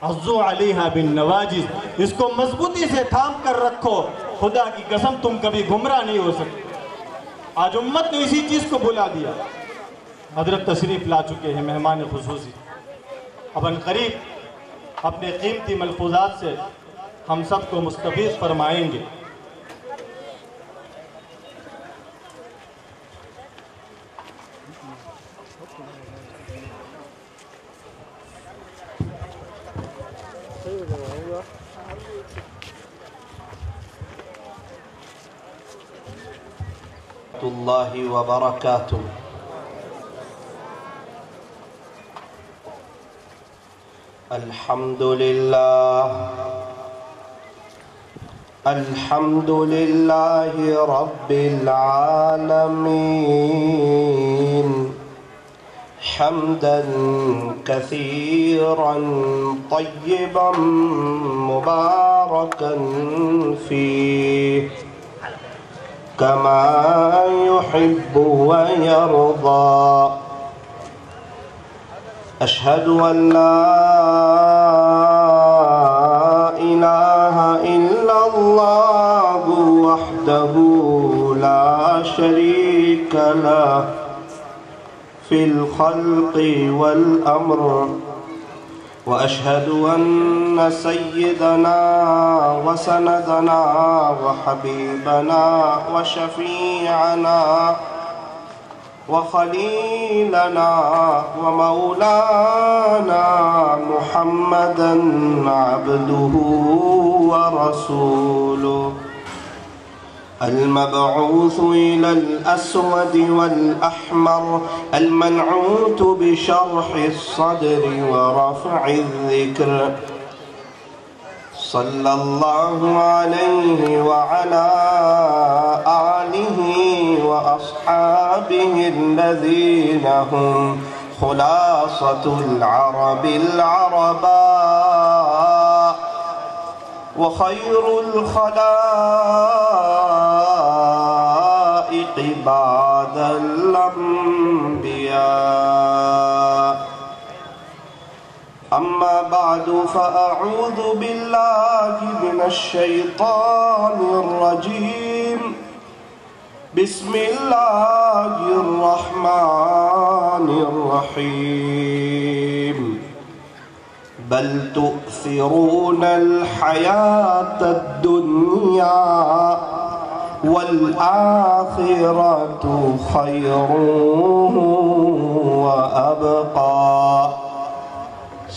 عضو علیہا بالنواجذ، اس کو مضبوطی سے تھام کر رکھو، خدا کی قسم تم کبھی گمراہ نہیں ہو سکتے۔ آج امت نے اسی چیز کو بلا دیا۔ حضرت تشریف لا چکے ہیں مہمان خصوصی، اب ان قریب اپنے قیمتی ملفوظات سے ہم سب کو مستفیض فرمائیں گے۔ اللہ وبرکاتہ۔ الحمد للہ رب العالمین، حمدا کثیرا طیبا مبارکا فیہ كما يحب ويرضى۔ أشهد أن لا إله إلا الله وحده لا شريك له في الخلق والأمر، وأشهد أن سيدنا وسندنا وحبيبنا وشفيعنا وخليلنا ومولانا محمدا عبده ورسوله، المبعوث إلى الأسود والأحمر، المنعوت بشرح الصدر ورفع الذكر، صلى الله عليه وعلى آله وأصحابه الذين هم خلاصة العرب العرباء وخير الخلائق بعد الأنبياء، أما بعد فأعوذ بالله من الشيطان الرجيم، بسم الله الرحمن الرحيم، بل تؤثرون الحياة الدنيا والآخرة خير وأبقى،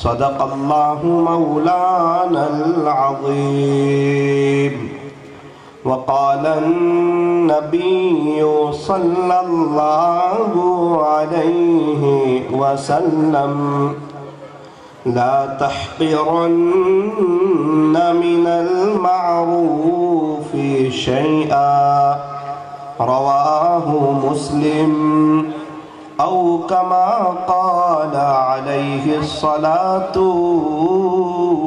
صدق الله مولانا العظيم۔ وقال النبي صلى الله عليه وسلم، لا تحقرن من المعروف شيئا، رواه مسلم، أو كما قال عليه الصلاة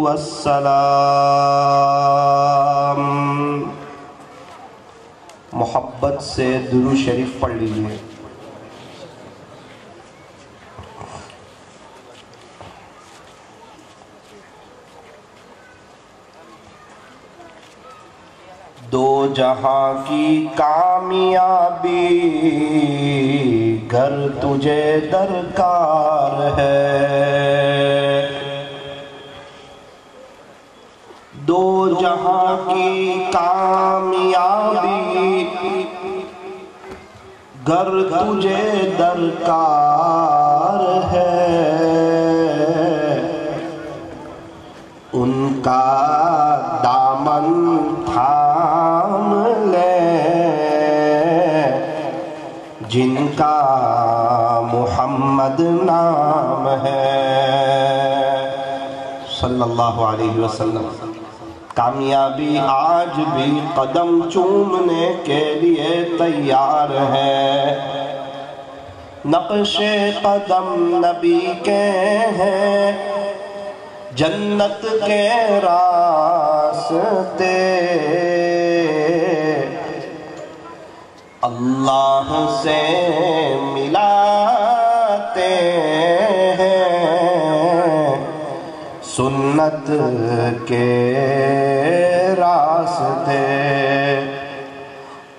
والسلام۔ محبت سے درود شریف پڑھ لیجئے۔ دو جہاں کی کامیابی گر تجھے درکار ہے، دو جہاں کی کامیابی گر تجھے درکار ہے، ان کا دامن تھام لے جن کا محمد نام ہے، صلی اللہ علیہ وسلم۔ کامیابی آج بھی قدم چومنے کے لیے تیار ہے، نقش قدم نبی کے ہیں، جنت کے راستے، اللہ سے ملاتے ہیں، سنت کے راستے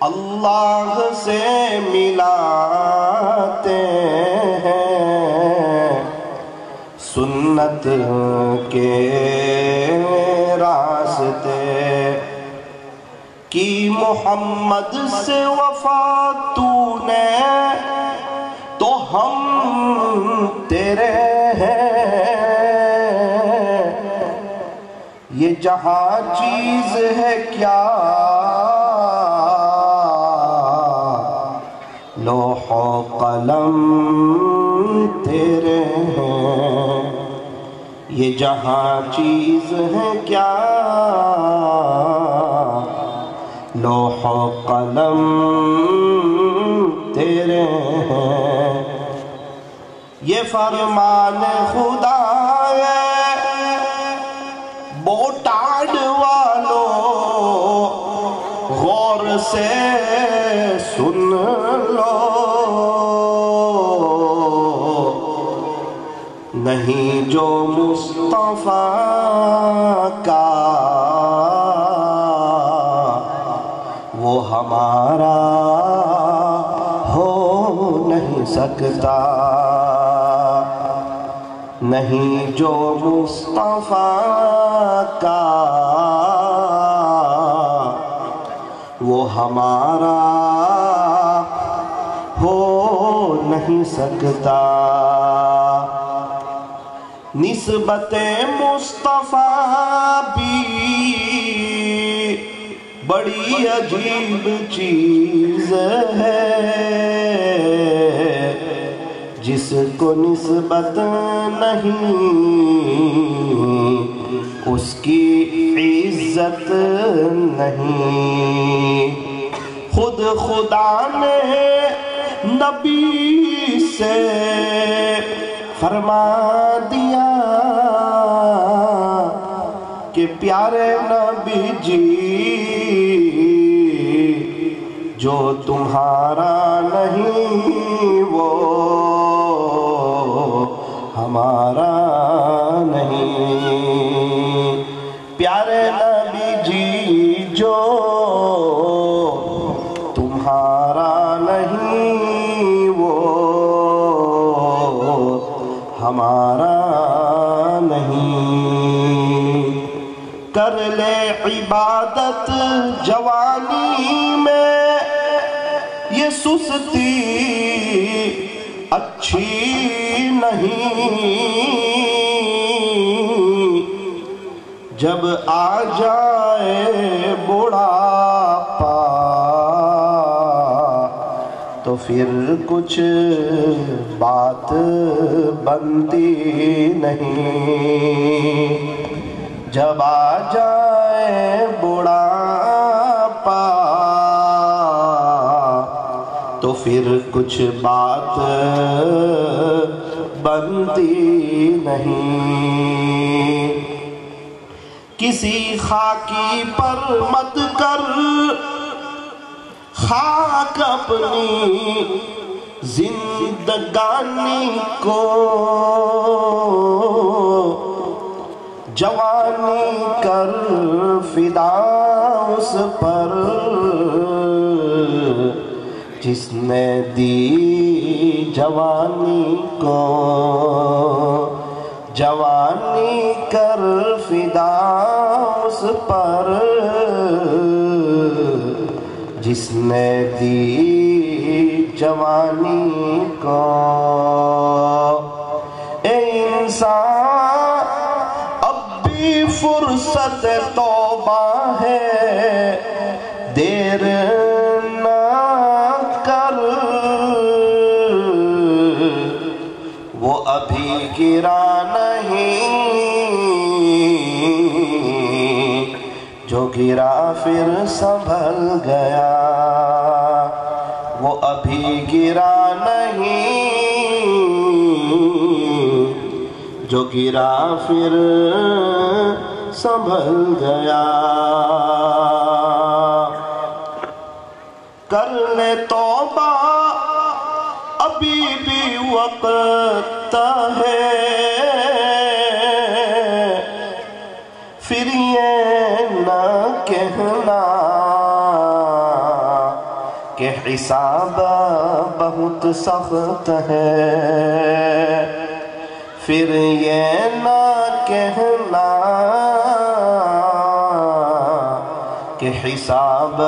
اللہ سے ملاتے ہیں، سنت کے راستے کی محمد سے وفا تو نے تو ہم تیرے ہیں، یہ جہاں چیز ہے کیا لوح و قلم تیرے ہیں، یہ جہاں چیز ہے کیا لوح و قلم تیرے ہیں، یہ فرمان خدا ہے بوٹاڈ والو غور سے سن لو، نہیں جو مصطفیٰ کا وہ ہمارا ہو نہیں سکتا، نہیں جو مصطفیٰ کا وہ ہمارا ہو نہیں سکتا، نسبت مصطفیٰ بھی بڑی عجیب چیز ہے، جس کو نسبت نہیں اس کی عزت نہیں، خود خدا نے نبی سے فرما دیا کہ پیارے نبی جی جو تمہارا نہیں وہ ہمارا نہیں، پیارے نبی جی جو تمہارا نہیں وہ ہمارا نہیں، کر لے عبادت جوانی میں یہ سستی اچھی نہیں، جب آ جائے بڑھاپا تو پھر کچھ بات بنتی نہیں، جب آ جائے بڑھاپا تو پھر کچھ بات بنتی نہیں، کسی خاکی پر مت کر خاک اپنی زندگانی کو، جوانی کر فدا اس پر جس نے دی جوانی کو، جوانی کر فدا اس پر جس نے دی جوانی کو، اے انسان اب بھی فرصت توبہ ہے، دیر نہ کر، وہ ابھی گرا نہیں جو گرا پھر سنبھل گیا، وہ ابھی گرا نہیں جو گرا پھر سنبھل گیا، کر لے توبہ ابھی بھی وقت ہے، حساب بہت سخت ہے، پھر یہ نہ کہنا کہ حساب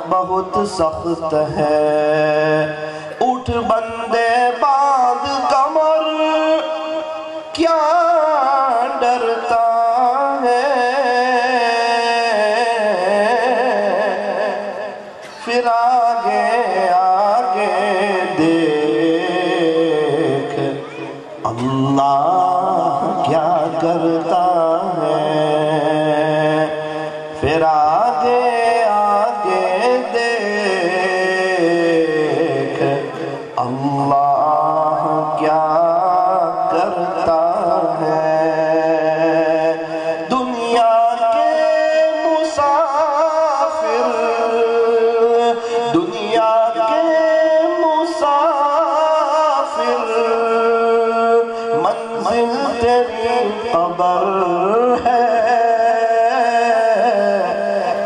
بہت سخت ہے۔ اٹھ بندے باندھ کمر، کیا ڈرتا ہے، پھر آگے آگے دیکھ اللہ کیا کرتا ہے، پھر آگے آگے دیکھ اللہ کیا کرتا ہے۔ دنیا کے مسافر، دنیا کے مسافر، منزل تیری قبر ہے،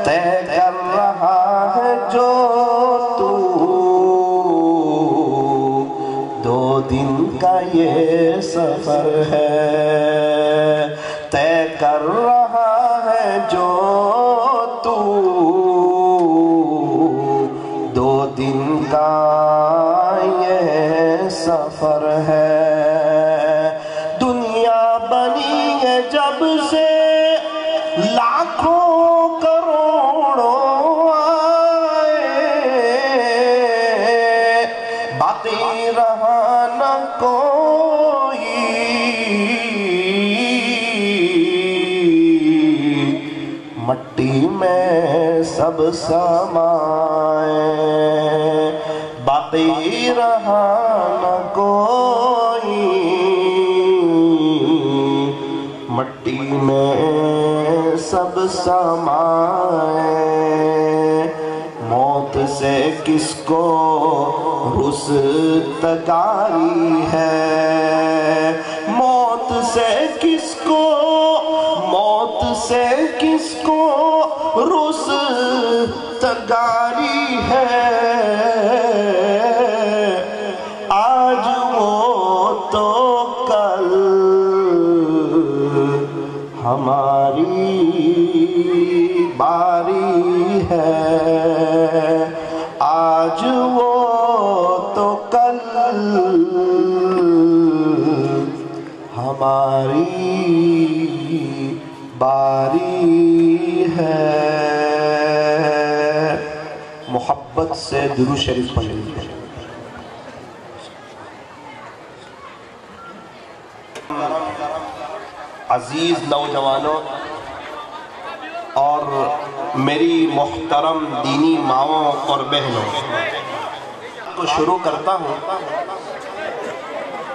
طے کر رہا ہے جو تو، 2 دن کا یہ سفر ہے، طے کر رہا ہے جو تو، 2 دن کا یہ سفر ہے۔ دنیا بنی ہے جب سے لاکھوں کروڑوں آئے، باقی رہا نہ کوئی، مٹی میں سب سمائے، باقی رہا نہ کوئی، مٹی میں سب سمائے۔ موت سے کس کو رستگاری ہے، موت سے کس کو، موت سے کس کو رستگاری ہے، آج وہ تو کل ہماری باری ہے، آج وہ تو کل ہماری باری ہے۔ محبت سے درود شریف پڑھ لیجیے۔ عزیز نوجوانوں اور میری محترم دینی ماؤں اور بہنوں، کو شروع کرتا ہوں۔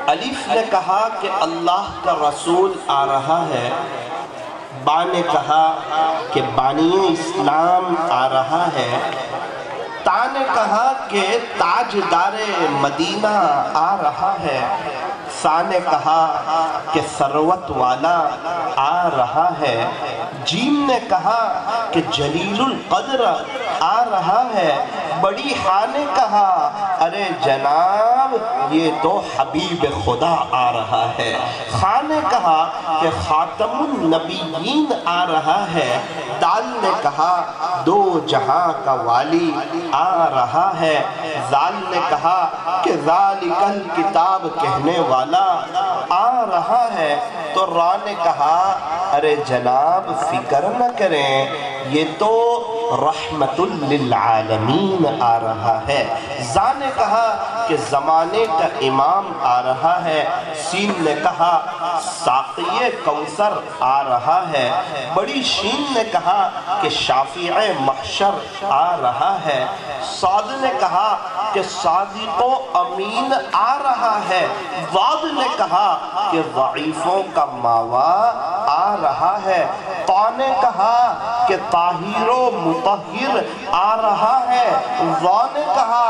الف نے کہا کہ اللہ کا رسول آ رہا ہے، با نے کہا کہ بانی اسلام آ رہا ہے، تا نے کہا کہ تاجدار مدینہ آ رہا ہے، سا نے کہا کہ ثروت والا آ رہا ہے، جیم نے کہا کہ جلیل القدر آ رہا ہے، بڑی ہاں نے کہا ارے جناب یہ تو حبیب خدا آ رہا ہے، خاں نے کہا کہ خاتم النبیین آ رہا ہے، دال نے کہا 2 جہاں کا والی آ رہا ہے، زال نے کہا کہ ذالک الکتاب کہنے والا آ رہا ہے، تو را نے کہا ارے جناب فکر نہ کریں یہ تو رحمت للعالمین آ رہا ہے، زا نے کہا کہ زمانے کا امام آ رہا ہے، سین نے کہا ساقی کوثر آ رہا ہے، بڑی شین نے کہا کہ شافع محشر آ رہا ہے، صاد نے کہا کہ صادق و امین آ رہا ہے، واد نے کہا کہ ضعیفوں کا ماوا آ رہا ہے، طا نے کہا کہ طاہر و مطہر آ رہا ہے، ظا نے کہا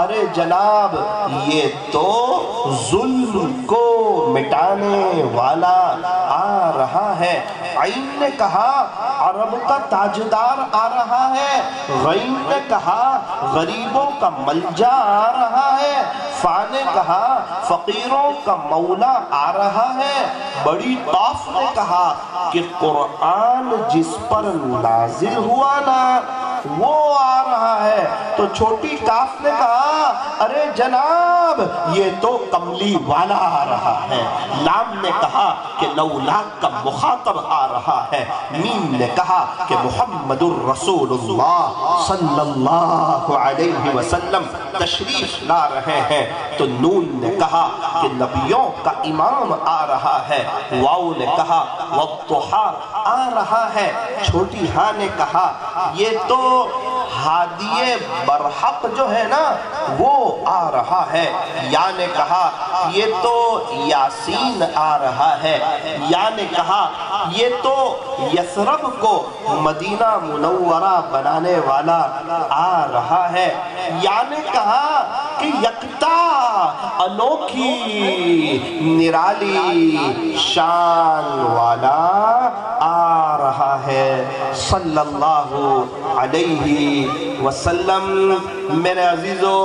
ارے جناب یہ تو ظلم کو مٹانے والا آ رہا ہے، عین نے کہا عرب کا تاجدار آ رہا ہے، غین نے کہا غریبوں کا ملجا آ رہا ہے، فا نے کہا فقیروں کا مولا آ رہا ہے، بڑی قاف نے کہا کہ قرآن جس پر نازل ہوا نا وہ آ رہا ہے، تو چھوٹی کاف نے کہا ارے جناب یہ تو کملی والا آ رہا ہے، لام نے کہا کہ لولا کا مخاطب آ رہا ہے، میم نے کہا کہ محمد الرسول اللہ صلی اللہ علیہ وسلم تشریف لا رہے ہیں، تو نون نے کہا کہ نبیوں کا امام آ رہا ہے، واو نے کہا والضحیٰ آ رہا ہے، چھوٹی ہاں نے کہا یہ تو ہادی برحق جو ہے نا وہ آ رہا ہے، یا نے کہا یہ تو یاسین آ رہا ہے، یا نے کہا یہ تو یثرب کو مدینہ منورہ بنانے والا آ رہا ہے، یا نے کہا کہ یکتا انوکھی نرالی شان والا آ رہا ہے صلی اللہ علیہ وسلم۔ میرے عزیزو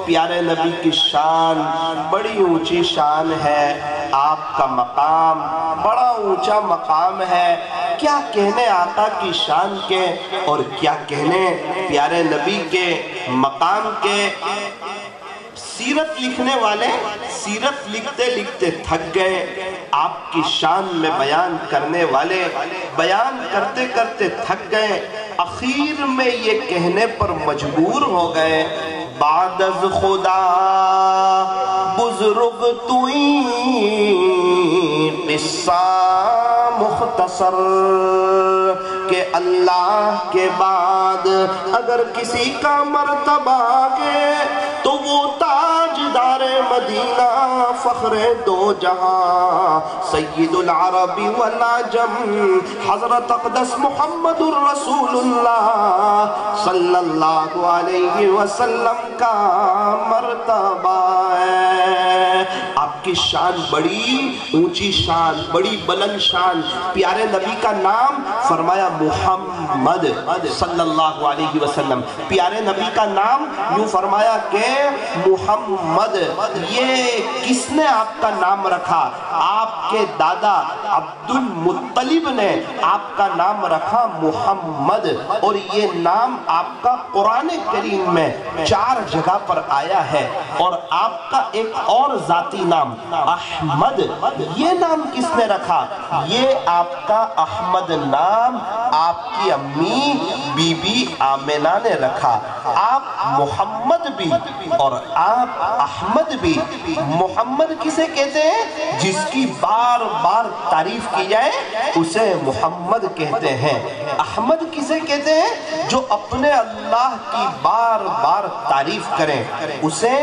پیارے نبی کی شان بڑی اونچی شان ہے، آپ کا مقام بڑا اونچا مقام ہے، کیا کہنے آقا کی شان کے اور کیا کہنے پیارے نبی کے مقام کے۔ سیرت لکھنے والے سیرت لکھتے لکھتے تھک گئے، آپ کی شان میں بیان کرنے والے بیان کرتے کرتے تھک گئے، اخیر میں یہ کہنے پر مجبور ہو گئے بعد از خدا بزرگ توئی قصہ مختصر، کہ اللہ کے بعد اگر کسی کا مرتبہ آگے تو وہ تاجدار مدینہ فخر دو جہاں سید العرب والعجم حضرت اقدس محمد الرسول اللہ صلی اللہ علیہ وسلم کا مرتبہ ہے۔ آپ کی شان بڑی اونچی شان، بڑی بلند شان، پیارے نبی کا نام فرمایا محمد صلی اللہ علیہ وسلم، پیارے نبی کا نام یوں فرمایا کہ محمد۔ یہ کس نے آپ کا نام رکھا؟ آپ کے دادا عبد المطلب نے آپ کا نام رکھا محمد، اور یہ نام آپ کا قرآن کریم میں 4 جگہ پر آیا ہے، اور آپ کا ایک اور ذاتی نام احمد، یہ نام کس نے رکھا؟ یہ آپ کا احمد نام آپ کی امی بی بی آمنہ نے رکھا۔ آپ محمد بھی اور آپ احمد بھی۔ محمد کسے کہتے ہیں؟ جس کی بار بار تعریف کی جائے اسے محمد کہتے ہیں۔ احمد کسے کہتے ہیں؟ جو اپنے اللہ کی بار بار تعریف کریں اسے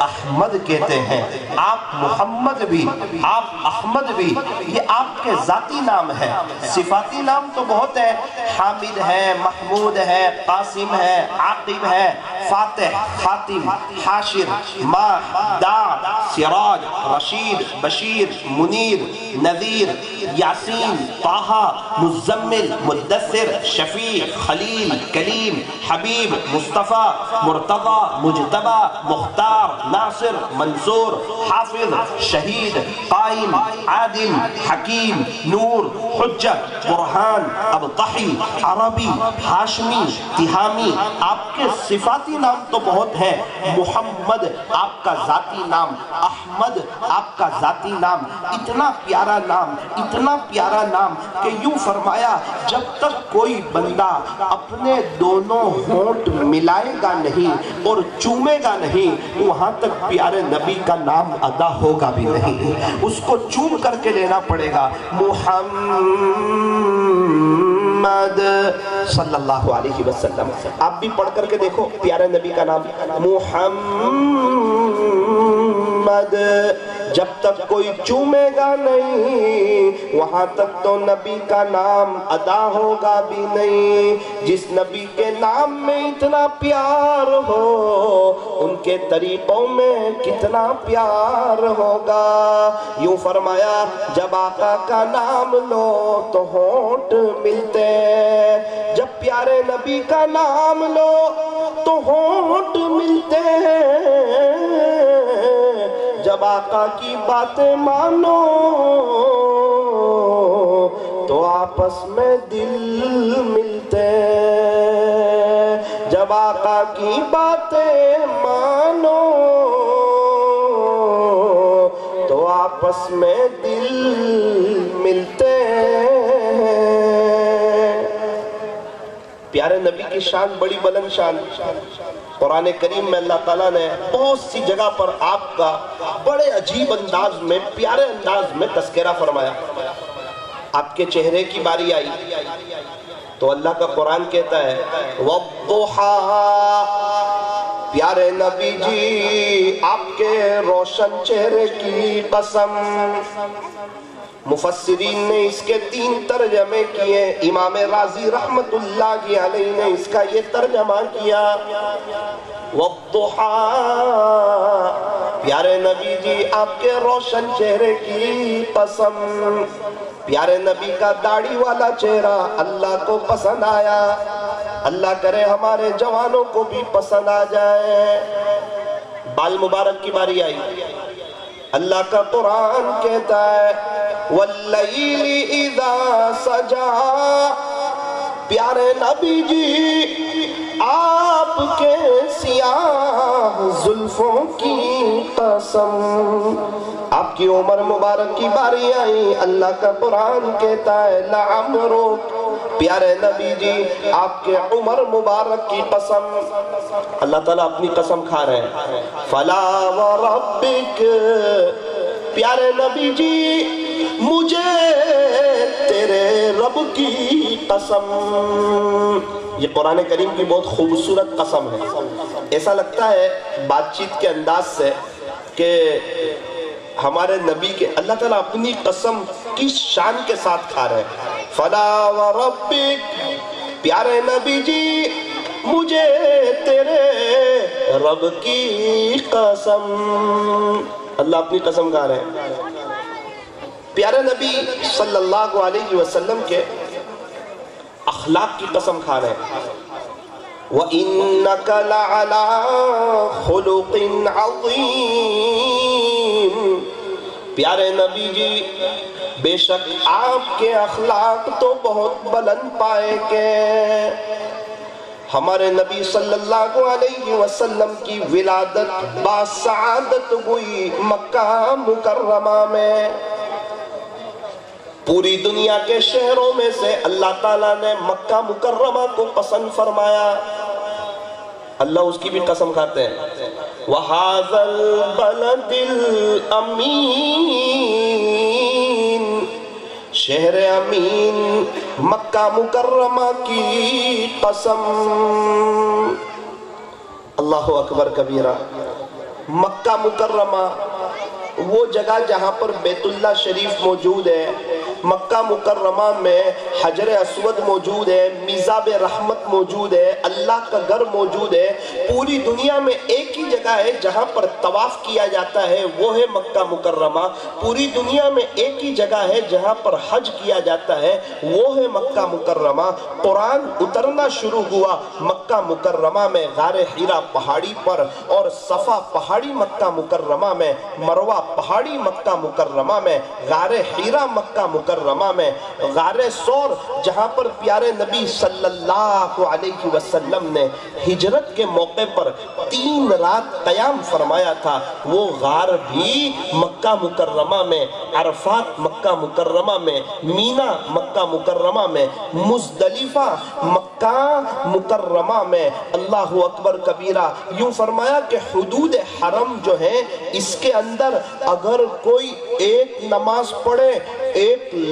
احمد کہتے ہیں۔ آپ محمد بھی آپ احمد بھی، یہ آپ کے ذاتی نام ہے۔ صفاتی نام تو بہت ہے، حامد ہے، محمود ہے، قاسم ہے، عاقب ہے، فاتح، خاتم، حاشر، ماہ، داع، سراج، رشید، بشیر، منیر، نذیر، یاسین، طٰہٰ، مزمل، مدثر، شفیع، خلیل، کلیم، حبیب، مصطفیٰ، مرتضیٰ، مجتبیٰ، مختار، ناصر، منصور، حافظ، شہید، قائم، عادل، حکیم، نور، حجت، برہان، ابطحی، عربی، ہاشمی، تہامی۔ آپ کے صفاتی نام تو بہت ہیں، محمد آپ کا ذاتی نام، احمد آپ کا ذاتی نام، اتنا پیارا نام، اتنا پیارا نام کہ یوں فرمایا جب تک کوئی بندہ اپنے دونوں ہونٹ ملائے گا نہیں اور چومے گا نہیں وہاں تک پیارے نبی کا نام ادا ہوگا بھی نہیں، اس کو چوم کر کے لینا پڑے گا۔ محمد صلی اللہ علیہ وسلم، آپ بھی پڑھ کر کے دیکھو پیارے نبی کا نام محمد، جب تک کوئی چومے گا نہیں وہاں تک تو نبی کا نام ادا ہوگا بھی نہیں۔ جس نبی کے نام میں اتنا پیار ہو ان کے طریقوں میں کتنا پیار ہوگا۔ یوں فرمایا جب آقا کا نام لو تو ہونٹ ملتے ہیں، جب پیارے نبی کا نام لو تو ہونٹ ملتے ہیں، جب آقا کی باتیں مانو تو آپس میں دل ملتے ہیں، جب آقا کی باتیں مانو تو آپس میں دل ملتے ہیں۔ پیارے نبی کی شان بڑی بلند شان۔ قرآن کریم میں اللہ تعالیٰ نے بہت سی جگہ پر آپ کا بڑے عجیب انداز میں پیارے انداز میں تذکرہ فرمایا۔ آپ کے چہرے کی باری آئی تو اللہ کا قرآن کہتا ہے وَالضُّحَىٰ، پیارے نبی جی آپ کے روشن چہرے کی قسم۔ مفسرین نے اس کے 3 ترجمے کیے۔ امام رازی رحمت اللہ علیہ نے اس کا یہ ترجمہ کیا وَالضُّحَىٰ، پیارے نبی جی آپ کے روشن چہرے کی قسم۔ پیارے نبی کا داڑھی والا چہرہ اللہ کو پسند آیا، اللہ کرے ہمارے جوانوں کو بھی پسند آ جائے۔ بال مبارک کی باری آئی، اللہ کا قرآن کہتا ہے وَاللَّيْلِ إِذَا سَجَا، پیارے نبی جی آپ کے سیاہ زلفوں کی قسم۔ آپ کی عمر مبارک کی باری آئی، اللہ کا قرآن کہتا ہے لَعَمْرُكَ، پیارے نبی جی آپ کے عمر مبارک کی قسم۔ اللہ تعالیٰ اپنی قسم کھا رہے ہیں فَلَا وَرَبِّكَ، پیارے نبی جی مجھے تیرے رب کی قسم۔ یہ قرآن کریم کی بہت خوبصورت قسم ہے۔ ایسا لگتا ہے بات چیت کے انداز سے کہ ہمارے نبی کے اللہ تعالیٰ اپنی قسم کی شان کے ساتھ کھا رہے ہیں۔ فَلَا وَرَبِّكَ، پیارے نبی جی مجھے تیرے رب کی قسم۔ اللہ اپنی قسم کھا رہے ہیں۔ پیارے نبی صلی اللہ علیہ وسلم کے اخلاق کی قسم کھا رہے ہیں وَإِنَّكَ لَعَلَىٰ خُلُقٍ عَظِيمٍ، پیارے نبی جی بے شک آپ کے اخلاق تو بہت بلند پائے گے۔ ہمارے نبی صلی اللہ علیہ وسلم کی ولادت باسعادت ہوئی مکہ مکرمہ میں۔ پوری دنیا کے شہروں میں سے اللہ تعالیٰ نے مکہ مکرمہ کو پسند فرمایا۔ اللہ اس کی بھی قسم کھاتے ہیں وَهَذَا الْبَلَدِ الْأَمِينَ، شہر امین مکہ مکرمہ کی قسم۔ اللہ اکبر کبیرہ۔ مکہ مکرمہ وہ جگہ جہاں پر بیت اللہ شریف موجود ہے، مکہ مکرمہ میں حجر اسود موجود ہے، میزاب رحمت موجود ہے، اللہ کا گھر موجود ہے۔ پوری دنیا میں ایک ہی جگہ ہے جہاں پر طواف کیا جاتا ہے، وہ ہے مکہ مکرمہ۔ پوری دنیا میں ایک ہی جگہ ہے جہاں پر حج کیا جاتا ہے، وہ ہے مکہ مکرمہ۔ قرآن اترنا شروع ہوا مکہ مکرمہ میں، غار حرا پہاڑی پر، اور صفا پہاڑی مکہ مکرمہ میں، مروہ پہاڑی مکہ مکرمہ میں، غار حرا مکہ مکرمہ میں، غار سور جہاں پر پیارے نبی صلی اللہ علیہ وسلم نے ہجرت کے موقع پر 3 رات قیام فرمایا تھا، وہ غار بھی مکہ مکرمہ میں، عرفات مکہ مکرمہ میں، مینا مکہ مکرمہ میں، مزدلفہ مکہ مکرمہ میں۔ اللہ اکبر کبیرہ۔ یوں فرمایا کہ حدود حرم جو ہیں اس کے اندر اگر کوئی ایک نماز پڑھے 1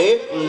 1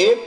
1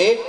1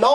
9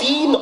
3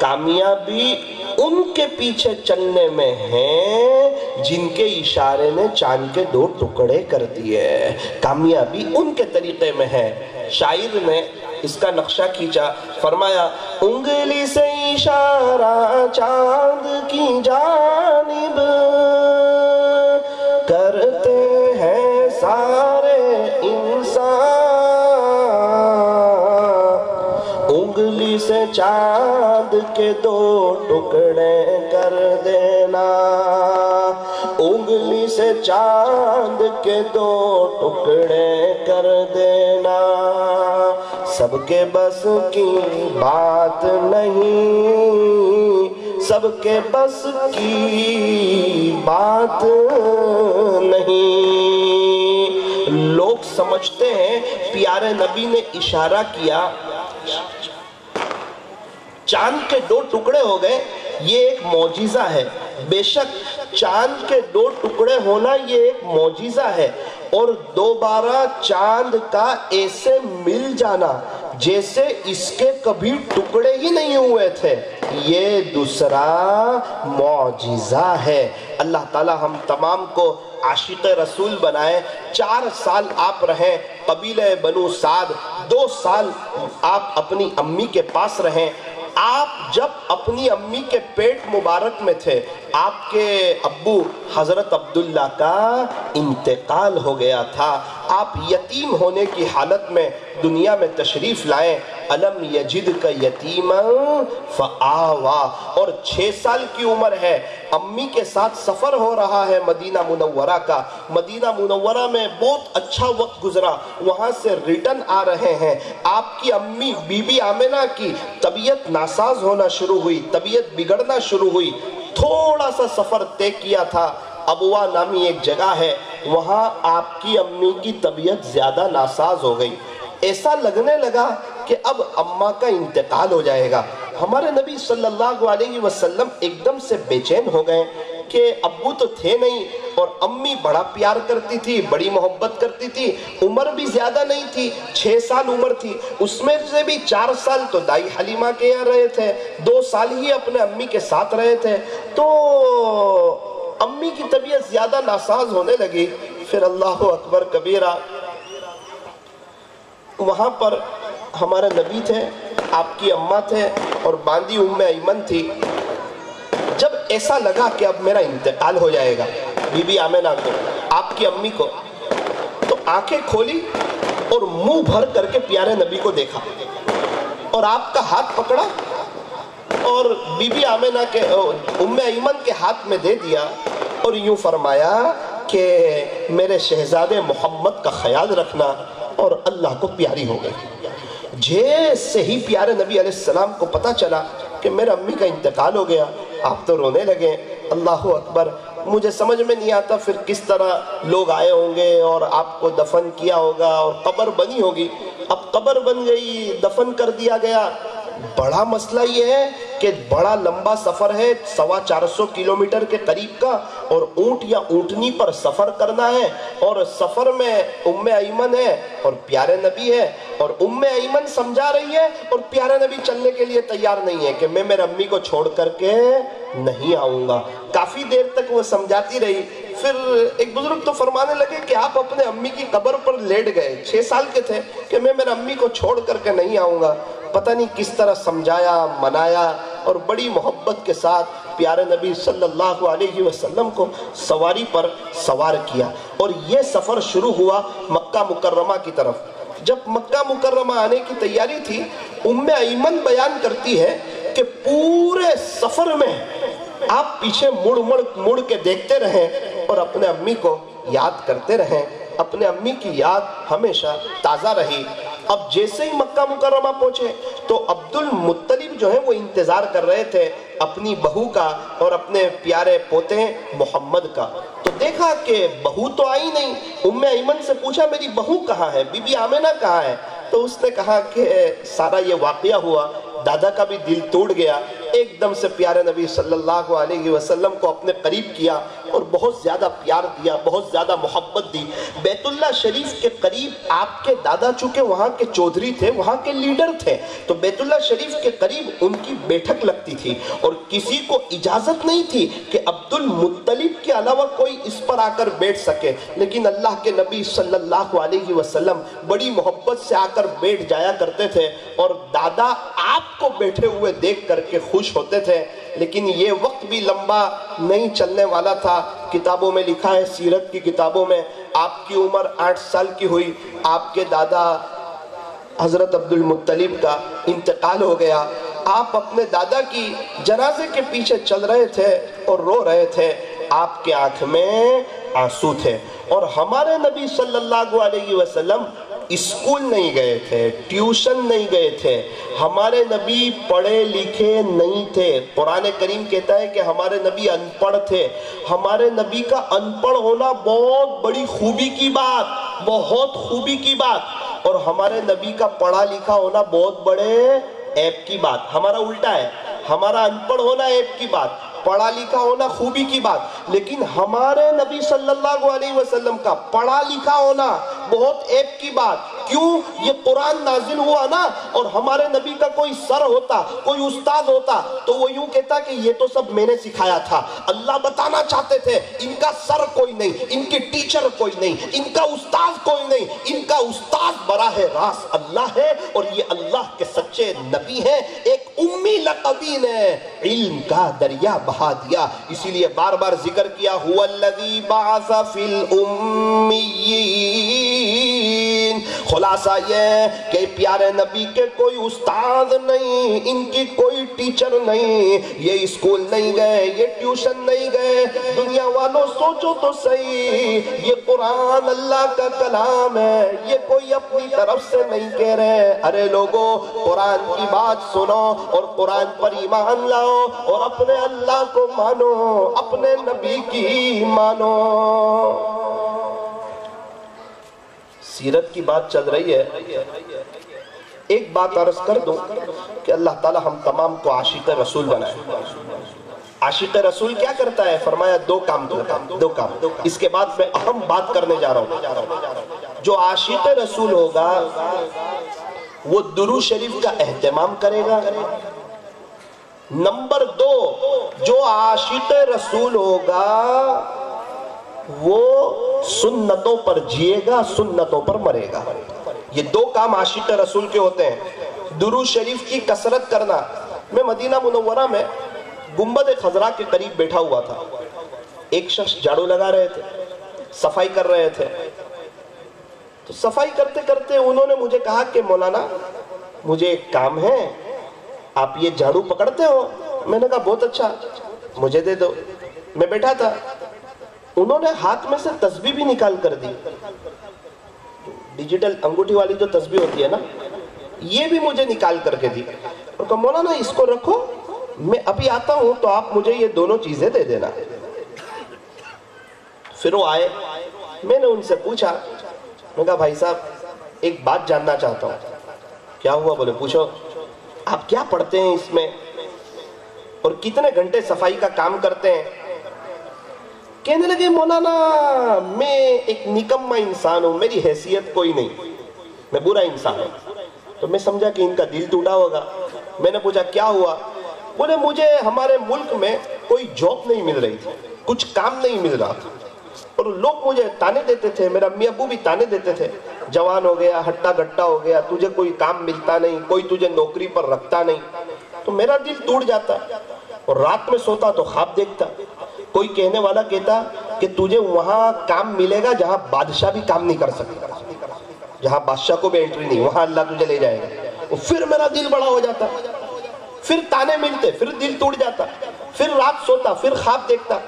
کامیابی ان کے پیچھے چلنے میں ہے جن کے اشارے نے چاند کے 2 ٹکڑے کر دیے. کامیابی ان کے طریقے میں ہے. شاعر نے اس کا نقشہ کھینچا، فرمایا انگلی سے اشارہ چاند کی جانب کرتے ہیں سارے انسان، انگلی سے چاند کے 2 ٹکڑے کر دینا، انگلی سے چاند کے 2 ٹکڑے کر دینا. سب کے بس کی بات نہیں، سب کے بس کی بات نہیں. لوگ سمجھتے ہیں پیارے نبی نے اشارہ کیا، چاند کے 2 ٹکڑے ہو گئے، یہ ایک معجزہ ہے. بے شک چاند کے 2 ٹکڑے ہونا یہ ایک معجزہ ہے، اور دوبارہ چاند کا ایسے مل جانا جیسے اس کے کبھی ٹکڑے ہی نہیں ہوئے تھے، یہ دوسرا معجزہ ہے. اللہ تعالی ہم تمام کو عاشق رسول بنائے. 4 سال آپ رہیں قبیلہ بنو سعد، 2 سال آپ اپنی امی کے پاس رہیں. آپ جب اپنی امی کے پیٹ مبارک میں تھے، آپ کے ابو حضرت عبداللہ کا انتقال ہو گیا تھا. آپ یتیم ہونے کی حالت میں دنیا میں تشریف لائیں. الم یجدک یتیما فآوا، اور 6 سال کی عمر ہے. امی کے ساتھ سفر ہو رہا ہے مدینہ منورہ کا. مدینہ منورہ میں بہت اچھا وقت گزرا، وہاں سے ریٹرن آ رہے ہیں. آپ کی امی بی بی آمنہ کی طبیعت ناساز ہونا شروع ہوئی، طبیعت بگڑنا شروع ہوئی. تھوڑا سا سفر طے کیا تھا، ابوا نامی ایک جگہ ہے، وہاں آپ کی امی کی طبیعت زیادہ ناساز ہو گئی. ایسا لگنے لگا کہ اب اماں کا انتقال ہو جائے گا. ہمارے نبی صلی اللہ علیہ وسلم ایک دم سے بے چین ہو گئے کہ ابو تو تھے نہیں، اور امی بڑا پیار کرتی تھی، بڑی محبت کرتی تھی. عمر بھی زیادہ نہیں تھی، 6 سال عمر تھی. اس میں سے بھی 4 سال تو دائی حلیمہ کے یہاں رہے تھے، 2 سال ہی اپنے امی کے ساتھ رہے تھے. تو امی کی طبیعت زیادہ ناساز ہونے لگی. پھر اللہ اکبر کبیرہ، وہاں پر ہمارے نبی تھے، آپ کی اماں تھے، اور باندی ام ایمن تھی. جب ایسا لگا کہ اب میرا انتقال ہو جائے گا، بی بی آمنہ کو، آپ کی امی کو، تو آنکھیں کھولی اور منہ بھر کر کے پیارے نبی کو دیکھا، اور آپ کا ہاتھ پکڑا اور بی بی آمنہ کے ام ایمن کے ہاتھ میں دے دیا، اور یوں فرمایا کہ میرے شہزادے محمد کا خیال رکھنا، اور اللہ کو پیاری ہو گئی. جیسے ہی پیارے نبی علیہ السلام کو پتا چلا کہ میرے امی کا انتقال ہو گیا، آپ تو رونے لگے. اللہ اکبر. مجھے سمجھ میں نہیں آتا پھر کس طرح لوگ آئے ہوں گے اور آپ کو دفن کیا ہوگا، اور قبر بنی ہوگی. اب قبر بن گئی، دفن کر دیا گیا. بڑا مسئلہ یہ ہے کہ بڑا لمبا سفر ہے، 450 کلومیٹر کے قریب کا، اور اونٹ یا اونٹنی پر سفر کرنا ہے. اور سفر میں ام ایمن ہے اور پیارے نبی ہے، اور ام ایمن سمجھا رہی ہے اور پیارے نبی چلنے کے لیے تیار نہیں ہے کہ میں میرے امی کو چھوڑ کر کے نہیں آؤں گا. کافی دیر تک وہ سمجھاتی رہی. پھر ایک بزرگ تو فرمانے لگے کہ آپ اپنے امی کی قبر پر لیٹ گئے، 6 سال کے تھے، کہ میں میرے امی کو چھوڑ کر کے نہیں آؤں گا. پتہ نہیں کس طرح سمجھایا، منایا، اور بڑی محبت کے ساتھ پیارے نبی صلی اللہ علیہ وسلم کو سواری پر سوار کیا. اور یہ سفر شروع ہوا مکہ مکرمہ کی طرف. جب مکہ مکرمہ آنے کی تیاری تھی، ام ایمن بیان کرتی ہے کہ پورے سفر میں آپ پیچھے مڑ کے دیکھتے رہیں اور اپنے امی کو یاد کرتے رہیں. اپنے امی کی یاد ہمیشہ تازہ رہی. اب جیسے ہی مکہ مکرمہ پہنچے تو عبد المطلب جو ہیں وہ انتظار کر رہے تھے اپنی بہو کا اور اپنے پیارے پوتے محمد کا. تو دیکھا کہ بہو تو آئی نہیں. ام ایمن سے پوچھا میری بہو کہاں ہے، بی بی آمنہ کہاں ہے؟ تو اس نے کہا کہ سارا یہ واقعہ ہوا، دادا کا بھی دل ٹوٹ گیا، ایک دم سے پیارے نبی صلی اللہ علیہ وسلم کو اپنے قریب کیا اور بہت زیادہ پیار دیا، بہت زیادہ محبت دی۔ بیت اللہ شریف کے قریب آپ کے دادا چونکہ وہاں کے چودھری تھے، وہاں کے لیڈر تھے، تو بیت اللہ شریف کے قریب ان کی بیٹھک لگتی تھی اور کسی کو اجازت نہیں تھی کہ عبد المطلب کے علاوہ کوئی اس پر آ کر بیٹھ سکے، لیکن اللہ کے نبی صلی اللہ علیہ وسلم بڑی محبت سے آ کر بیٹھ جایا کرتے تھے اور دادا آپ کو بیٹھے ہوئے دیکھ کر کے خوش ہوتے تھے۔ لیکن یہ وقت بھی لمبا نہیں چلنے والا تھا۔ کتابوں میں لکھا ہے، سیرت کی کتابوں میں، آپ کی عمر 8 سال کی ہوئی، آپ کے دادا حضرت عبد المطلب کا انتقال ہو گیا۔ آپ اپنے دادا کی جنازے کے پیچھے چل رہے تھے اور رو رہے تھے، آپ کے آنکھ میں آنسو تھے۔ اور ہمارے نبی صلی اللہ علیہ وسلم اسکول نہیں گئے تھے، ٹیوشن نہیں گئے تھے، ہمارے نبی پڑھے لکھے نہیں تھے۔ قرآن کریم کہتا ہے کہ ہمارے نبی ان پڑھ تھے۔ ہمارے نبی کا ان پڑھ ہونا بہت بڑی خوبی کی بات، بہت خوبی کی بات، اور ہمارے نبی کا پڑھا لکھا ہونا بہت بڑے عیب کی بات۔ ہمارا الٹا ہے، ہمارا ان پڑھ ہونا عیب کی بات، پڑھا لکھا ہونا خوبی کی بات، لیکن ہمارے نبی صلی اللہ علیہ وسلم کا پڑھا لکھا ہونا بہت عیب کی بات۔ کیوں؟ یہ قرآن نازل ہوا نا، اور ہمارے نبی کا کوئی سر ہوتا، کوئی استاد ہوتا، تو وہ یوں کہتا کہ یہ تو سب میں نے سکھایا تھا۔ اللہ بتانا چاہتے تھے ان کا سر کوئی نہیں، ان کے ٹیچر کوئی نہیں، ان کا استاد کوئی نہیں، ان کا استاد براہ راست اللہ ہے، اور یہ اللہ کے سچے نبی ہیں۔ ایک امی لقبی نے علم کا دریا بہا دیا، اسی لیے بار بار ذکر کیا، هو الذی بعث فی الامیین۔ خلاصہ یہ کہ پیارے نبی کے کوئی استاد نہیں، ان کی کوئی ٹیچر نہیں، یہ اسکول نہیں گئے، یہ ٹیوشن نہیں گئے۔ دنیا والوں سوچو تو صحیح، یہ قرآن اللہ کا کلام ہے، یہ کوئی اپنی طرف سے نہیں کہہ رہے۔ ارے لوگوں، قرآن کی بات سنو اور قرآن پر ایمان لاؤ اور اپنے اللہ کو مانو، اپنے نبی کی مانو۔ سیرت کی بات چل رہی ہے، ایک بات عرض کر دوں کہ اللہ تعالی ہم تمام کو عاشق رسول بنائے۔ عاشق رسول کیا کرتا ہے؟ فرمایا دو کام کرتا ہے، دو کام۔ اس کے بعد میں اہم بات کرنے جا رہا ہوں۔ جو عاشق رسول ہوگا وہ درود شریف کا اہتمام کرے گا۔ نمبر 2، جو عاشق رسول ہوگا وہ سنتوں پر جیے گا، سنتوں پر مرے گا۔ یہ دو کام عاشق رسول کے ہوتے ہیں۔ درود شریف کی کثرت کرنا۔ میں مدینہ منورہ میں گنبد خضرا کے قریب بیٹھا ہوا تھا، ایک شخص جھاڑو لگا رہے تھے، صفائی کر رہے تھے، تو صفائی کرتے کرتے انہوں نے مجھے کہا کہ مولانا مجھے ایک کام ہے، آپ یہ جھاڑو پکڑتے ہو؟ میں نے کہا بہت اچھا، مجھے دے دو۔ میں بیٹھا تھا، انہوں نے ہاتھ میں سے تسبیح بھی نکال کر دی، ڈیجیٹل انگوٹھی والی جو تسبیح ہوتی ہے نا، یہ بھی مجھے نکال کر کے دی، اور کہا مولانا اس کو رکھو، میں ابھی آتا ہوں تو آپ مجھے یہ دونوں چیزیں دے دینا۔ پھر وہ آئے، میں نے ان سے پوچھا، میں کہا بھائی صاحب ایک بات جاننا چاہتا ہوں۔ کیا ہوا؟ بولے پوچھو۔ آپ کیا پڑھتے ہیں اس میں اور کتنے گھنٹے صفائی کا کام کرتے ہیں؟ کہنے لگے مولانا میں ایک نکمہ انسان ہوں، میری حیثیت کوئی نہیں، میں برا انسان ہوں۔ تو میں سمجھا کہ ان کا دل ٹوٹا ہوگا۔ میں نے پوچھا کیا ہوا؟ بولے مجھے ہمارے ملک میں کوئی جاب نہیں مل رہی تھی، کچھ کام نہیں مل رہا تھا، اور لوگ مجھے تانے دیتے تھے، میرا امی ابو بھی تانے دیتے تھے، جوان ہو گیا، ہٹا گٹا ہو گیا، تجھے کوئی کام ملتا نہیں، کوئی تجھے نوکری پر رکھتا نہیں۔ تو میرا دل ٹوٹ جاتا، اور رات میں سوتا تو خواب دیکھتا، کوئی کہنے والا کہتا کہ تجھے وہاں کام ملے گا جہاں بادشاہ بھی کام نہیں کر سکتا، جہاں بادشاہ کو بھی انٹری نہیں، وہاں اللہ تجھے لے جائے گا۔ پھر میرا دل بڑا ہو جاتا، پھر تانے ملتے، پھر دل ٹوٹ جاتا، پھر رات سوتا، پھر خواب دیکھتا۔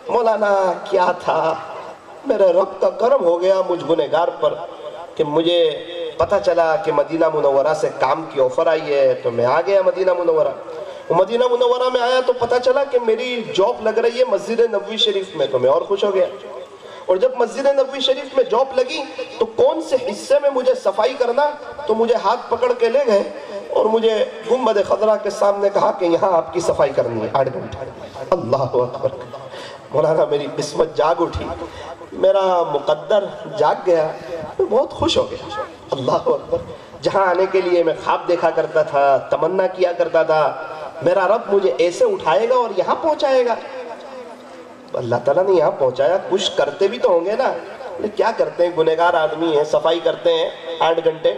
مولانا کیا تھا؟ میرے رب کا کرم ہو گیا مجھ گنہگار پر کہ مجھے پتہ چلا کہ مدینہ منورہ سے کام کی آفر آئی ہے، تو میں آ گیا مدینہ منورہ۔ مدینہ منورہ میں آیا تو پتہ چلا کہ میری جاب لگ رہی ہے مسجد نبوی شریف میں، تو میں اور خوش ہو گیا۔ اور جب مسجد نبوی شریف میں جاب لگی تو کون سے حصے میں مجھے صفائی کرنا، تو مجھے ہاتھ پکڑ کے لے گئے اور مجھے گنبد خضرا کے سامنے کہا کہ یہاں آپ کی صفائی کرنی ہے 8 گھنٹے۔ اللہ اکبر۔ مولانا میری قسمت جاگ اٹھی، میرا مقدر جاگ گیا، میں بہت خوش ہو گیا۔ اللہ اکبر۔ جہاں آنے کے لیے میں خواب دیکھا کرتا تھا، تمنا کیا کرتا تھا، میرا رب مجھے ایسے اٹھائے گا اور یہاں پہنچائے گا۔ اللہ تعالیٰ نے یہاں پہنچایا، کچھ کرتے بھی تو ہوں گے نا، کیا کرتے ہیں، گنہگار آدمی ہیں، صفائی کرتے ہیں 8 گھنٹے۔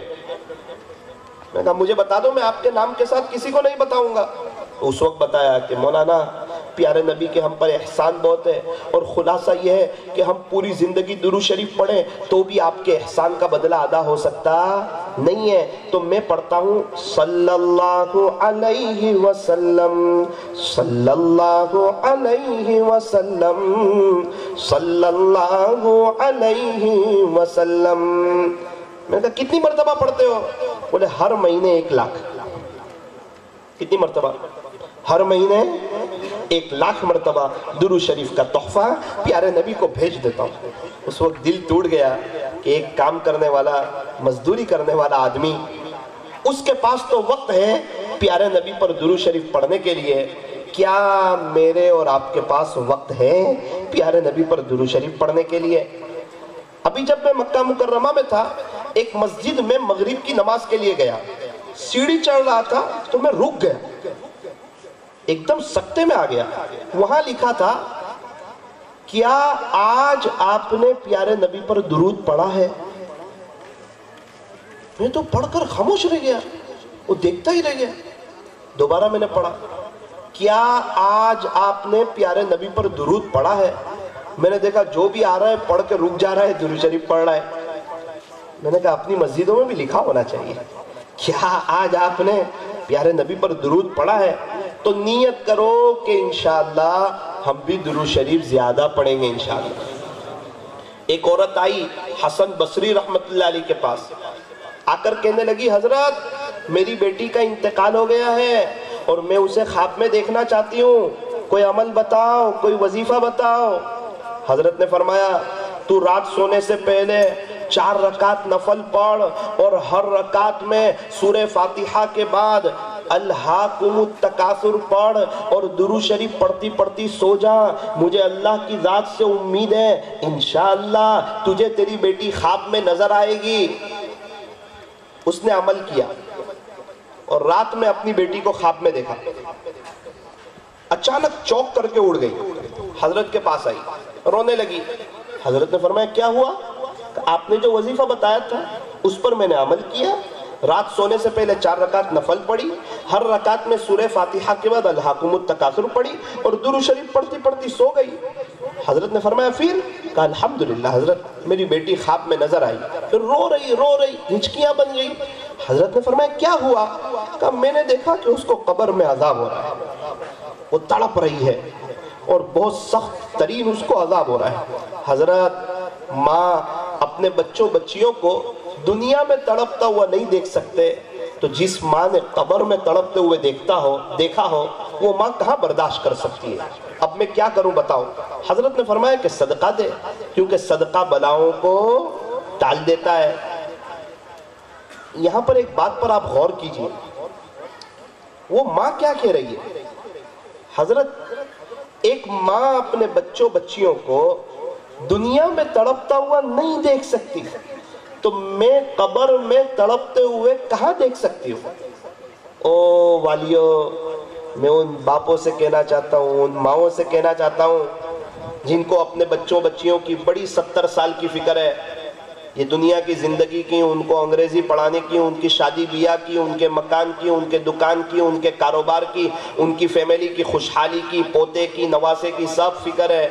میں کہا مجھے بتا دو، میں آپ کے نام کے ساتھ کسی کو نہیں بتاؤں گا۔ اس وقت بتایا کہ مولانا پیارے نبی کے ہم پر احسان بہت ہے، اور خلاصہ یہ ہے کہ ہم پوری زندگی درود شریف پڑھیں تو بھی آپ کے احسان کا بدلہ ادا ہو سکتا نہیں ہے، تو میں پڑھتا ہوں صلی اللہ علیہ وسلم، صلی اللہ علیہ وسلم، صلی اللہ علیہ وسلم۔ میں نے کہا کتنی مرتبہ پڑھتے ہو؟ بولے ہر مہینے 1 لاکھ۔ کتنی مرتبہ؟ ہر مہینے 1 لاکھ مرتبہ درود شریف کا تحفہ پیارے نبی کو بھیج دیتا ہوں۔ اس وقت دل ٹوٹ گیا کہ ایک کام کرنے والا، مزدوری کرنے والا آدمی، اس کے پاس تو وقت ہے پیارے نبی پر درود شریف پڑھنے کے لیے، کیا میرے اور آپ کے پاس وقت ہے پیارے نبی پر درود شریف پڑھنے کے لیے؟ ابھی جب میں مکہ مکرمہ میں تھا، ایک مسجد میں مغرب کی نماز کے لیے گیا، سیڑھی چڑھ رہا تھا تو میں رک گیا، ایک دم سکتے میں آ گیا۔ وہاں لکھا تھا کیا آج آپ نے پیارے نبی پر درود پڑھا ہے؟ میں تو پڑھ کر خاموش رہ گیا، وہ دیکھتا ہی رہ گیا۔ دوبارہ میں نے پڑھا کیا آج آپ نے پیارے نبی پر درود پڑھا ہے؟ میں نے دیکھا جو بھی آ رہا ہے پڑھ کے رک جا رہا ہے، درود شریف پڑھ رہا ہے۔ میں نے کہا اپنی مسجدوں میں بھی لکھا ہونا چاہیے، کیا آج آپ نے پیارے نبی پر درود پڑھا ہے؟ تو نیت کرو کہ انشاءاللہ ہم بھی درود شریف زیادہ پڑھیں گے انشاءاللہ۔ ایک عورت آئی حسن بصری رحمت اللہ علیہ کے پاس، آ کر کہنے لگی حضرت میری بیٹی کا انتقال ہو گیا ہے اور میں اسے خواب میں دیکھنا چاہتی ہوں، کوئی عمل بتاؤ، کوئی وظیفہ بتاؤ۔ حضرت نے فرمایا تو رات سونے سے پہلے 4 رکعت نفل پڑھ اور ہر رکعت میں سورہ فاتحہ کے بعد الہاکم التکاثر پڑھ اور درود شریف پڑھتی پڑھتی سو جا، مجھے اللہ کی ذات سے امید ہے انشاءاللہ تجھے تیری بیٹی خواب میں نظر آئے گی۔ اس نے عمل کیا اور رات میں اپنی بیٹی کو خواب میں دیکھا، اچانک چوک کر کے اڑ گئی، حضرت کے پاس آئی، رونے لگی۔ حضرت نے فرمایا کیا ہوا؟ آپ نے جو وظیفہ بتایا تھا اس پر میں نے عمل کیا، رات سونے سے پہلے 4 رکعت نفل پڑھی، ہر رکعت میں سورہ فاتحہ کے بعد الہاکم التکاثر پڑھی اور درود شریف پڑھتی پڑھتی سو گئی۔ حضرت نے فرمایا پھر؟ کہا الحمدللہ حضرت میری بیٹی خواب میں نظر آئی، پھر رو رہی ہچکیاں بن گئی۔ حضرت نے فرمایا کیا ہوا؟ کہا میں نے دیکھا کہ اس کو قبر میں عذاب ہو رہا ہے، وہ تڑپ رہی ہے اور بہت سخت ترین اس کو عذاب ہو رہا ہے۔ حضرت ماں اپنے بچوں بچیوں کو دنیا میں تڑپتا ہوا نہیں دیکھ سکتے، تو جس ماں نے قبر میں تڑپتے ہوئے دیکھا ہو وہ ماں کہاں برداشت کر سکتی ہے؟ اب میں کیا کروں بتاؤ؟ حضرت نے فرمایا کہ صدقہ دے، کیونکہ صدقہ بلاؤں کو ٹال دیتا ہے۔ یہاں پر ایک بات پر آپ غور کیجئے، وہ ماں کیا کہہ رہی ہے؟ حضرت ایک ماں اپنے بچوں بچیوں کو دنیا میں تڑپتا ہوا نہیں دیکھ سکتی، تو میں قبر میں تڑپتے ہوئے کہاں دیکھ سکتی ہوں؟ او والیو، میں ان باپوں سے کہنا چاہتا ہوں، ان ماؤں سے کہنا چاہتا ہوں جن کو اپنے بچوں بچیوں کی بڑی 70 سال کی فکر ہے، یہ دنیا کی زندگی کی، ان کو انگریزی پڑھانے کی، ان کی شادی بیاہ کی، ان کے مکان کی، ان کے دکان کی، ان کے کاروبار کی، ان کی فیملی کی خوشحالی کی، پوتے کی، نواسے کی، سب فکر ہے۔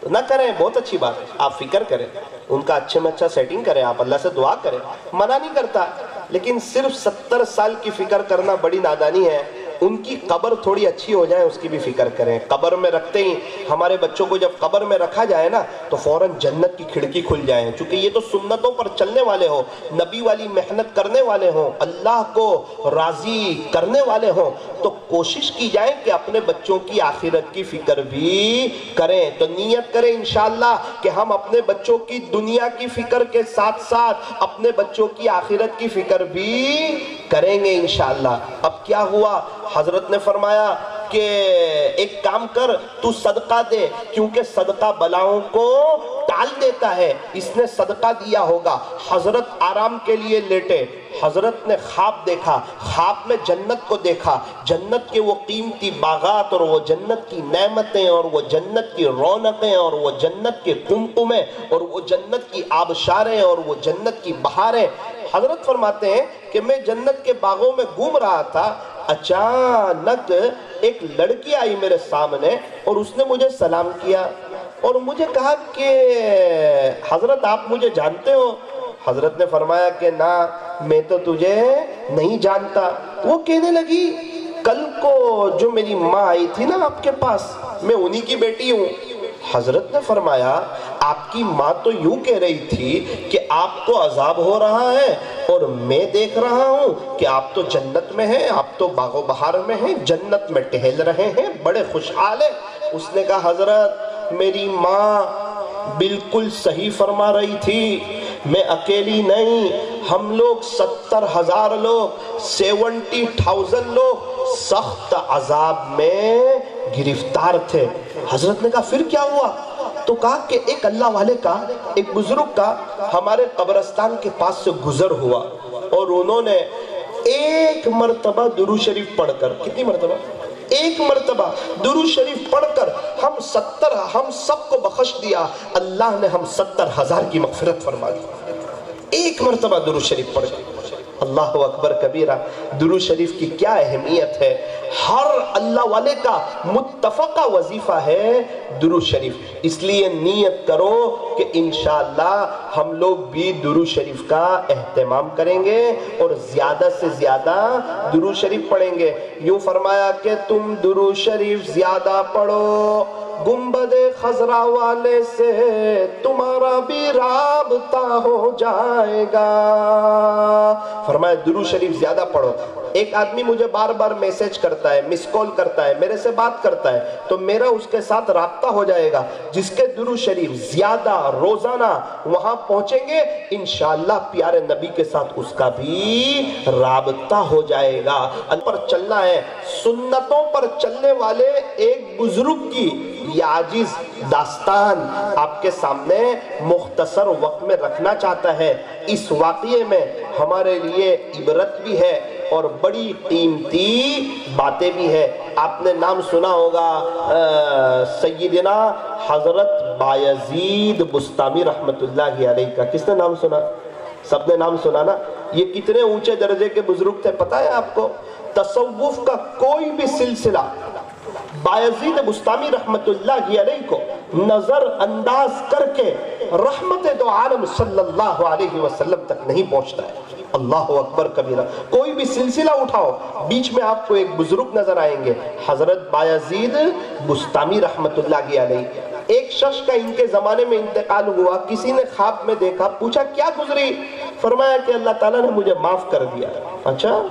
نہ کریں، بہت اچھی بات ہے، آپ فکر کریں، ان کا اچھے میں اچھا سیٹنگ کریں، آپ اللہ سے دعا کریں، منع نہیں کرتا، لیکن صرف 70 سال کی فکر کرنا بڑی نادانی ہے۔ ان کی قبر تھوڑی اچھی ہو جائے اس کی بھی فکر کریں۔ قبر میں رکھتے ہی ہمارے بچوں کو جب قبر میں رکھا جائے نا تو فوراً جنت کی کھڑکی کھل جائیں، چونکہ یہ تو سنتوں پر چلنے والے ہوں، نبی والی محنت کرنے والے ہوں، اللہ کو راضی کرنے والے ہوں، تو کوشش کی جائے کہ اپنے بچوں کی آخرت کی فکر بھی کریں۔ تو نیت کریں انشاءاللہ کہ ہم اپنے بچوں کی دنیا کی فکر کے ساتھ ساتھ اپنے بچوں کی آخرت کی فکر بھی کریں گے انشاءاللہ۔ اب کیا ہوا؟ حضرت نے فرمایا کہ ایک کام کر، تو صدقہ دے، کیونکہ صدقہ بلاؤں کو ٹال دیتا ہے۔ اس نے صدقہ دیا ہوگا۔ حضرت آرام کے لیے لیٹے، حضرت نے خواب دیکھا، خواب میں جنت کو دیکھا، جنت کے وہ قیمتی باغات اور وہ جنت کی نعمتیں اور وہ جنت کی رونقیں اور وہ جنت کے قمقمیں اور وہ جنت کی آبشاریں اور وہ جنت کی بہاریں۔ حضرت فرماتے ہیں کہ میں جنت کے باغوں میں گھوم رہا تھا، اچانک ایک لڑکی آئی میرے سامنے اور اس نے مجھے سلام کیا اور مجھے کہا کہ حضرت آپ مجھے جانتے ہو؟ حضرت نے فرمایا کہ نہ، میں تو تجھے نہیں جانتا۔ وہ کہنے لگی کل کو جو میری ماں آئی تھی نا آپ کے پاس، میں انہی کی بیٹی ہوں۔ حضرت نے فرمایا آپ کی ماں تو یوں کہہ رہی تھی کہ آپ کو عذاب ہو رہا ہے اور میں دیکھ رہا ہوں کہ آپ تو جنت میں ہیں، آپ تو باغ و بہار میں ہیں، جنت میں ٹہل رہے ہیں، بڑے خوشحال ہیں۔ اس نے کہا حضرت میری ماں بالکل صحیح فرما رہی تھی، میں اکیلی نہیں، ہم لوگ 70,000 لوگ، 70,000 لوگ سخت عذاب میں گرفتار تھے۔ حضرت نے کہا پھر کیا ہوا؟ تو کہا کہ ایک اللہ والے کا، ایک بزرگ کا ہمارے قبرستان کے پاس سے گزر ہوا اور انہوں نے ایک مرتبہ درود شریف پڑھ کر، کتنی مرتبہ؟ ایک مرتبہ درود شریف پڑھ کر ہم سب کو بخش دیا، اللہ نے ہم 70,000 کی مغفرت فرما دی۔ ایک مرتبہ درود شریف پڑھ کر۔ اللہ اکبر کبیرہ، درود شریف کی کیا اہمیت ہے۔ ہر اللہ والے کا متفقہ وظیفہ ہے درود شریف۔ اس لیے نیت کرو کہ انشاءاللہ ہم لوگ بھی درود شریف کا اہتمام کریں گے اور زیادہ سے زیادہ درود شریف پڑھیں گے۔ یوں فرمایا کہ تم درود شریف زیادہ پڑھو، گنبد خضرا والے سے تمہارا بھی رابطہ ہو جائے گا۔ فرمایا درود شریف زیادہ پڑھو۔ ایک آدمی مجھے بار بار میسج کرتا ہے، مس کال کرتا ہے، میرے سے بات کرتا ہے، تو میرا اس کے ساتھ رابطہ ہو جائے گا۔ جس کے درود شریف زیادہ روزانہ وہاں پہنچیں گے، انشاءاللہ پیارے نبی کے ساتھ اس کا بھی رابطہ ہو جائے گا۔ ان پر چلنا ہے، سنتوں پر چلنے والے ایک بزرگ کی یہ عاجز داستان آپ کے سامنے مختصر وقت میں رکھنا چاہتا ہے۔ اس واقعے میں ہمارے لیے عبرت بھی ہے اور بڑی قیمتی باتیں بھی ہے۔ آپ نے نام سنا ہوگا سیدنا حضرت بایزید بستامی رحمت اللہ علیہ کا۔ کس نے نام سنا؟ سب نے نام سنا نا۔ یہ کتنے اونچے درجے کے بزرگ تھے پتہ ہے آپ کو؟ تصوف کا کوئی بھی سلسلہ بایزید بستامی رحمت اللہ علیہ کو نظر انداز کر کے رحمت دو عالم صلی اللہ علیہ وسلم تک نہیں پہنچتا ہے۔ اللہ اکبر کبیرہ۔ کوئی بھی سلسلہ اٹھاؤ، بیچ میں آپ کو ایک بزرگ نظر آئیں گے، حضرت بایزید بستامی رحمت اللہ علیہ۔ ایک شخص کا ان کے زمانے میں انتقال ہوا، کسی نے خواب میں دیکھا، پوچھا کیا گزری؟ فرمایا کہ اللہ تعالیٰ نے مجھے معاف کر دیا۔ اچھا،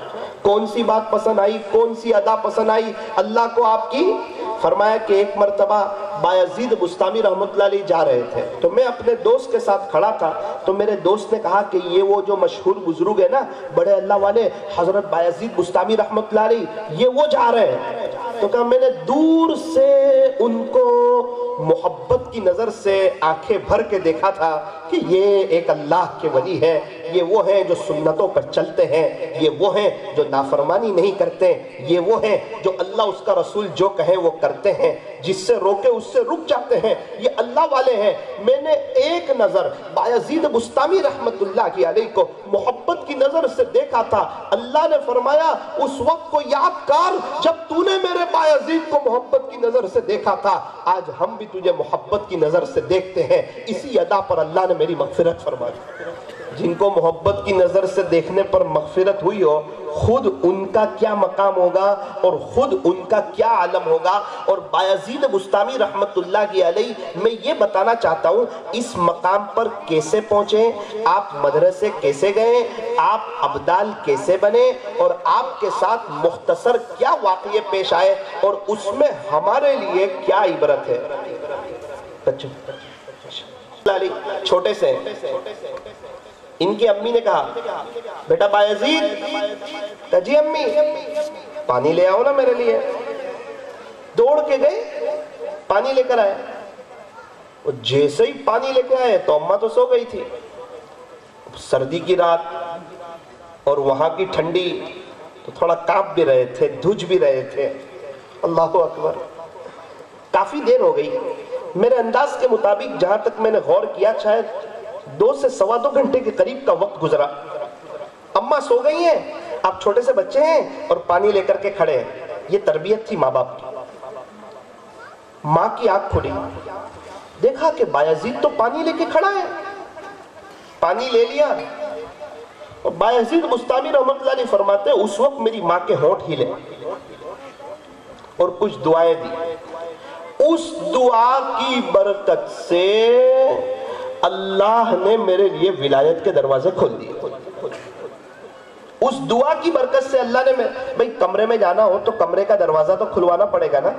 کون سی بات پسند آئی، کون سی ادا پسند آئی اللہ کو آپ کی؟ فرمایا کہ ایک مرتبہ بایزید بستامی رحمت اللہ علیہ جا رہے تھے، تو میں اپنے دوست کے ساتھ کھڑا تھا، تو میرے دوست نے کہا کہ یہ وہ جو مشہور بزرگ ہے نا، بڑے اللہ والے حضرت بایزید بستامی رحمت اللہ علیہ، یہ وہ جا رہے ہیں۔ تو کہا میں نے دور سے ان کو محبت کی نظر سے آنکھیں بھر کے دیکھا تھا کہ یہ ایک اللہ کے ولی ہے، یہ وہ ہیں جو سنتوں پر چلتے ہیں، یہ وہ ہیں جو نافرمانی نہیں کرتے، یہ وہ ہیں جو اللہ اس کا رسول جو کہیں وہ کرتے ہیں، جس سے روکے اس سے رک جاتے ہیں، یہ اللہ والے ہیں۔ میں نے ایک نظر بایزید بستامی رحمت اللہ علیہ کو محبت کی نظر سے دیکھا تھا۔ اللہ نے فرمایا اس وقت کو یاد کر جب تو نے میرے بایزید کو محبت کی نظر سے دیکھا تھا، آج ہم بھی تجھے محبت کی نظر سے دیکھتے ہیں۔ اسی ادا پر اللہ نے میری مغفرت فرما دی۔ جن کو محبت کی نظر سے دیکھنے پر مغفرت ہوئی ہو، خود ان کا کیا مقام ہوگا اور خود ان کا کیا عالم ہوگا۔ اور بایزید بستامی رحمت اللہ علیہ، میں یہ بتانا چاہتا ہوں اس مقام پر کیسے پہنچے، آپ مدرسے کیسے گئے، آپ ابدال کیسے بنے، اور آپ کے ساتھ مختصر کیا واقعے پیش آئے اور اس میں ہمارے لیے کیا عبرت ہے۔ چھوٹے سے ان کی امی نے کہا بیٹا بایزید، کہا جی امی پانی لے آؤ نا میرے لیے۔ دوڑ کے گئے، پانی لے کر آئے۔ وہ جیسے ہی پانی لے کے آئے تو اماں تو سو گئی تھی، سردی کی رات اور وہاں کی ٹھنڈی، تو تھوڑا کانپ بھی رہے تھے، دھج بھی رہے تھے۔ اللہ اکبر، کافی دیر ہو گئی۔ میرے انداز کے مطابق جہاں تک میں نے غور کیا شاید 2 سے سوا 2 گھنٹے کے قریب کا وقت گزرا۔ اماں سو گئی ہیں، آپ چھوٹے سے بچے ہیں اور پانی لے کر کے کھڑے ہیں۔ یہ تربیت تھی ماں باپ کی۔ ماں کی آنکھ کھلی، دیکھا کہ بایزید تو پانی لے کے کھڑا ہے، پانی لے لیا۔ اور بایزید بستامی رحمت اللہ علیہ فرماتے ہیں اس وقت میری ماں کے ہونٹ ہلے اور کچھ دعائیں دی۔ اس دعا کی برکت سے اللہ نے میرے لیے ولایت کے دروازے کھول دیے۔ اس دعا کی برکت سے اللہ نے بھئی کمرے میں جانا ہو تو کمرے کا دروازہ تو کھلوانا پڑے گا نا،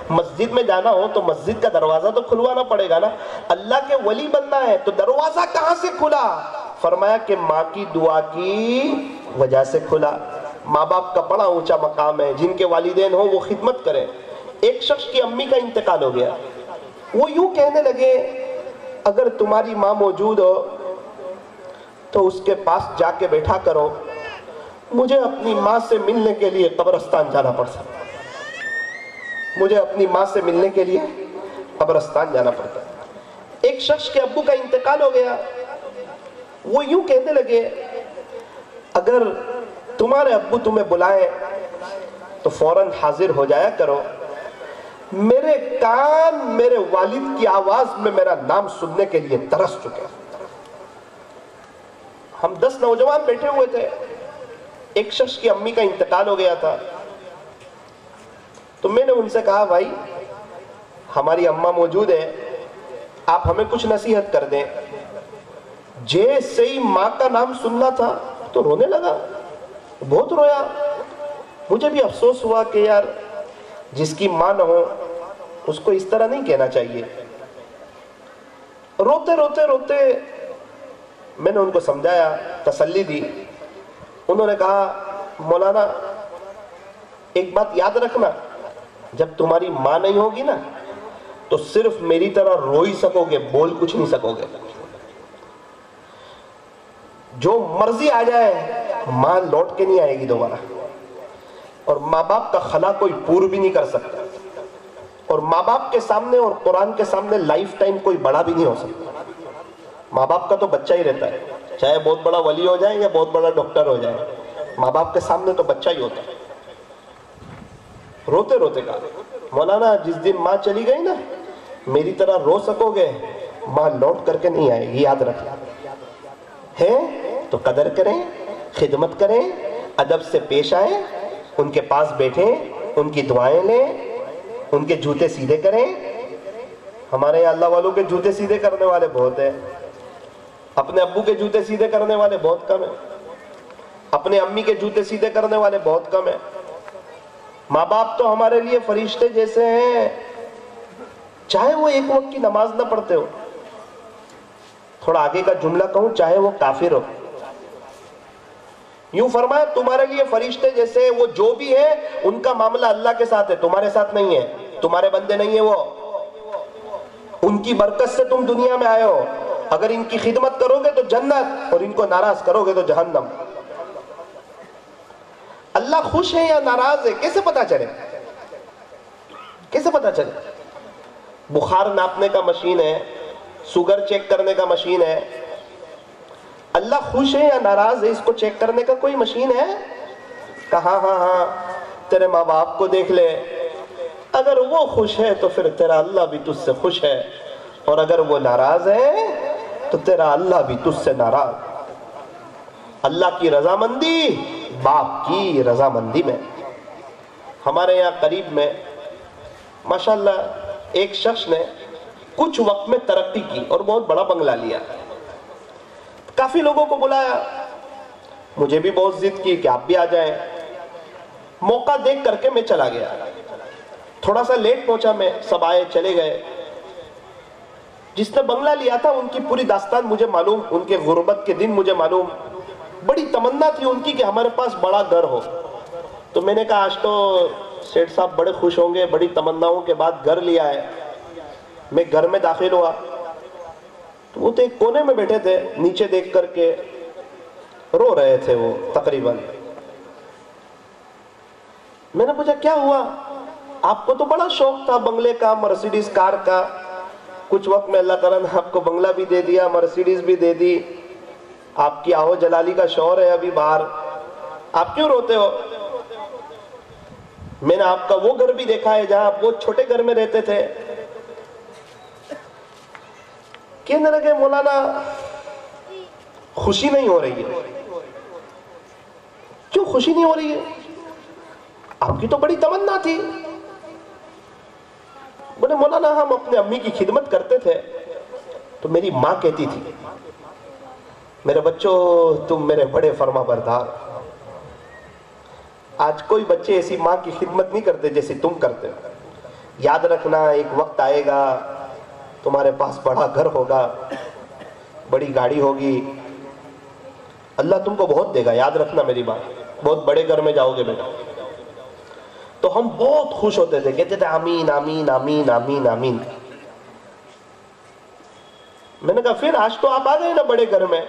مسجد میں جانا ہو تو مسجد کا دروازہ تو کھلوانا پڑے گا نا۔ اللہ کے ولی بننا ہے تو دروازہ کہاں سے کھلا؟ فرمایا کہ ماں کی دعا کی وجہ سے کھلا۔ ماں باپ کا بڑا اونچا مقام ہے، جن کے والدین ہوں وہ خدمت کریں۔ ایک شخص کی امی کا انتقال ہو گیا، وہ یوں کہنے لگے اگر تمہاری ماں موجود ہو تو اس کے پاس جا کے بیٹھا کرو، مجھے اپنی ماں سے ملنے کے لیے قبرستان جانا پڑ سکتا، مجھے اپنی ماں سے ملنے کے لیے قبرستان جانا پڑتا۔ ایک شخص کے ابو کا انتقال ہو گیا، وہ یوں کہنے لگے اگر تمہارے ابو تمہیں بلائیں تو فوراً حاضر ہو جایا کرو، میرے کان میرے والد کی آواز میں میرا نام سننے کے لیے ترس چکے۔ ہم 10 نوجوان بیٹھے ہوئے تھے، ایک شخص کی امی کا انتقال ہو گیا تھا، تو میں نے ان سے کہا بھائی ہماری اماں موجود ہے، آپ ہمیں کچھ نصیحت کر دیں۔ جیسے ہی ماں کا نام سننا تھا تو رونے لگا، بہت رویا۔ مجھے بھی افسوس ہوا کہ یار جس کی ماں نہ ہو اس کو اس طرح نہیں کہنا چاہیے۔ روتے روتے روتے میں نے ان کو سمجھایا، تسلی دی۔ انہوں نے کہا مولانا ایک بات یاد رکھنا، جب تمہاری ماں نہیں ہوگی نا تو صرف میری طرح رو ہی سکو گے، بول کچھ نہیں سکو گے۔ جو مرضی آ جائے ماں لوٹ کے نہیں آئے گی دوبارہ، اور ماں باپ کا خلا کوئی پور بھی نہیں کر سکتا، اور ماں باپ کے سامنے اور قرآن کے سامنے لائف ٹائم کوئی بڑا بھی نہیں ہو سکتا۔ ماں باپ کا تو بچہ ہی رہتا ہے، چاہے بہت بڑا ولی ہو جائے یا بہت بڑا ڈاکٹر ہو جائے، ماں باپ کے سامنے تو بچہ ہی ہوتا ہے۔ روتے روتے کہا مولانا جس دن ماں چلی گئی نا میری طرح رو سکو گے، ماں لوٹ کر کے نہیں آئے گی، یاد رکھیں۔ ہے تو قدر کریں، خدمت کریں، ادب سے پیش آئیں، ان کے پاس بیٹھیں، ان کی دعائیں لیں، ان کے جوتے سیدھے کریں۔ ہمارے یہاں اللہ والوں کے جوتے سیدھے کرنے والے بہت ہیں، اپنے ابو کے جوتے سیدھے کرنے والے بہت کم ہیں، اپنے امی کے جوتے سیدھے کرنے والے بہت کم ہیں۔ ماں باپ تو ہمارے لیے فرشتے جیسے ہیں، چاہے وہ ایک وقت کی نماز نہ پڑھتے ہو، تھوڑا آگے کا جملہ کہوں، چاہے وہ کافر ہو، یوں فرمایا تمہارے لیے فرشتے جیسے، وہ جو بھی ہے ان کا معاملہ اللہ کے ساتھ ہے، تمہارے ساتھ نہیں ہے، تمہارے بندے نہیں ہیں وہ، ان کی برکت سے تم دنیا میں آئے ہو۔ اگر ان کی خدمت کرو گے تو جنت، اور ان کو ناراض کرو گے تو جہنم۔ اللہ خوش ہے یا ناراض ہے کیسے پتا چلے؟ کیسے پتا چلے؟ بخار ناپنے کا مشین ہے، شوگر چیک کرنے کا مشین ہے، اللہ خوش ہے یا ناراض ہے اس کو چیک کرنے کا کوئی مشین ہے؟ کہا ہاں تیرے ماں باپ کو دیکھ لے، اگر وہ خوش ہے تو پھر تیرا اللہ بھی تجھ سے خوش ہے، اور اگر وہ ناراض ہے تو تیرا اللہ بھی تجھ سے ناراض۔ اللہ کی رضامندی باپ کی رضامندی میں۔ ہمارے یہاں قریب میں ماشاءاللہ ایک شخص نے کچھ وقت میں ترقی کی اور بہت بڑا بنگلہ لیا، کافی لوگوں کو بلایا، مجھے بھی بہت ضد کی کہ آپ بھی آ جائیں۔ موقع دیکھ کر کے میں چلا گیا، تھوڑا سا لیٹ پہنچا میں، سب آئے چلے گئے۔ جس نے بنگلہ لیا تھا ان کی پوری داستان مجھے معلوم، ان کے غربت کے دن مجھے معلوم. بڑی تمنا تھی ان کی کہ ہمارے پاس بڑا گھر ہو. تو میں نے کہا آج تو سیٹھ صاحب بڑے خوش ہوں گے، بڑی تمناؤں کے بعد گھر لیا ہے. میں گھر میں داخل ہوا تو وہ تو ایک کونے میں بیٹھے تھے، نیچے دیکھ کر کے رو رہے تھے وہ تقریباً. میں نے پوچھا کیا ہوا؟ آپ کو تو بڑا شوق تھا بنگلے کا، مرسیڈیز کار کا. کچھ وقت میں اللہ تعالیٰ نے آپ کو بنگلہ بھی دے دیا، مرسیڈیز بھی دے دی، آپ کی آہو جلالی کا شور ہے ابھی باہر، آپ کیوں روتے ہو؟ میں نے آپ کا وہ گھر بھی دیکھا ہے جہاں آپ وہ چھوٹے گھر میں رہتے تھے. کہنے لگے مولانا خوشی نہیں ہو رہی ہے. کیوں خوشی نہیں ہو رہی ہے؟ آپ کی تو بڑی تمنا تھی. بولے مولانا ہم اپنے امی کی خدمت کرتے تھے تو میری ماں کہتی تھی میرے بچوں تم میرے بڑے فرما بردار. آج کوئی بچے ایسی ماں کی خدمت نہیں کرتے جیسے تم کرتے. یاد رکھنا ایک وقت آئے گا تمہارے پاس بڑا گھر ہوگا، بڑی گاڑی ہوگی، اللہ تم کو بہت دے گا. یاد رکھنا میری بات، بہت بڑے گھر میں جاؤ گے بیٹا. تو ہم بہت خوش ہوتے تھے، کہتے تھے آمین آمین آمین آمین آمین. میں نے کہا پھر آج تو آپ آ گئے نا بڑے گھر میں،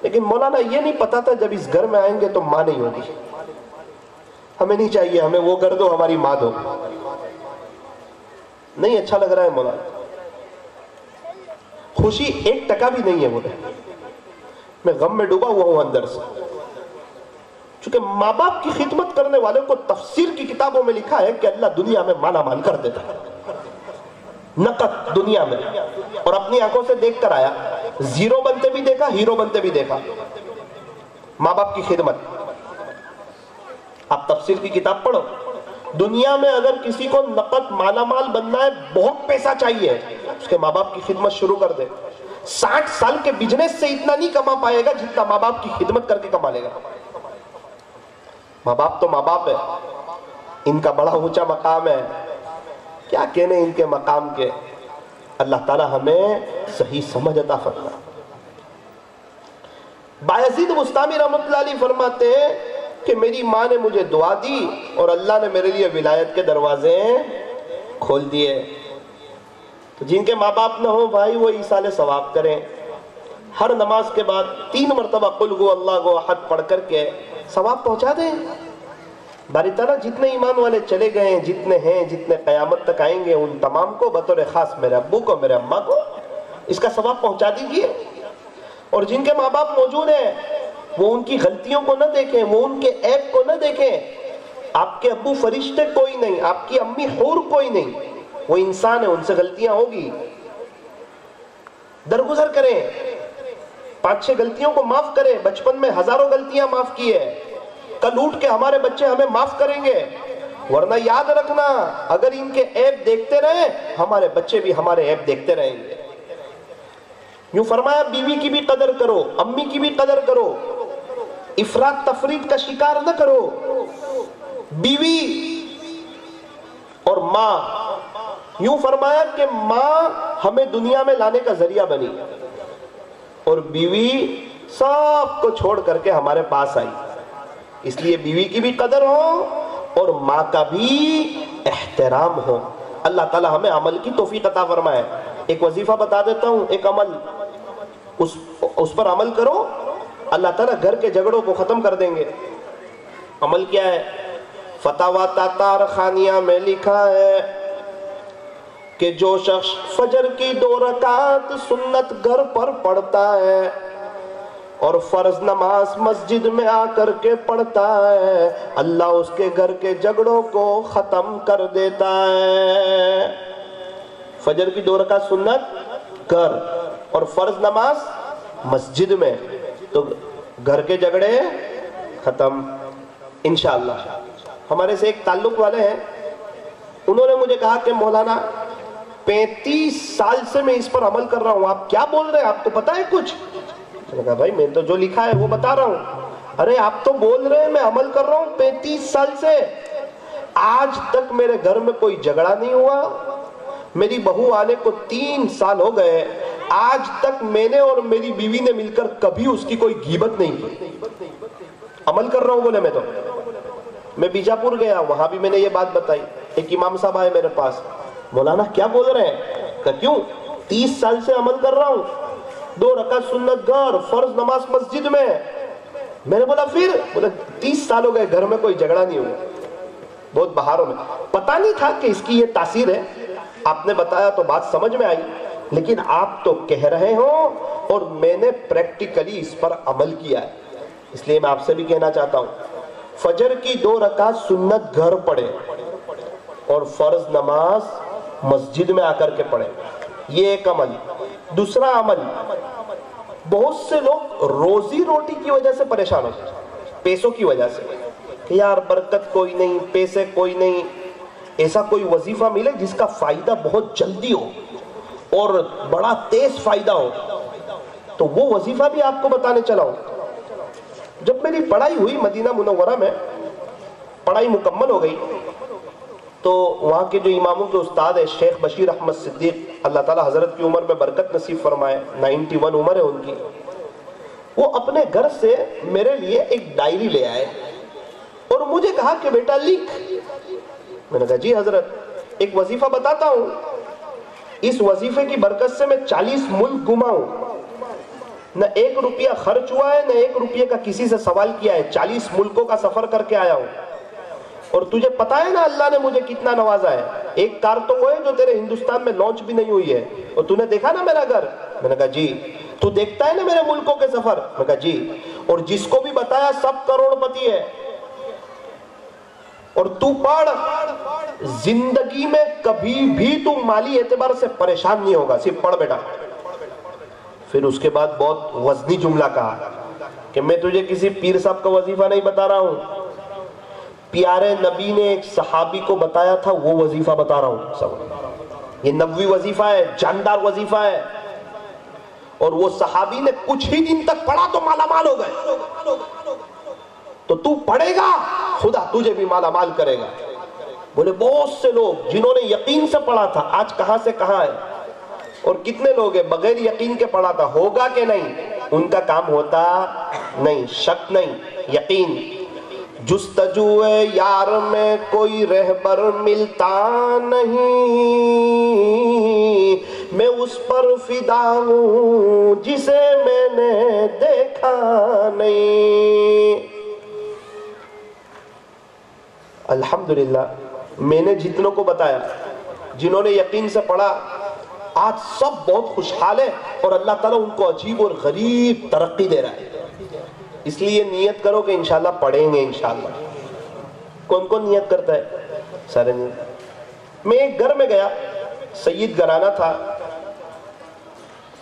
لیکن مولانا یہ نہیں پتا تھا جب اس گھر میں آئیں گے تو ماں نہیں ہوگی. ہمیں نہیں چاہیے، ہمیں وہ گھر دو ہماری ماں دو. نہیں اچھا لگ رہا ہے مولانا، خوشی 1% بھی نہیں ہے. بولے میں غم میں ڈوبا ہوا ہوں اندر سے. چونکہ ماں باپ کی خدمت کرنے والوں کو تفسیر کی کتابوں میں لکھا ہے کہ اللہ دنیا میں مالا مال کر دیتا ہے، نقد دنیا میں. اور اپنی آنکھوں سے دیکھ کر آیا، زیرو بنتے بھی دیکھا، ہیرو بنتے بھی دیکھا. ماں باپ کی خدمت، آپ تفسیر کی کتاب پڑھو. دنیا میں اگر کسی کو نقد مالا مال بننا ہے، بہت پیسہ چاہیے، اس کے ماں باپ کی خدمت شروع کر دے. 60 سال کے بزنس سے اتنا نہیں کما پائے گا جتنا ماں باپ کی خدمت کر کے کما لے گا. ماں باپ تو ماں باپ ہے، ان کا بڑا اونچا مقام ہے. کیا کہنے ان کے مقام کے. اللہ تعالی ہمیں صحیح سمجھ عطا فرمائے. بایزید بستامی رحمۃ اللہ علیہ فرماتے ہیں کہ میری ماں نے مجھے دعا دی اور اللہ نے میرے لیے ولایت کے دروازے کھول دیے. تو جن کے ماں باپ نہ ہو بھائی وہ ایصال ثواب کریں. ہر نماز کے بعد 3 مرتبہ قل هو اللہ احد پڑھ کر کے ثواب پہنچا دیں. باری تعالیٰ جتنے ایمان والے چلے گئے ہیں، جتنے ہیں، جتنے قیامت تک آئیں گے، ان تمام کو بطور خاص میرے ابو کو، میرے اماں کو اس کا ثواب پہنچا دیجیے. اور جن کے ماں باپ موجود ہیں وہ ان کی غلطیوں کو نہ دیکھیں، وہ ان کے عیب کو نہ دیکھیں. آپ کے ابو فرشتے کوئی نہیں، آپ کی امی حور کوئی نہیں، وہ انسان ہے، ان سے غلطیاں ہوگی. درگزر کریں، 5-6 غلطیوں کو معاف کریں. بچپن میں ہزاروں غلطیاں معاف کی ہے، کل اٹھ کے ہمارے بچے ہمیں معاف کریں گے. ورنہ یاد رکھنا اگر ان کے عیب دیکھتے رہے ہمارے بچے بھی ہمارے عیب دیکھتے رہیں گے. یوں فرمایا بیوی کی بھی قدر کرو، امی کی بھی قدر کرو، افراط تفریط کا شکار نہ کرو. بیوی اور ماں، یوں فرمایا کہ ماں ہمیں دنیا میں لانے کا ذریعہ بنی اور بیوی سب کو چھوڑ کر کے ہمارے پاس آئی. اس لیے بیوی کی بھی قدر ہو اور ماں کا بھی احترام ہو. اللہ تعالی ہمیں عمل کی توفیق عطا فرمائے. ایک وظیفہ بتا دیتا ہوں، ایک عمل، اس پر عمل کرو، اللہ تعالیٰ گھر کے جھگڑوں کو ختم کر دیں گے. عمل کیا ہے؟ فتاوی تاتار خانیہ میں لکھا ہے کہ جو شخص فجر کی 2 رکعت سنت گھر پر پڑھتا ہے اور فرض نماز مسجد میں آ کر کے پڑھتا ہے، اللہ اس کے گھر کے جھگڑوں کو ختم کر دیتا ہے. فجر کی 2 رکعت سنت گھر اور فرض نماز مسجد میں، تو گھر کے جھگڑے ختم انشاءاللہ. ہمارے سے ایک تعلق والے ہیں، انہوں نے مجھے کہا کہ مولانا 35 سال سے میں اس پر عمل کر رہا ہوں، آپ کیا بول رہے ہیں، آپ کو پتا ہے کچھ؟ میں نے کہا بھائی میں تو جو لکھا ہے وہ بتا رہا ہوں. ارے آپ تو بول رہے ہیں میں عمل کر رہا ہوں 35 سال سے، آج تک میرے گھر میں کوئی جھگڑا نہیں ہوا، میری بہو آنے کو 3 سال ہو گئے، آج تک میں نے اور میری بیوی نے مل کر کبھی اس کی کوئی غیبت نہیں کی۔ عمل کر رہا ہوں بولے میں تو۔ میں بیجاپور گیا، وہاں بھی میں نے یہ بات بتائی۔ ایک امام صاحب آئے میرے پاس، مولانا کیا بول رہے ہیں؟ کہ کیوں؟ 30 سال سے عمل کر رہا ہوں، 2 رکعت سنت گھر، فرض نماز مسجد میں۔ میں نے بولا پھر؟ بولا 30 سال ہو گئے گھر میں کوئی جھگڑا نہیں ہوا۔ بہت بہاروں میں پتہ نہیں تھا کہ اس کی یہ تاثیر ہے، آپ نے بتایا تو بات سمجھ میں آئی، لیکن آپ تو کہہ رہے ہو اور میں نے پریکٹیکلی اس پر عمل کیا ہے۔ اس لیے میں آپ سے بھی کہنا چاہتا ہوں، فجر کی 2 رکعت سنت گھر پڑھے اور فرض نماز مسجد میں آ کر کے پڑھے، یہ ایک عمل۔ دوسرا عمل، بہت سے لوگ روزی روٹی کی وجہ سے پریشان ہوتے ہیں، پیسوں کی وجہ سے، کہ یار برکت کوئی نہیں، پیسے کوئی نہیں۔ ایسا کوئی وظیفہ ملے جس کا فائدہ بہت جلدی ہو اور بڑا تیز فائدہ ہو، تو وہ وظیفہ بھی آپ کو بتانے چلا ہوں۔ جب میری پڑھائی ہوئی مدینہ منورہ میں، پڑھائی مکمل ہو گئی، تو وہاں کے جو اماموں کے استاد ہیں شیخ بشیر احمد صدیق، اللہ تعالیٰ حضرت کی عمر میں برکت نصیب فرمائے، 91 عمر ہے ان کی، وہ اپنے گھر سے میرے لیے ایک ڈائری لے آئے اور مجھے کہا کہ بیٹا لکھ۔ میں نے کہا جی حضرت، ایک وظیفہ بتاتا ہوں، اس وظیفے کی برکت سے میں 40 ملک گھما ہوں، نہ 1 روپیہ خرچ ہوا ہے، نہ 1 روپیہ کا کسی سے سوال کیا ہے، 40 ملکوں کا سفر کر کے آیا ہوں۔ اور تجھے پتا ہے نا اللہ نے مجھے کتنا نوازا ہے، ایک کار تو وہ ہے جو تیرے ہندوستان میں لانچ بھی نہیں ہوئی ہے، اور تو نے دیکھا نا میرا گھر؟ میں نے کہا جی۔ تو دیکھتا ہے نا میرے ملکوں کے سفر؟ میں نے کہا جی۔ اور جس کو بھی بتایا سب کروڑ پتی ہے۔ اور تو پڑھ، زندگی میں کبھی بھی تو مالی اعتبار سے پریشان نہیں ہوگا، صرف پڑھ بیٹا۔ پھر اس کے بعد بہت وزنی جملہ کہا کہ میں تجھے کسی پیر صاحب کا وظیفہ نہیں بتا رہا ہوں، پیارے نبی نے ایک صحابی کو بتایا تھا وہ وظیفہ بتا رہا ہوں سب۔ یہ نبوی وظیفہ ہے، جاندار وظیفہ ہے، اور وہ صحابی نے کچھ ہی دن تک پڑھا تو مالا مال ہو گئے۔ تو پڑھے گا خدا تجھے بھی مالا مال کرے گا۔ بولے بہت سے لوگ جنہوں نے یقین سے پڑھا تھا آج کہاں سے کہاں ہے، اور کتنے لوگ ہیں بغیر یقین کے پڑھا تھا، ہوگا کہ نہیں؟ ان کا کام ہوتا نہیں، شک نہیں، یقین۔ جستجو یار میں کوئی رہبر ملتا نہیں، میں اس پر فدا ہوں جسے میں نے دیکھا نہیں۔ الحمدللہ میں نے جتنوں کو بتایا، جنہوں نے یقین سے پڑھا، آج سب بہت خوشحال ہے، اور اللہ تعالیٰ ان کو عجیب اور غریب ترقی دے رہا ہے۔ اس لیے نیت کرو کہ انشاءاللہ پڑھیں گے انشاءاللہ۔ کون کون نیت کرتا ہے؟ سارے نیت۔ میں ایک گھر میں گیا، سید گھرانہ تھا،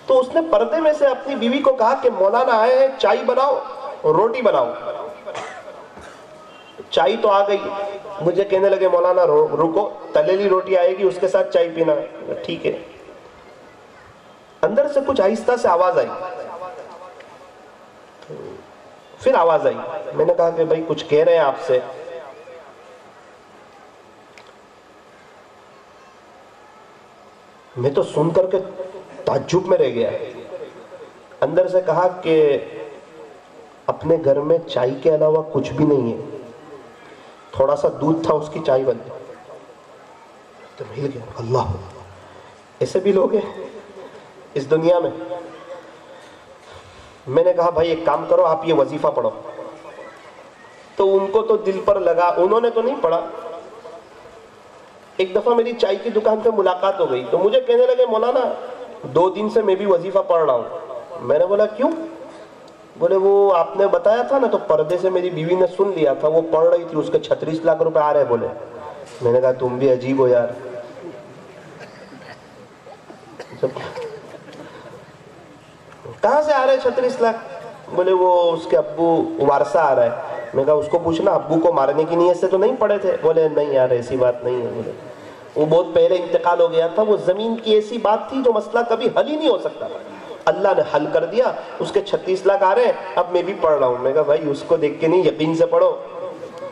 تو اس نے پردے میں سے اپنی بیوی کو کہا کہ مولانا آئے ہیں، چائے بناؤ اور روٹی بناؤ۔ چائے تو آ گئی، مجھے کہنے لگے مولانا رکو، تلیلی روٹی آئے گی اس کے ساتھ چائے پینا۔ ٹھیک ہے۔ اندر سے کچھ آہستہ سے آواز آئی، پھر آواز آئی، میں نے کہا کہ بھائی کچھ کہہ رہے ہیں آپ سے۔ میں تو سن کر کے تعجب میں رہ گیا۔ اندر سے کہا کہ اپنے گھر میں چائے کے علاوہ کچھ بھی نہیں ہے، تھوڑا سا دودھ تھا اس کی چائے بن۔ تو ہل گیا، اللہ، ایسے بھی لوگ ہیں اس دنیا میں۔ میں نے کہا بھائی ایک کام کرو، آپ یہ وظیفہ پڑھو۔ تو ان کو تو دل پر لگا، انہوں نے تو نہیں پڑھا۔ ایک دفعہ میری چائے کی دکان پہ ملاقات ہو گئی، تو مجھے کہنے لگے مولانا 2 دن سے میں بھی وظیفہ پڑھ رہا ہوں۔ میں نے بولا کیوں؟ بولے وہ آپ نے بتایا تھا نا، تو پردے سے میری بیوی نے سن لیا تھا، وہ پڑھ رہی تھی، اس کے 36 لاکھ روپے آ رہے بولے۔ میں نے کہا تم بھی عجیب ہو یار، کہاں سے آ رہے 36 لاکھ؟ بولے وہ اس کے ابو وارثہ آ رہا ہے۔ میں کہا اس کو پوچھنا ابو کو مارنے کی نیت سے تو نہیں پڑے تھے؟ بولے نہیں یار ایسی بات نہیں ہے۔ بولے وہ بہت پہلے انتقال ہو گیا تھا، وہ زمین کی ایسی بات تھی جو مسئلہ کبھی حل ہی نہیں ہو سکتا، اللہ نے حل کر دیا، اس کے 36 لاکھ آ رہے ہیں، اب میں بھی پڑھ رہا ہوں۔ میں کہا بھائی اس کو دیکھ کے نہیں، یقین سے پڑھو،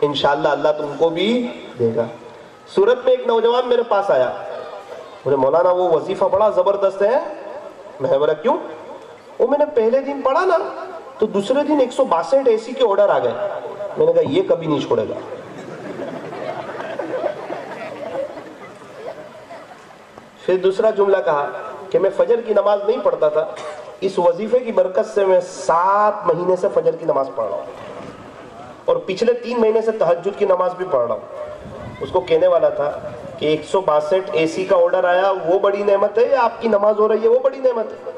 انشاءاللہ اللہ تم کو بھی دے گا۔ صورت میں ایک نوجوان میرے پاس آیا، بولے مولانا وہ وظیفہ بڑا زبردست ہے. میں بولا کیوں؟ وہ میں نے پہلے دن پڑھا نا تو دوسرے دن 162 AC کے آرڈر آ گئے. میں نے کہا یہ کبھی نہیں چھوڑے گا. پھر دوسرا جملہ کہا کہ میں فجر کی نماز نہیں پڑھتا تھا, اس وظیفے کی برکت سے میں 7 مہینے سے فجر کی نماز پڑھ رہا ہوں, اور پچھلے 3 مہینے سے تہجد کی نماز بھی پڑھ رہا ہوں. اس کو کہنے والا تھا کہ 162 AC کا آرڈر آیا وہ بڑی نعمت ہے یا آپ کی نماز ہو رہی ہے وہ بڑی نعمت ہے؟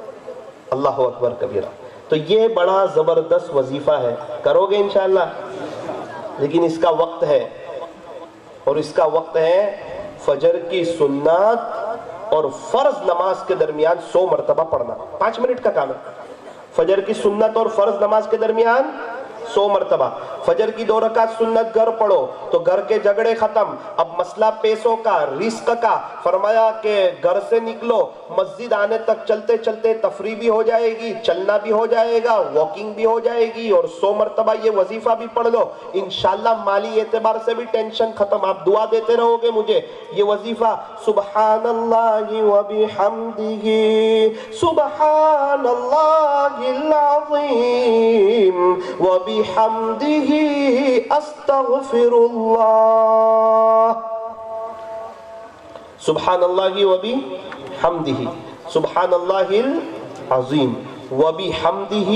اللہ اکبر کبیرہ. تو یہ بڑا زبردست وظیفہ ہے, کرو گے انشاءاللہ. لیکن اس کا وقت ہے, اور اس کا وقت ہے فجر کی سنت اور فرض نماز کے درمیان 100 مرتبہ پڑھنا. 5 منٹ کا کام ہے. فجر کی سنت اور فرض نماز کے درمیان 100 مرتبہ. فجر کی 2 رکعت سنت گھر پڑھو تو گھر کے جھگڑے ختم. اب مسئلہ پیسوں کا, رزق کا, فرمایا کہ گھر سے نکلو, مسجد آنے تک چلتے چلتے تفریح بھی ہو جائے گی, چلنا بھی ہو جائے گا, واکنگ بھی ہو جائے گی, اور 100 مرتبہ یہ وظیفہ بھی پڑھ لو. انشاءاللہ مالی اعتبار سے بھی ٹینشن ختم. آپ دعا دیتے رہو گے مجھے. یہ وظیفہ سبحان اللہ و بحمدہ سبحان اللہ العظیم و بحمدہ استغفر اللہ, سبحان اللہ و بحمدہ سبحان اللہ العظیم و بحمدہ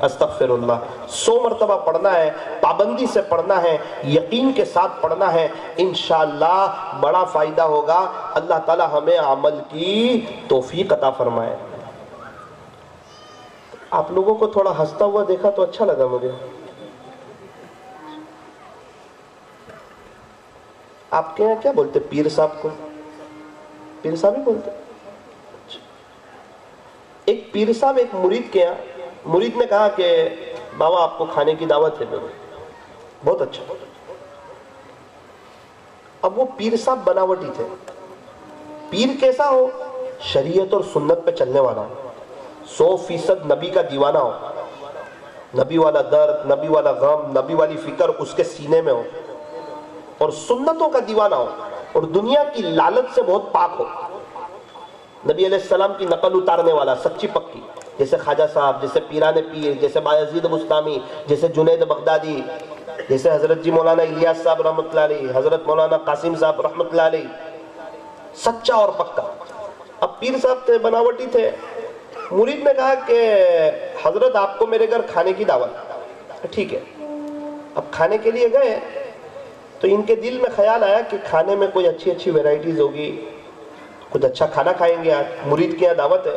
استغفر اللہ. 100 مرتبہ پڑھنا ہے, پابندی سے پڑھنا ہے, یقین کے ساتھ پڑھنا ہے. انشاءاللہ بڑا فائدہ ہوگا. اللہ تعالی ہمیں عمل کی توفیق عطا فرمائے. آپ لوگوں کو تھوڑا ہنستا ہوا دیکھا تو اچھا لگا مجھے. آپ کے یہاں کیا بولتے؟ پیر صاحب کو پیر صاحب ہی بولتے. ایک پیر صاحب ایک مرید کے یہاں, مرید نے کہا کہ بابا آپ کو کھانے کی دعوت ہے. بہت اچھا. اب وہ پیر صاحب بناوٹی تھے. پیر کیسا ہو؟ شریعت اور سنت پہ چلنے والا ہو, 100% نبی کا دیوانہ ہو, نبی والا درد, نبی والا غم, نبی والی فکر اس کے سینے میں ہو, اور سنتوں کا دیوانہ ہو, اور دنیا کی لالچ سے بہت پاک ہو. نبی علیہ السلام کی نقل اتارنے والا, سچی پکی, جیسے خواجہ صاحب, جیسے پیران پیر, جیسے بایزید بستامی, جیسے جنید بغدادی, جیسے حضرت جی مولانا الیاس صاحب رحمۃ اللہ علیہ, حضرت مولانا قاسم صاحب رحمۃ اللہ علیہ, سچا اور پکا. اب پیر صاحب تھے, بناوٹی تھے. مرید نے کہا کہ حضرت آپ کو میرے گھر کھانے کی دعوت. ٹھیک ہے. اب کھانے کے لیے گئے تو ان کے دل میں خیال آیا کہ کھانے میں کوئی اچھی اچھی ویرائٹیز ہوگی, کچھ اچھا کھانا کھائیں گے. آج مرید کے یہاں دعوت ہے.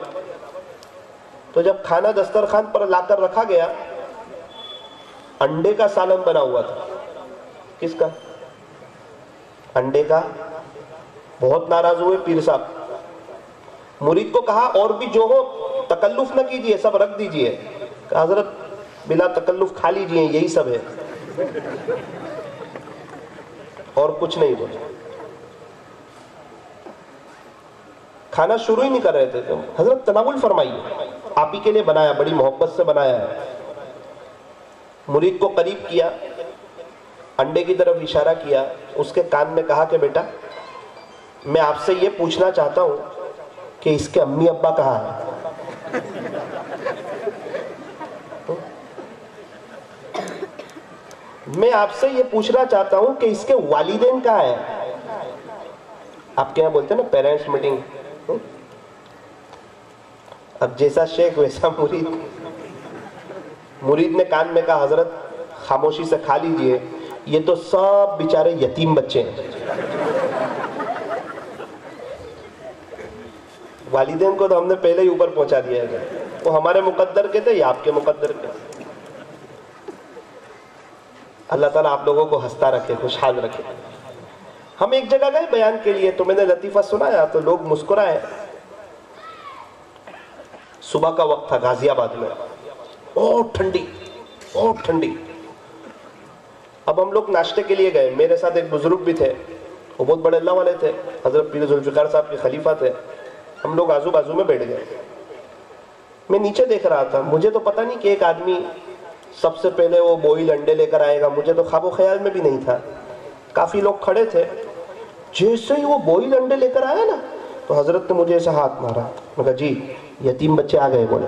تو جب کھانا دسترخوان پر لا کر رکھا گیا, انڈے کا سالن بنا ہوا تھا. کس کا؟ انڈے کا. بہت ناراض ہوئے پیر صاحب. مرید کو کہا اور بھی جو ہو تکلف نہ کیجئے, سب رکھ دیجئے. کہا حضرت بلا تکلف کھا لیجئے, یہی سب ہے, اور کچھ نہیں بولے. کھانا شروع ہی نہیں کر رہے تھے. حضرت تناول فرمائیے, آپ ہی کے لیے بنایا, بڑی محبت سے بنایا ہے. مرید کو قریب کیا, انڈے کی طرف اشارہ کیا, اس کے کان میں کہا کہ بیٹا میں آپ سے یہ پوچھنا چاہتا ہوں کہ اس کے امی ابا کہاں ہیں؟ میں آپ سے یہ پوچھنا چاہتا ہوں کہ اس کے والدین کہاں ہیں؟ آپ کے یہاں بولتے ہیں نا پیرنٹس میٹنگ. اب جیسا شیخ ویسا مرید. مرید نے کان میں کہا حضرت خاموشی سے کھا لیجئے, یہ تو سب بیچارے یتیم بچے ہیں. والدین کو تو ہم نے پہلے ہی اوپر پہنچا دیا ہے. وہ ہمارے مقدر کے تھے یا آپ کے مقدر کے؟ اللہ تعالیٰ آپ لوگوں کو ہنستا رکھے, خوشحال رکھے. ہم ایک جگہ گئے بیان کے لیے, تو میں نے لطیفہ سنایا تو لوگ مسکرائے. صبح کا وقت تھا, غازی آباد میں, بہت ٹھنڈی, بہت ٹھنڈی. اب ہم لوگ ناشتے کے لیے گئے. میرے ساتھ ایک بزرگ بھی تھے, وہ بہت بڑے اللہ والے تھے, حضرت پیر ذوالفقار صاحب کے خلیفہ تھے. ہم لوگ آزو بازو میں بیٹھ گئے. میں نیچے دیکھ رہا تھا, مجھے تو پتہ نہیں کہ ایک آدمی سب سے پہلے وہ بوئل انڈے لے کر آئے گا, مجھے تو خواب و خیال میں بھی نہیں تھا. کافی لوگ کھڑے تھے. جیسے ہی وہ بوئل انڈے لے کر آیا نا, تو حضرت نے مجھے ایسا ہاتھ مارا. میں کہا جی یتیم بچے آ گئے بولے.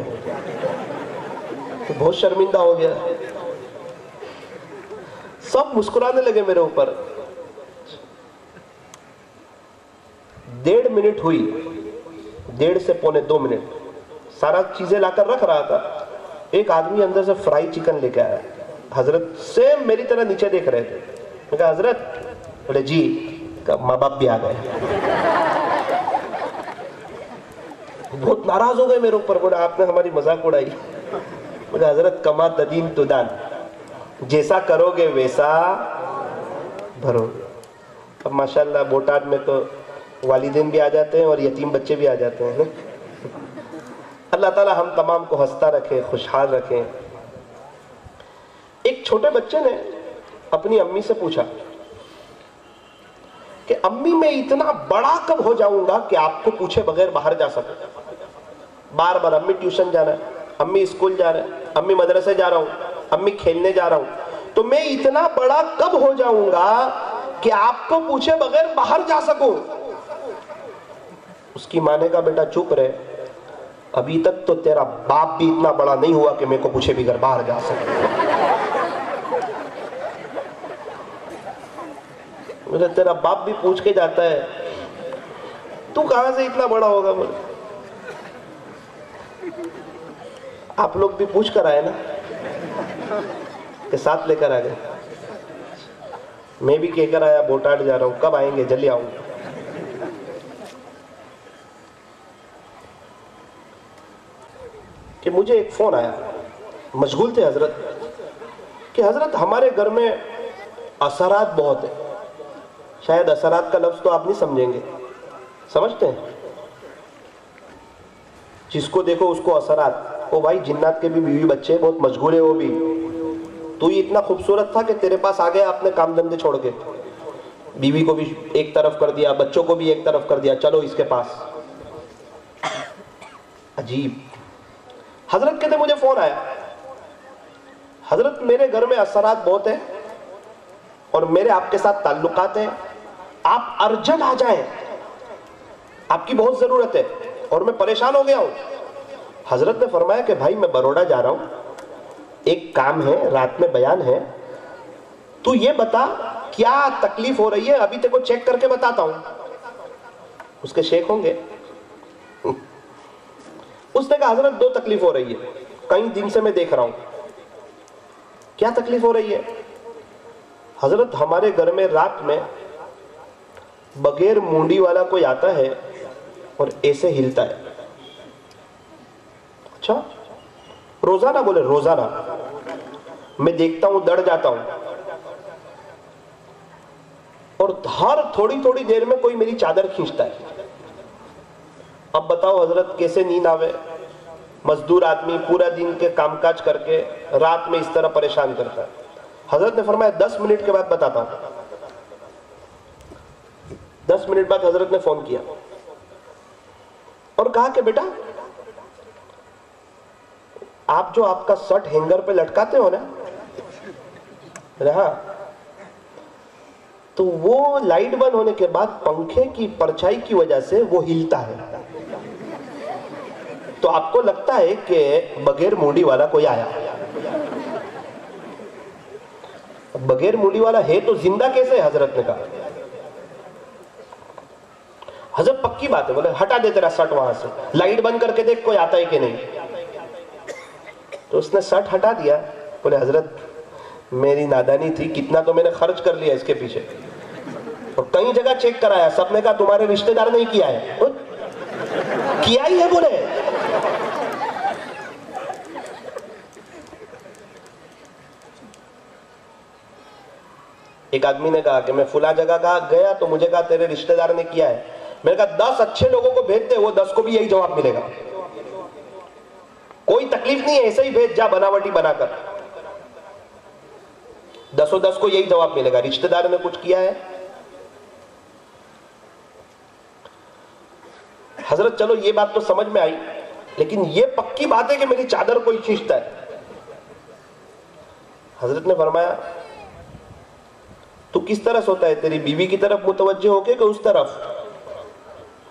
تو بہت شرمندہ ہو گیا. سب مسکرانے لگے میرے اوپر. 1.5 منٹ ہوئی, 1.5 سے پونے 2 منٹ, سارا چیزیں لا کر رکھ رہا تھا. ایک آدمی اندر سے فرائی چکن لے کے آیا. حضرت سیم میری طرح نیچے دیکھ رہے تھے. میں کہا حضرت, بولے جی. ماں باپ بھی آ گئے. بہت ناراض ہو گئے میرے اوپر, بولے آپ نے ہماری مذاق اڑائی. بولے حضرت کما تدین تدان, جیسا کرو گے ویسا بھرو گے. اب ماشاءاللہ بوٹاڈ میں تو والدین بھی آ جاتے ہیں اور یتیم بچے بھی آ جاتے ہیں. اللہ تعالیٰ ہم تمام کو ہنستا رکھے, خوشحال رکھیں. ایک چھوٹے بچے نے اپنی امی سے پوچھا کہ امی میں اتنا بڑا کب ہو جاؤں گا کہ آپ کو پوچھے بغیر باہر جا سکوں. بار بار امی ٹیوشن جا رہا ہے, امی اسکول جا رہا ہے, امی مدرسے جا رہا ہوں, امی کھیلنے جا رہا ہوں, تو میں اتنا بڑا کب ہو جاؤں گا کہ آپ کو پوچھے بغیر باہر جا سکوں. اس کی ماں نے کہا بیٹا چپ رہے, ابھی تک تو تیرا باپ بھی اتنا بڑا نہیں ہوا کہ میرے کو پوچھے بغیر باہر جا سکے. مجھے تیرا باپ بھی پوچھ کے جاتا ہے, تو کہاں سے اتنا بڑا ہوگا. مجھے آپ لوگ بھی پوچھ کر آئے نا, کہ ساتھ لے کر آ گئے. میں بھی کہہ کر آیا بوٹاڈ جا رہا ہوں, کب آئیں گے, جلدی آؤں. کہ مجھے ایک فون آیا, مشغول تھے حضرت, کہ حضرت ہمارے گھر میں اثرات بہت ہیں. شاید اثرات کا لفظ تو آپ نہیں سمجھیں گے, سمجھتے ہیں؟ جس کو دیکھو اس کو اثرات. او بھائی جنات کے بھی بیوی بچے, بہت مشغول ہے وہ بھی. تو یہ اتنا خوبصورت تھا کہ تیرے پاس آ گیا اپنے کام دھندے چھوڑ کے, بیوی کو بھی ایک طرف کر دیا, بچوں کو بھی ایک طرف کر دیا, چلو اس کے پاس. عجیب. حضرت کہتے مجھے فون آیا, حضرت میرے گھر میں اثرات بہت ہیں اور میرے آپ کے ساتھ تعلقات ہیں, آپ ارجنٹ آ جائیں, آپ کی بہت ضرورت ہے اور میں پریشان ہو گیا ہوں. حضرت نے فرمایا کہ بھائی میں بروڈا جا رہا ہوں, ایک کام ہے, رات میں بیان ہے, تو یہ بتا کیا تکلیف ہو رہی ہے, ابھی تک کو چیک کر کے بتاتا ہوں. اس کے شیخ ہوں گے. اس نے کہا حضرت 2 تکلیف ہو رہی ہے, کئی دن سے میں دیکھ رہا ہوں. کیا تکلیف ہو رہی ہے؟ حضرت ہمارے گھر میں رات میں بغیر مونڈی والا کوئی آتا ہے اور ایسے ہلتا ہے. اچھا روزانہ؟ بولے روزانہ. میں دیکھتا ہوں, ڈر جاتا ہوں, اور ہر تھوڑی تھوڑی دیر میں کوئی میری چادر کھینچتا ہے. اب بتاؤ حضرت کیسے نیند آوے؟ مزدور آدمی پورا دن کے کام کاج کر کے رات میں اس طرح پریشان کرتا ہے. حضرت نے فرمایا 10 منٹ کے بعد بتاتا ہوں. 10 منٹ بعد حضرت نے فون کیا اور کہا کہ بیٹا آپ جو آپ کا شرٹ ہینگر پہ لٹکاتے ہو نا, ہاں, تو وہ لائٹ بند ہونے کے بعد پنکھے کی پرچھائی کی وجہ سے وہ ہلتا ہے. تو آپ کو لگتا ہے کہ بغیر مونڈی والا کوئی آیا. بغیر مونڈی والا ہے تو زندہ کیسے ہے؟ حضرت نے کہا حضرت پکی بات ہے. بولے ہٹا دے تیرا شرٹ وہاں سے, لائٹ بند کر کے دیکھ کوئی آتا ہے کہ نہیں. تو اس نے شرٹ ہٹا دیا. بولے حضرت میری نادانی تھی, کتنا تو میں نے خرچ کر لیا اس کے پیچھے, اور کئی جگہ چیک کرایا, سب نے کہا تمہارے رشتہ دار نہیں کیا ہے. کیا ہی ہے بولے. ایک آدمی نے کہا کہ میں فلاں جگہ گیا تو مجھے کہا تیرے رشتہ دار نے کیا ہے. میں نے کہا 10 اچھے لوگوں کو بھیج دے, وہ 10 کو بھی یہی جواب ملے گا. کوئی تکلیف نہیں ہے, ایسے ہی بھیج جا بناوٹی بنا کر, 10 کو یہی جواب ملے گا. رشتہ دار نے کچھ کیا ہے؟ حضرت چلو یہ بات تو سمجھ میں آئی, لیکن یہ پکی بات ہے کہ میری چادر کوئی کھینچتا ہے. حضرت نے فرمایا تو کس طرح سوتا ہے, تیری بیوی کی طرف متوجہ ہو کے کہ اس طرف؟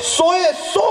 100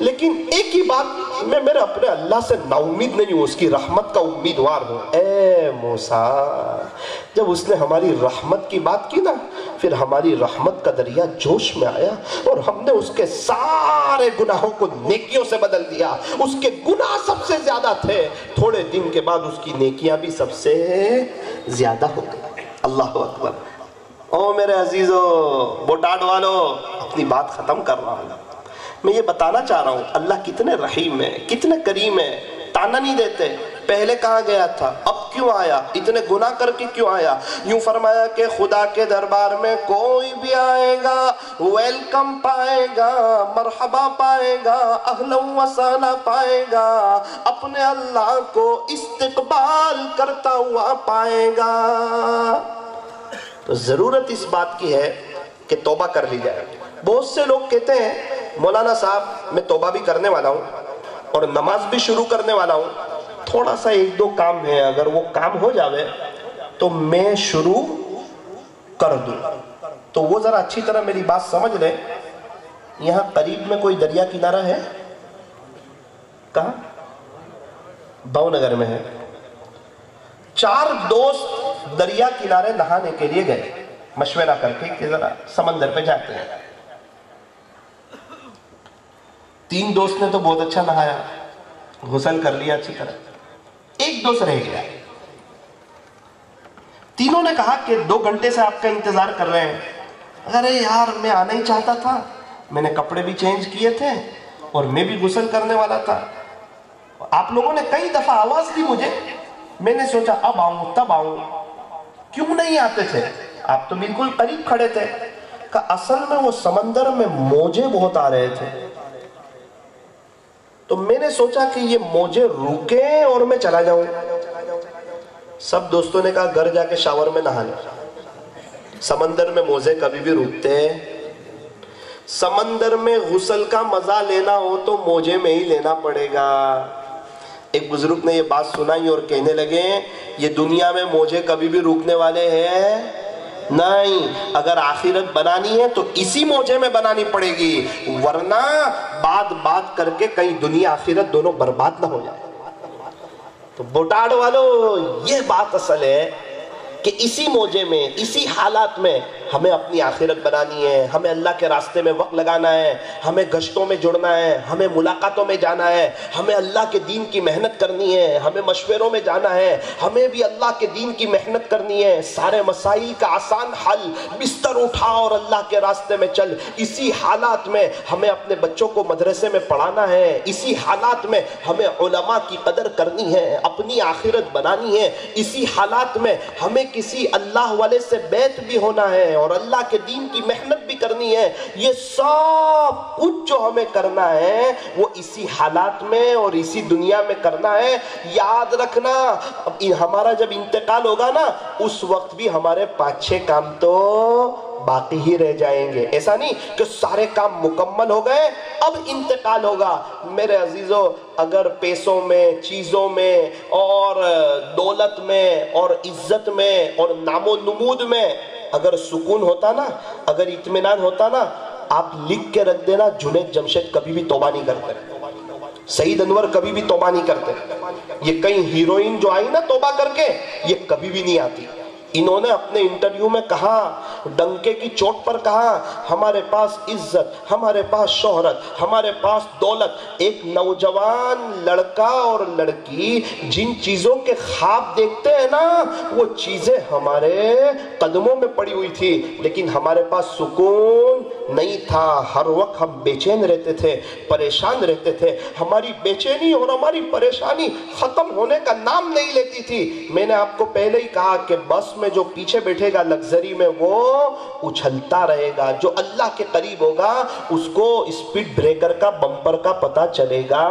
لیکن ایک ہی بات، میں میرے اپنے اللہ سے نا امید نہیں ہوں، اس کی رحمت کا امیدوار ہوں۔ اے موسیٰ، جب اس نے ہماری رحمت کی بات کی نا، پھر ہماری رحمت کا دریا جوش میں آیا اور ہم نے اس کے سارے گناہوں کو نیکیوں سے بدل دیا۔ اس کے گناہ سب سے زیادہ تھے، تھوڑے دن کے بعد اس کی نیکیاں بھی سب سے زیادہ ہو گئی۔ اللہ اکبر۔ او میرے عزیزو، بوٹاڈ والو، اپنی بات ختم کر رہا ہوں۔ میں یہ بتانا چاہ رہا ہوں اللہ کتنے رحیم ہے، کتنے کریم ہے، تانا نہیں دیتے۔ پہلے کہاں گیا تھا، اب کیوں آیا، اتنے گناہ کر کے کیوں آیا؟ یوں فرمایا کہ خدا کے دربار میں کوئی بھی آئے گا ویلکم پائے گا، مرحبا پائے گا، اہلا و سہلا پائے گا، اپنے اللہ کو استقبال کرتا ہوا پائے گا۔ تو ضرورت اس بات کی ہے کہ توبہ کر لی جائے۔ بہت سے لوگ کہتے ہیں مولانا صاحب میں توبہ بھی کرنے والا ہوں اور نماز بھی شروع کرنے والا ہوں، تھوڑا سا ایک دو کام ہے، اگر وہ کام ہو جاوے تو میں شروع کر دوں۔ تو وہ ذرا اچھی طرح میری بات سمجھ لے، یہاں قریب میں کوئی دریا کنارہ ہے؟ کہاں؟ بھاؤ نگر میں ہے۔ 4 دوست دریا کنارے نہانے کے لیے گئے، مشورہ کر کے کہ ذرا سمندر پہ جاتے ہیں۔ 3 دوست نے تو بہت اچھا نہایا، غسل کر لیا اچھی طرح، ایک دوست رہ گیا۔ تینوں نے کہا کہ 2 گھنٹے سے آپ کا انتظار کر رہے ہیں۔ ارے یار، میں آنا ہی چاہتا تھا، میں نے کپڑے بھی چینج کیے تھے اور میں بھی غسل کرنے والا تھا، آپ لوگوں نے کئی دفعہ آواز دی مجھے، میں نے سوچا اب آؤں تب آؤں، کیوں نہیں آتے تھے؟ آپ تو بالکل قریب کھڑے تھے۔ کہ اصل میں وہ سمندر میں موجے بہت آ رہے تھے، تو میں نے سوچا کہ یہ موجے رکیں اور میں چلا جاؤں۔ سب دوستوں نے کہا گھر جا کے شاور میں نہا لیں۔ سمندر میں موجے کبھی بھی رکتے ہیں؟ سمندر میں غسل کا مزہ لینا ہو تو موجے میں ہی لینا پڑے گا۔ ایک بزرگ نے یہ بات سنائی اور کہنے لگے یہ دنیا میں موجے کبھی بھی رکنے والے ہیں نہیں، اگر آخرت بنانی ہے تو اسی موجے میں بنانی پڑے گی، ورنہ بات کر کے کہیں دنیا آخرت دونوں برباد نہ ہو جائے۔ تو بوٹاڈ والو، یہ بات اصل ہے کہ اسی موجے میں، اسی حالات میں ہمیں اپنی آخرت بنانی ہے، ہمیں اللہ کے راستے میں وقت لگانا ہے، ہمیں گشتوں میں جڑنا ہے، ہمیں ملاقاتوں میں جانا ہے، ہمیں اللہ کے دین کی محنت کرنی ہے، ہمیں مشوروں میں جانا ہے، ہمیں بھی اللہ کے دین کی محنت کرنی ہے۔ سارے مسائل کا آسان حل، بستر اٹھا اور اللہ کے راستے میں چل۔ اسی حالات میں ہمیں اپنے بچوں کو مدرسے میں پڑھانا ہے، اسی حالات میں ہمیں علماء کی قدر کرنی ہے، اپنی آخرت بنانی ہے، اسی حالات میں ہمیں کسی اللہ والے سے بیعت بھی ہونا ہے اور اللہ کے دین کی محنت بھی کرنی ہے۔ یہ سب کچھ جو ہمیں کرنا ہے وہ اسی حالات میں اور اسی دنیا میں کرنا ہے۔ یاد رکھنا ہمارا جب انتقال ہوگا نا، اس وقت بھی ہمارے 5-6 کام تو باقی ہی رہ جائیں گے۔ ایسا نہیں کہ سارے کام مکمل ہو گئے اب انتقال ہوگا۔ میرے عزیزو، اگر پیسوں میں، چیزوں میں اور دولت میں اور عزت میں اور نام و نمود میں اگر سکون ہوتا نا، اگر اطمینان ہوتا نا، آپ لکھ کے رکھ دینا جنید جمشید کبھی بھی توبہ نہیں کرتے، سعید انور کبھی بھی توبہ نہیں کرتے، یہ کئی ہیروئن جو آئی نا توبہ کر کے، یہ کبھی بھی نہیں آتی۔ انہوں نے اپنے انٹرویو میں کہا، ڈنکے کی چوٹ پر کہا، ہمارے پاس عزت، ہمارے پاس شہرت، ہمارے پاس دولت۔ ایک نوجوان لڑکا اور لڑکی جن چیزوں کے خواب دیکھتے ہیں نا، وہ چیزیں ہمارے قدموں میں پڑی ہوئی تھی، لیکن ہمارے پاس سکون نہیں تھا۔ ہر وقت ہم بے چین رہتے تھے، پریشان رہتے تھے، ہماری بے چینی اور ہماری پریشانی ختم ہونے کا نام نہیں لیتی تھی۔ میں نے آپ کو پہلے ہی کہا کہ بس میں جو پیچھے بیٹھے گا لگزری میں وہ اچھلتا رہے گا، جو اللہ کے قریب ہوگا اس کو اسپیڈ بریکر کا بمپر کا پتہ چلے گا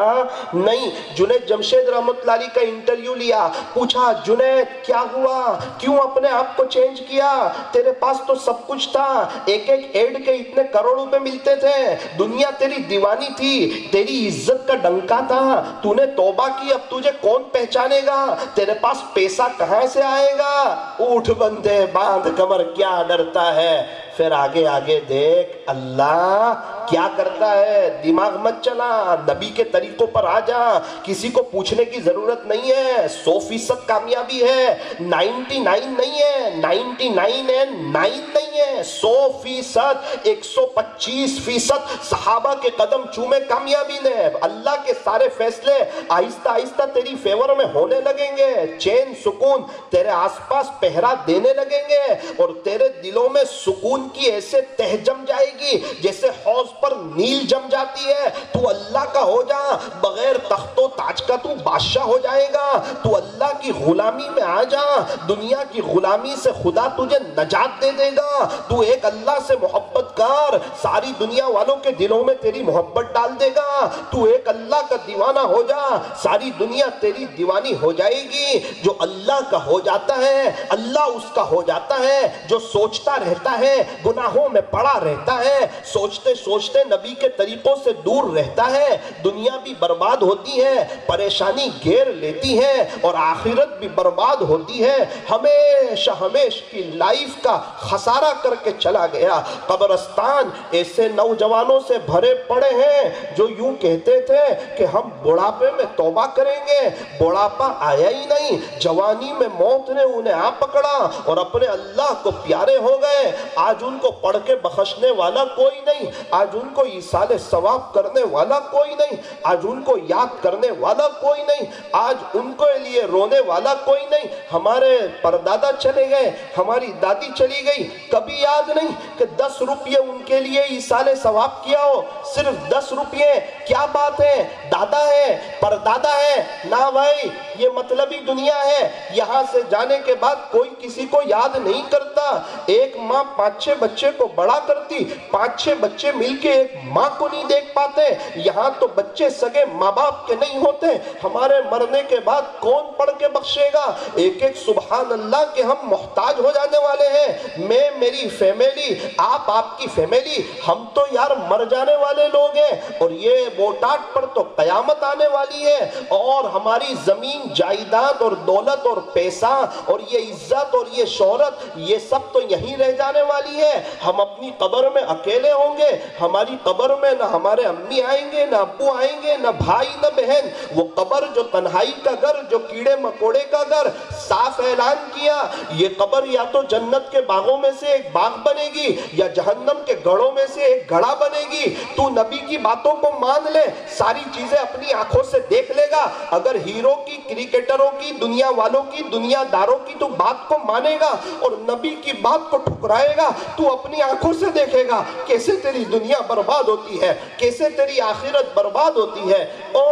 نہیں۔ جنید جمشید رحمت اللہ علیہ کا انٹرویو لیا، پوچھا جنید کیا ہوا، کیوں اپنے آپ کو چینج کیا، تیرے پاس تو سب کچھ تھا، ایک ایڈ کے اتنے کروڑ روپے ملتے تھے، دنیا تیری دیوانی تھی، تیری عزت کا ڈنکا تھا، تو نے توبہ کی، اب تجھے کون پہچانے گا، تیرے پاس پیسہ کہاں سے آئے گا، اٹھ بندے باندھ کمر کیا ڈرتا ہے۔ پھر آگے آگے دیکھ اللہ کیا کرتا ہے دماغ مت چلا, نبی کے طریقوں پر آ جا, کسی کو پوچھنے کی ضرورت نہیں ہے. 100% کامیابی ہے, 99 نہیں ہے, 99 ہے, 9 نہیں ہے, 100%, 125% صحابہ کے قدم چومے کامیابی نے. اللہ کے سارے فیصلے آہستہ آہستہ تیری فیور میں ہونے لگیں گے, چین سکون تیرے آس پاس پہرا دینے لگیں گے, اور تیرے دلوں میں سکون کی ایسے تہ جم جائے گی جیسے حوض پر نیل جم جاتی ہے. تو اللہ کا ہو جا, بغیر تخت و تاج کا تو بادشاہ ہو جائے گا. تو اللہ کی غلامی میں آ جا, دنیا کی غلامی سے خدا تجھے نجات دے دے گا. تو ایک اللہ سے محبت کر, ساری دنیا والوں کے دلوں میں تیری محبت ڈال دے گا. تو ایک اللہ کا دیوانہ ہو جا, ساری دنیا تیری دیوانی ہو جائے گی. جو اللہ کا ہو جاتا ہے اللہ اس کا ہو جاتا ہے. جو سوچتا رہتا ہے گناہوں میں پڑا رہتا ہے, سوچتے سوچتے نبی کے طریقوں سے دور رہتا ہے, دنیا بھی برباد ہوتی ہے, پریشانی گھیر لیتی ہے, اور آخرت بھی برباد ہوتی ہے. ہمیشہ ہمیشہ کی لائف کا خسارہ کر کے چلا گیا. قبرستان ایسے نوجوانوں سے بھرے پڑے ہیں جو یوں کہتے تھے کہ ہم بڑھاپے میں توبہ کریں گے. بڑھاپا آیا ہی نہیں, جوانی میں موت نے انہیں آ پکڑا اور اپنے اللہ کو پیارے ہو گئے. آج ان کو پڑھ کے بخشنے والا کوئی نہیں, آج ان کو ایصال ثواب کرنے والا کوئی نہیں, آج ان کو یاد کرنے والا کوئی نہیں, آج ان کو لیے رونے والا کوئی نہیں. ہمارے پردادا چلے گئے, ہماری دادی چلی گئی, کبھی یاد نہیں کہ 10 روپیے ان کے لیے ایصال ثواب کیا ہو. صرف 10 روپیے, کیا بات ہے, دادا ہے, پردادا ہے نا بھائی, یہ مطلبی دنیا ہے. یہاں سے جانے کے بعد کوئی کسی کو یاد نہیں کرتا. ایک ماں 5-6 بچے کو بڑا کرتی, 5-6 بچے مل کے ایک ماں کو نہیں دیکھ پاتے. یہاں تو بچے سگے ماں باپ کے نہیں ہوتے. ہمارے مرنے کے بعد کون پڑھ کے بخشے گا؟ ایک ایک سبحان اللہ کہ ہم محتاج ہو جانے والے ہیں. میں, میری فیملی, آپ, آپ کی فیملی, ہم تو یار مر جانے والے لوگ ہیں, اور یہ بوٹاٹ پر تو قیامت آنے والی ہے. اور ہماری زمین جائیداد اور دولت اور پیسہ اور یہ عزت اور یہ شہرت, یہ سب تو یہیں رہ جانے والی ہے. ہم اپنی قبر میں اکیلے ہوں گے. ہماری قبر میں نہ ہمارے امی آئیں گے, نہ ابو آئیں گے, نہ بھائی, نہ بہن. وہ قبر جو تنہائی کا گھر, جو کیڑے مکوڑے کا گھر, صاف اعلان کیا یہ قبر یا تو جنت کے باغوں میں سے ایک باغ بنے گی یا جہنم کے گڑھوں میں سے ایک گڑھا بنے گی. تو نبی کی باتوں کو مان لے, ساری چیزیں اپنی آنکھوں سے دیکھ لے گا. اگر ہیرو کی, کرکٹروں کی, دنیا والوں کی, دنیا داروں کی تو بات کو مانے گا اور نبی کی بات کو ٹھکرائے گا, تو اپنی آنکھوں سے دیکھے گا کیسے تیری دنیا برباد ہوتی ہے, کیسے تیری آخرت برباد ہوتی ہے. او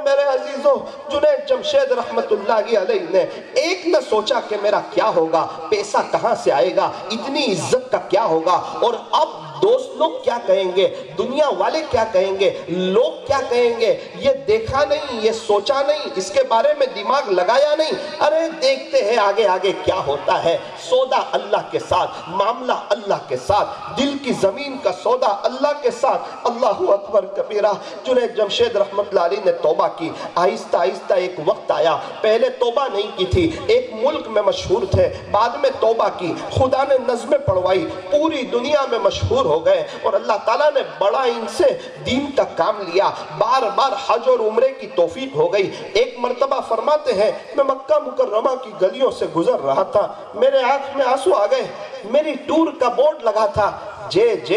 میرے عزیزوں, جنید جمشید رحمت اللہ علیہ نے ایک نہ سوچا کہ میرا کیا ہوگا, پیسہ کہاں سے آئے گا, اتنی عزت کا کیا ہوگا, اور اب دوست لوگ کیا کہیں گے, دنیا والے کیا کہیں گے, لوگ کیا کہیں گے, یہ دیکھا نہیں, یہ سوچا نہیں, اس کے بارے میں دماغ لگایا نہیں. ارے دیکھتے ہیں آگے آگے کیا ہوتا ہے. سودا اللہ کے ساتھ, معاملہ اللہ کے ساتھ, دل کی زمین کا سودا اللہ کے ساتھ. اللہ اکبر کبیرہ. جنید جمشید رحمت اللہ علیہ نے توبہ کی. آہستہ آہستہ ایک وقت آیا, پہلے توبہ نہیں کی تھی, ایک ملک میں مشہور تھے, بعد میں توبہ کی, خدا نے نظمیں پڑھوائی, پوری دنیا میں مشہور ہو گئے, اور اللہ تعالیٰ نے بڑا ان سے دین کا کام لیا. بار بار حج اور عمرے کی توفیق ہو گئی. ایک مرتبہ فرماتے ہیں میں مکہ مکرمہ کی گلیوں سے گزر رہا تھا, میرے آنکھ میں آنسو آ گئے. میری ٹور کا بورڈ لگا تھا جنید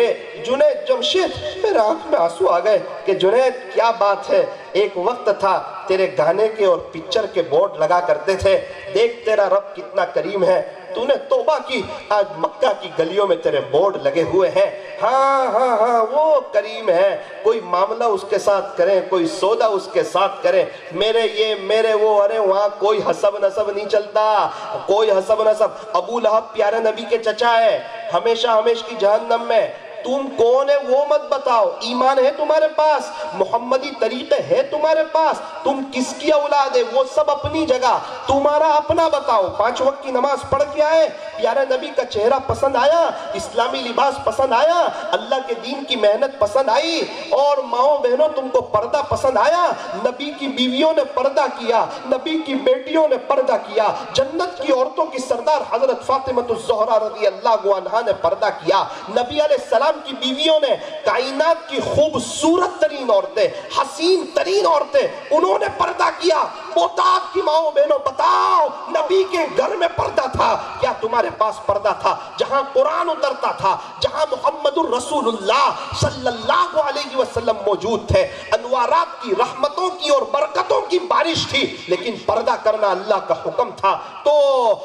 جمشید, میرے آنکھ میں آنسو آ گئے کہ جنید کیا بات ہے, ایک وقت تھا تیرے گانے کے اور پکچر کے بورڈ لگا کرتے تھے, دیکھ تیرا رب کتنا کریم ہے, تو نے توبہ کی, آج مکہ کی گلیوں میں تیرے بورڈ لگے ہوئے ہیں. ہاں ہاں ہاں وہ کریم ہے, کوئی معاملہ اس کے ساتھ کریں, کوئی سودا اس کے ساتھ کریں, میرے یہ میرے وہ, ارے وہاں کوئی حسب نسب نہیں چلتا, کوئی حسب نسب. ابو لہب پیارے نبی کے چچا ہے, ہمیشہ ہمیشہ کی جہنم میں. تم کون ہے وہ مت بتاؤ, ایمان ہے تمہارے پاس, محمدی طریقے ہے تمہارے پاس, تم کس کی اولاد ہے وہ سب اپنی جگہ, تمہارا اپنا بتاؤ. 5 وقت کی نماز پڑھ کے آئے, پیارے نبی کا چہرہ پسند آیا, اسلامی لباس پسند آیا, اللہ کے دین کی محنت پسند آئی, اور ماؤں بہنوں تم کو پردہ پسند آیا, نبی کی بیویوں نے پردہ کیا, نبی کی بیٹیوں نے پردہ کیا, جنت کی عورتوں کی سردار حضرت فاطمہ الزہرا رضی اللہ عنہا نے پردہ کیا, نبی علیہ السلام السلام کی بیویوں نے کائنات کی خوبصورت ترین عورتیں، حسین ترین عورتیں، انہوں نے پردہ کیا۔ محتاج کی ماؤں بہنوں بتاؤ، نبی کے گھر میں پردہ تھا، کیا تمہارے پاس پردہ تھا؟ جہاں قرآن اترتا تھا، جہاں محمد الرسول اللہ صلی اللہ علیہ وسلم موجود تھے، انوارات کی، رحمتوں کی اور برکتوں کی بارش تھی، لیکن پردہ کرنا اللہ کا حکم تھا، تو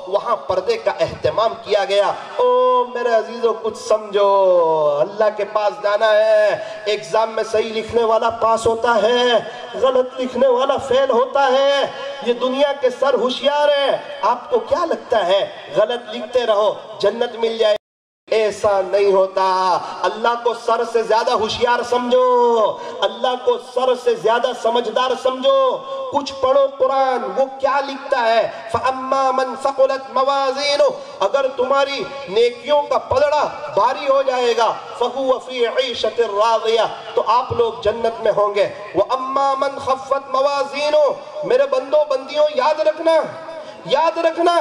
وہاں پردے کا اہتمام کیا گیا۔ او میرے عزیزوں، کچھ سمجھو، اللہ کے پاس جانا ہے، ایگزام میں صحیح لکھنے والا پاس ہوتا ہے، غلط لکھنے والا فیل ہوتا ہے۔ یہ دنیا کے سر ہوشیار ہیں، آپ کو کیا لگتا ہے غلط لکھتے رہو جنت مل جائے؟ ایسا نہیں ہوتا۔ اللہ کو سر سے زیادہ ہوشیار سمجھو، اللہ کو سر سے زیادہ سمجھدار سمجھو۔ کچھ پڑھو قرآن، وہ کیا لکھتا ہے؟ فَأَمَّا مَنْ ثَقُلَتْ مَوَازِينُهُ، اگر تمہاری نیکیوں کا پلڑا بھاری ہو جائے گا، فَهُوَ فِي عِيشَةٍ رَاضِيَةٍ، تو آپ لوگ جنت میں ہوں گے۔ وَأَمَّا مَنْ خَفَّتْ مَوَازِينُهُ، میرے بندوں بندیوں یاد رکھنا،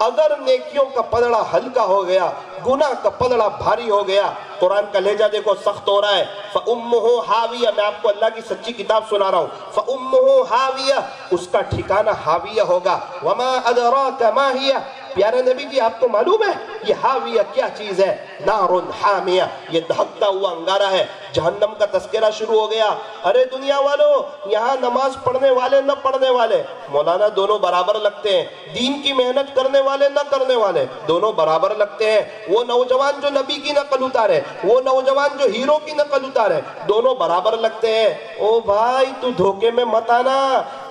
اگر نیکیوں کا پلڑا ہلکا ہو گیا، گناہ کا پلڑا بھاری ہو گیا، قرآن کا لہجہ دیکھو سخت ہو رہا ہے، فَأُمُّهُ حَاوِيَةٌ، میں آپ کو اللہ کی سچی کتاب سنا رہا ہوں، فَأُمُّهُ حَاوِيَةٌ، اس کا ٹھکانہ حاویہ ہوگا۔ وَمَا أَدْرَاكَ مَا هِيَ، پیارے نبی جی آپ کو معلوم ہے یہ حاویہ کیا چیز ہے؟ نار حامیہ، یہ دھکتا ہوا انگارہ ہے۔ جہنم کا تذکرہ شروع ہو گیا۔ ارے دنیا والوں، یہاں نماز پڑھنے والے نہ پڑھنے والے، مولانا دونوں برابر لگتے ہیں، دین کی محنت کرنے والے نہ کرنے والے دونوں برابر لگتے ہیں، وہ نوجوان جو نبی کی نقل اتارے، وہ نوجوان جو ہیرو کی نقل اتارے، دونوں برابر لگتے ہیں۔ او بھائی تو دھوکے میں مت آنا،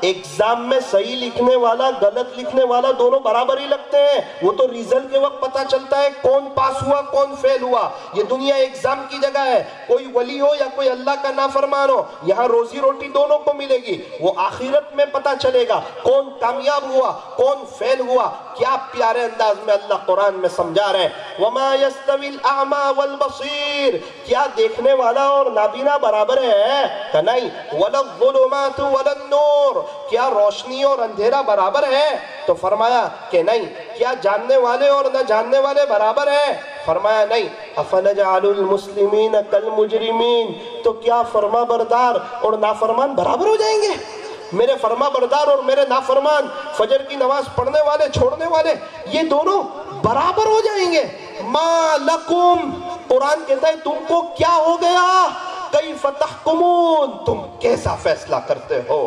ایگزام میں صحیح لکھنے والا غلط لکھنے والا دونوں برابر ہی لگتے ہیں، وہ تو ریزلٹ کے وقت پتا چلتا ہے کون پاس ہوا کون فیل ہوا۔ یہ دنیا ایگزام کی جگہ ہے، کوئی ولی ہو یا کوئی اللہ کا نافرمان ہو، یہاں روزی روٹی دونوں کو ملے گی، وہ آخرت میں پتا چلے گا کون کامیاب ہوا کون فیل ہوا۔ کیا پیارے انداز میں اللہ قرآن میں سمجھا رہے ہیں، وَمَا يَسْتَوِي الْأَعْمَى وَالْبَصِيرُ، کیا دیکھنے والا اور نابینا برابر ہے؟ کہ نہیں، وَلَا الظُّلُمَاتُ وَلَا النُّورُ، کیا روشنی اور اندھیرا برابر ہے؟ تو فرمایا کہ نہیں۔ کیا جاننے والے اور نہ جاننے والے برابر ہیں؟ فرمایا نہیں۔ أَفَنَجْعَلُ الْمُسْلِمِينَ كَالْمُجْرِمِينَ، تو کیا فرما بردار اور نافرمان برابر ہو جائیں گے؟ میرے فرما بردار اور میرے نافرمان، فجر کی نماز پڑھنے والے چھوڑنے والے، یہ دونوں برابر ہو جائیں گے۔ مَا لَكُمْ، قرآن کہتا ہے تم کو کیا ہو گیا؟ کیف تحکمون، تم کیسا فیصلہ کرتے ہو؟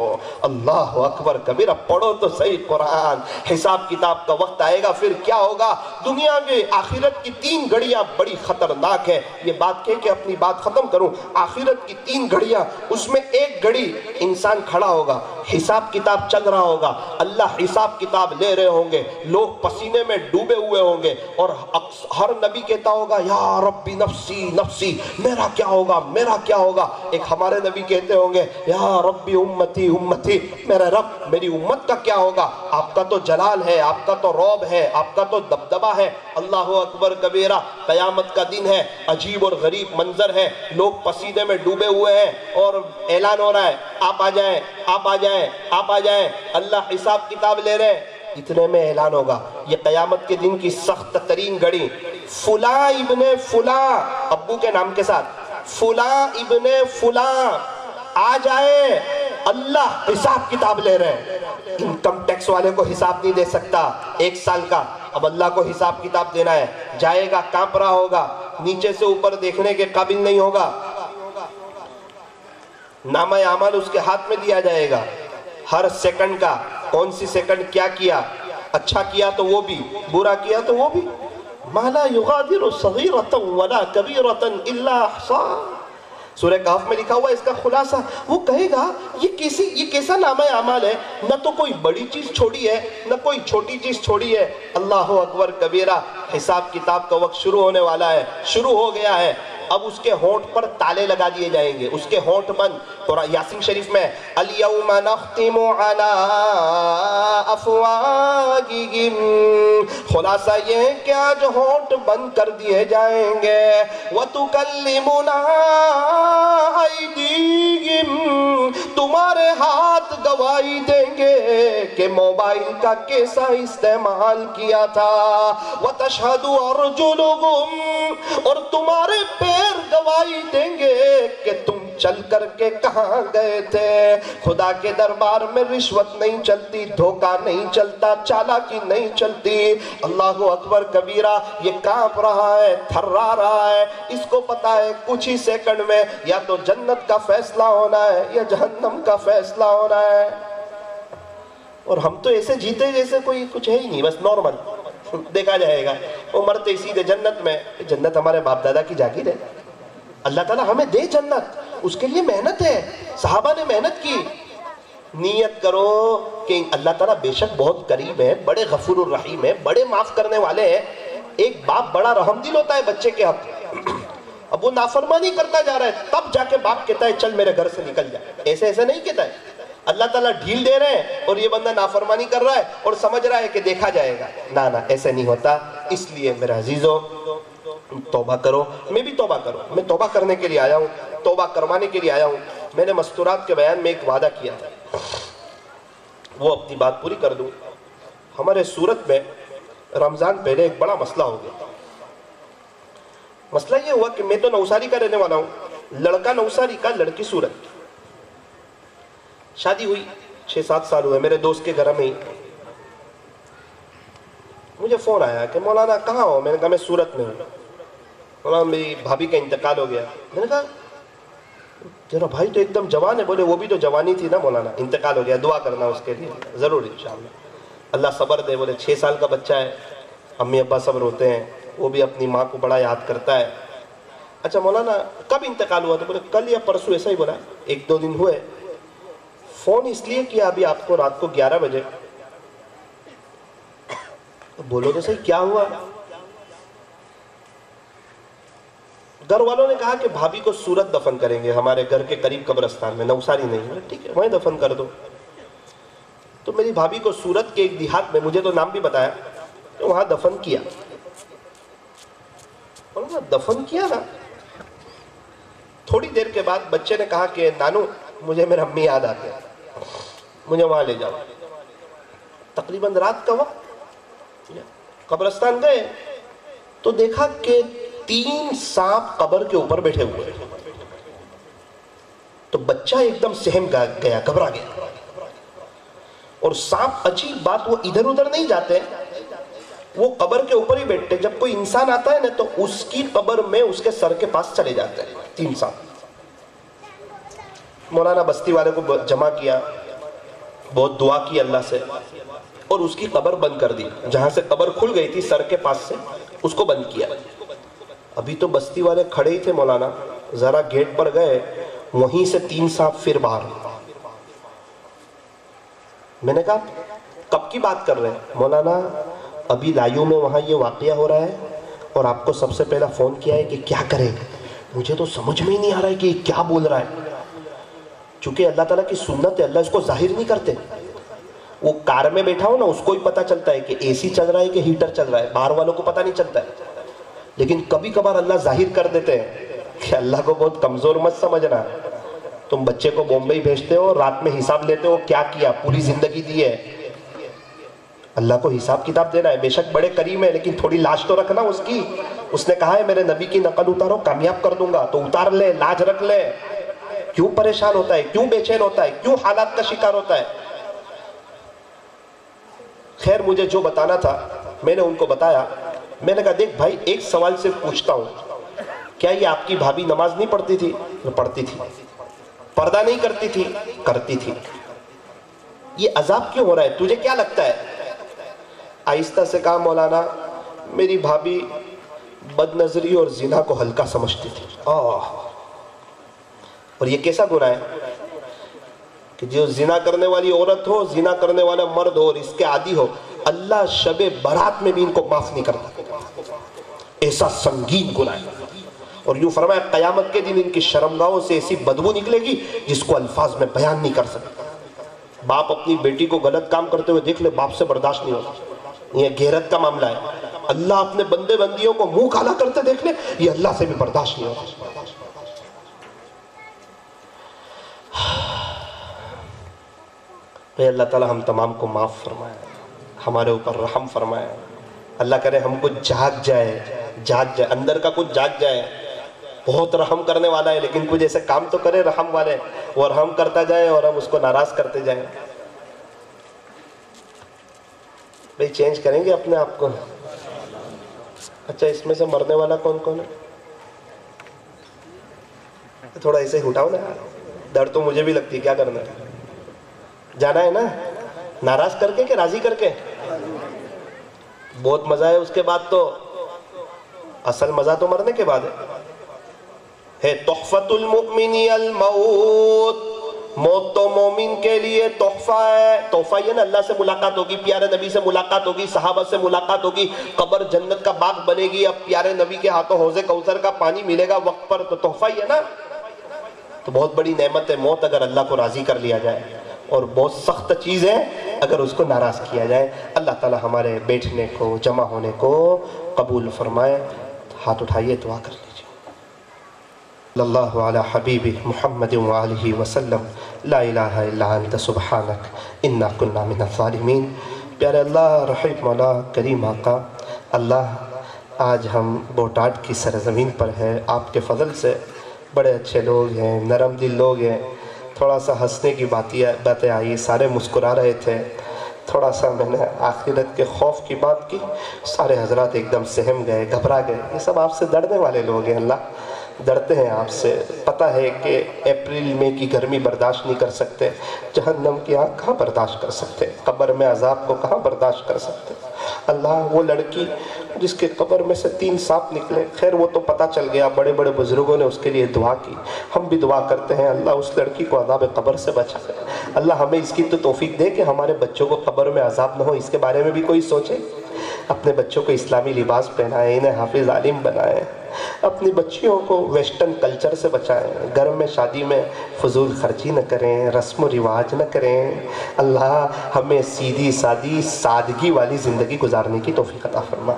اللہ اکبر کبیرہ، پڑھو تو صحیح قرآن۔ حساب کتاب کا وقت آئے گا، پھر کیا ہوگا؟ دنیا کے آخرت کی 3 گھڑیاں بڑی خطرناک ہے۔ یہ بات کہہ کے اپنی بات ختم کروں، آخرت کی 3 گھڑیاں، اس میں ایک گھڑی انسان کھڑا ہوگا، حساب کتاب چل رہا ہوگا، اللہ حساب کتاب لے رہے ہوں گے، لوگ پسینے میں ڈوبے ہوئے ہوں گے، اور ہر نبی کہتا ہوگا یا ربی نفسی نفسی، میرا کیا ہوگا میرا کیا ہوگا؟ ایک ہمارے نبی کہتے ہوں گے یا ربی امتی امتی، میرے رب میری امت کا کیا ہوگا؟ آپ کا تو جلال ہے، آپ کا تو رعب ہے، آپ کا تو دبدبہ ہے۔ اللہ اکبر کبیرہ، قیامت کا دن ہے، عجیب اور غریب منظر ہے، لوگ پسینے میں ڈوبے ہوئے ہیں اور اعلان ہو رہا ہے آپ آ جائیں آپ آ جائیں آپ آ جائیں، اللہ حساب کتاب لے رہے ہیں۔ اتنے میں اعلان ہوگا، یہ قیامت کے دن کی سخت ترین گھڑی، فلاں ابن فلاں، ابو کے نام کے ساتھ، فلاں ابن فلاں آ جائے، اللہ حساب کتاب لے رہے ہیں۔ انکم ٹیکس والے کو حساب نہیں دے سکتا 1 سال کا، اب اللہ کو حساب کتاب دینا ہے، جائے گا کانپ رہا ہوگا، نیچے سے اوپر دیکھنے کے قابل نہیں ہوگا، نامہ اعمال اس کے ہاتھ میں دیا جائے گا، ہر سیکنڈ کا کون سی سیکنڈ کیا کیا، اچھا کیا تو وہ بھی، برا کیا تو وہ بھی۔ مَا لَا يُغَادِرُ صَغِيرَةً وَلَا كَبِيرَةً إِلَّا أَحْصَاهَا، سورہ کہف میں لکھا ہوا ہے اس کا خلاصہ۔ وہ کہے گا یہ کیسا نامہ اعمال ہے، نہ تو کوئی بڑی چیز چھوڑی ہے نہ کوئی چھوٹی چیز چھوڑی ہے۔ اللہ اکبر کبیرہ، حساب کتاب کا وقت شروع ہونے والا ہے، شروع ہو گیا ہے۔ اب اس کے ہونٹ پر تالے لگا دیے جائیں گے، اس کے ہونٹ بند۔ قرآن یاسین شریف میں اليوم نختم على افواہہم، خلاصہ یہ ہے کہ آج ہونٹ بند کر دیے جائیں گے، وتکلمنا ایدیہم، تمہارے ہاتھ بات گواہی دیں گے کہ موبائل کا کیسا استعمال کیا تھا۔ وَتَشْهَدُ أَرْجُلُهُمْ، اور تمہارے پیر گواہی دیں گے کہ تم چل کر کے کہاں گئے تھے۔ خدا کے دربار میں رشوت نہیں چلتی، دھوکہ نہیں چلتا، چالاکی نہیں چلتی۔ اللہ اکبر کبیرہ، یہ کانپ رہا ہے، تھرا رہا ہے، اس کو پتا ہے کچھ ہی سیکنڈ میں یا تو جنت کا فیصلہ ہونا ہے یا جہنم کا فیصلہ ہونا ہے۔ اور ہم تو ایسے جیتے جیسے کوئی کچھ ہے ہی نہیں، بس نارمل، دیکھا جائے گا، وہ مرتے سیدھے جنت میں۔ جنت ہمارے باپ دادا کی جاگیر ہے، اللہ تعالیٰ ہمیں دے جنت، اس کے لیے محنت ہے، صحابہ نے محنت کی۔ نیت کرو کہ اللہ تعالیٰ بے شک بہت قریب ہے، بڑے غفور الرحیم ہے، بڑے معاف کرنے والے ہیں۔ ایک باپ بڑا رحم دل ہوتا ہے بچے کے حق، اب وہ نافرمانی کرتا جا رہا ہے، تب جا کے باپ کہتا ہے چل میرے گھر سے نکل جا۔ ایسے ایسے نہیں کہتا ہے، اللہ تعالیٰ ڈھیل دے رہے ہیں اور یہ بندہ نافرمانی کر رہا ہے اور سمجھ رہا ہے کہ دیکھا جائے گا۔ نہ ایسے نہیں ہوتا۔ اس لیے میرے عزیزوں، توبہ کرو، میں بھی توبہ کروں، میں توبہ کرنے کے لیے آیا ہوں، توبہ کروانے کے لیے آیا ہوں۔ میں نے مستورات کے بیان میں ایک وعدہ کیا تھا، وہ اپنی بات پوری کر دوں۔ ہمارے سورت میں رمضان پہلے ایک بڑا مسئلہ ہو گیا۔ مسئلہ یہ ہوا کہ میں تو نوساری کا رہنے والا ہوں، لڑکا نوساری کا، لڑکی سورت۔ شادی ہوئی 6-7 سال ہوئے، میرے دوست کے گھر میں ہی مجھے فون آیا کہ مولانا کہاں ہو؟ میں نے کہا میں سورت میں ہوں۔ مولانا میری بھابھی کا انتقال ہو گیا۔ میں نے کہا تیرا بھائی تو ایک دم جوان ہے۔ بولے وہ بھی تو جوانی تھی نا مولانا، انتقال ہو گیا، دعا کرنا اس کے لیے۔ ضرور انشاءاللہ، اللہ صبر دے۔ بولے 6 سال کا بچہ ہے، امی ابا سب روتے ہیں، وہ بھی اپنی ماں کو بڑا یاد کرتا ہے۔ اچھا مولانا کب انتقال ہوا؟ تو بولے کل یا پرسوں، ایسا ہی بولا، 1-2 دن ہوئے۔ فون اس لیے کیا ابھی آپ کو رات کو 11 بجے۔ بولو تو صحیح کیا ہوا؟ گھر والوں نے کہا کہ بھابھی کو سورت دفن کریں گے ہمارے گھر کے قریب قبرستان میں، نوساری نہیں۔ ٹھیک ہے وہیں دفن کر دو۔ تو میری بھابھی کو سورت کے ایک دیہات میں، مجھے تو نام بھی بتایا، تو وہاں دفن کیا۔ دفن کیا نا، تھوڑی دیر کے بعد بچے نے کہا کہ نانو مجھے میرے امی یاد آتے ہیں، مجھے وہاں لے جاؤ۔ تقریباً رات کا وقت، قبرستان گئے تو دیکھا کہ 3 سانپ قبر کے اوپر بیٹھے ہوئے۔ تو بچہ ایک دم سہم گیا، گھبرا گیا۔ اور سانپ، عجیب بات، وہ ادھر ادھر نہیں جاتے، وہ قبر کے اوپر ہی بیٹھتے۔ جب کوئی انسان آتا ہے نا تو اس کی قبر میں اس کے سر کے پاس چلے جاتے ہیں 3 سانپ۔ مولانا بستی والے کو جمع کیا، بہت دعا کی اللہ سے، اور اس کی قبر بند کر دی۔ جہاں سے قبر کھل گئی تھی سر کے پاس سے، اس کو بند کیا۔ ابھی تو بستی والے کھڑے ہی تھے مولانا، ذرا گیٹ پر گئے، وہیں سے 3 سانپ پھر باہر۔ میں نے کہا کب کی بات کر رہے ہیں؟ مولانا ابھی لایو میں وہاں یہ واقعہ ہو رہا ہے اور آپ کو سب سے پہلا فون کیا ہے کہ کیا کریں۔ مجھے تو سمجھ میں ہی نہیں آ رہا ہے کہ یہ کیا بول رہا ہے۔ چونکہ اللہ تعالیٰ کی سنت ہے، اللہ اس کو ظاہر نہیں کرتے۔ وہ کار میں بیٹھا ہو نا، اس کو ہی پتا چلتا ہے کہ اے سی چل رہا ہے کہ ہیٹر چل رہا ہے، باہر والوں کو پتا نہیں چلتا ہے۔ لیکن کبھی کبھار اللہ ظاہر کر دیتے ہیں کہ اللہ کو بہت کمزور مت سمجھنا۔ تم بچے کو بمبئی بھیجتے ہو، رات میں حساب لیتے ہو کیا کیا، پوری زندگی دی ہے، اللہ کو حساب کتاب دینا ہے۔ بے شک بڑے کریم ہے، لیکن تھوڑی لاج تو رکھنا اس کی۔ اس نے کہا ہے میرے نبی کی نقل اتارو، کامیاب کر دوں گا، تو اتار لے، لاج رکھ لے۔ کیوں پریشان ہوتا ہے، کیوں بے چین ہوتا ہے، کیوں حالات کا شکار ہوتا ہے؟ خیر مجھے جو بتانا تھا میں نے ان کو بتایا۔ میں نے کہا دیکھ بھائی، ایک سوال صرف پوچھتا ہوں، کیا یہ آپ کی بھابھی نماز نہیں پڑھتی تھی؟ پڑھتی تھی۔ پردہ نہیں کرتی تھی؟ کرتی تھی۔ یہ عذاب کیوں ہو رہا ہے، تجھے کیا لگتا ہے؟ آہستہ سے کہا مولانا میری بھابھی بد نظری اور زنا کو ہلکا سمجھتی تھی۔ اور یہ کیسا گناہ ہے کہ جو زنا کرنے والی عورت ہو، زنا کرنے والا مرد ہو اور اس کے عادی ہو، اللہ شب برات میں بھی ان کو معاف نہیں کرتا۔ ایسا سنگین گناہ ہے۔ اور یوں فرمایا قیامت کے دن ان کی شرمگاہوں سے ایسی بدبو نکلے گی جس کو الفاظ میں بیان نہیں کر سکتا۔ باپ اپنی بیٹی کو غلط کام کرتے ہوئے دیکھ لے، باپ سے برداشت نہیں ہوتا، یہ غیرت کا معاملہ ہے۔ اللہ اپنے بندے بندیوں کو منہ کالا کرتے دیکھ لے، یہ اللہ سے بھی برداشت نہیں ہوتا۔ اے اللہ تعالیٰ ہم تمام کو معاف فرمائے، ہمارے اوپر رحم فرمائے۔ اللہ کرے ہم کو جاگ جائے اندر کا کچھ جاگ جائے۔ بہت رحم کرنے والا ہے لیکن کچھ ایسے کام تو کرے رحم والے، وہ رحم کرتا جائے اور ہم اس کو ناراض کرتے جائیں۔ بھئی چینج کریں گے اپنے آپ کو؟ اچھا اس میں سے مرنے والا کون کون ہے؟ تھوڑا ایسے اٹھاؤ نا یار، ڈر تو مجھے بھی لگتی ہے، کیا کرنا ہے؟ جانا ہے نا، ناراض کر کے کہ راضی کر کے؟ بہت مزہ ہے اس کے بعد، تو اصل مزہ تو مرنے کے بعد ہے۔ تحفۃ المؤمن الموت، موت تو مومن کے لیے تحفہ ہے۔ تحفہ یہ نا، اللہ سے ملاقات ہوگی، پیارے نبی سے ملاقات ہوگی، صحابہ سے ملاقات ہوگی، قبر جنت کا باغ بنے گی، اب پیارے نبی کے ہاتھوں حوض کوثر کا پانی ملے گا وقت پر، تو تحفہ ہی ہے نا۔ تو بہت بڑی نعمت ہے موت اگر اللہ کو راضی کر لیا جائے، اور بہت سخت چیز ہے اگر اس کو ناراض کیا جائے۔ اللہ تعالی ہمارے بیٹھنے کو، جمع ہونے کو قبول فرمائے۔ ہاتھ اٹھائیے، دعا کر لیجیے۔ صلی اللہ علی حبیب محمد وآلہ وسلم، لا الہ الا انت سبحانک انا کنا من الظالمین۔ پیارے اللہ، رحیم مولا، کریم آقا، اللہ آج ہم بوٹاٹ کی سرزمین پر ہے، آپ کے فضل سے بڑے اچھے لوگ ہیں، نرم دل لوگ ہیں۔ تھوڑا سا ہنسنے کی باتیں آئی، سارے مسکرا رہے تھے۔ تھوڑا سا میں نے آخرت کے خوف کی بات کی، سارے حضرات ایک دم سہم گئے، گھبرا گئے۔ یہ سب آپ سے ڈرنے والے لوگ ہیں، اللہ ڈرتے ہیں آپ سے۔ پتہ ہے کہ اپریل میں کی گرمی برداشت نہیں کر سکتے، جہنم کی آگ کہاں برداشت کر سکتے، قبر میں عذاب کو کہاں برداشت کر سکتے۔ اللہ وہ لڑکی جس کے قبر میں سے 3 سانپ نکلے، خیر وہ تو پتہ چل گیا، بڑے بڑے بزرگوں نے اس کے لیے دعا کی، ہم بھی دعا کرتے ہیں اللہ اس لڑکی کو عذاب قبر سے بچا لے۔ اللہ ہمیں اس کی تو توفیق دے کہ ہمارے بچوں کو قبر میں عذاب نہ ہو، اس کے بارے میں بھی کوئی سوچے۔ اپنے بچوں کو اسلامی لباس پہنائیں، انہیں حافظ عالم بنائیں، اپنی بچیوں کو ویسٹرن کلچر سے بچائیں، گھر میں شادی میں فضول خرچی نہ کریں، رسم و رواج نہ کریں۔ اللہ ہمیں سیدھی سادی سادگی والی زندگی گزارنے کی توفیق عطا فرما،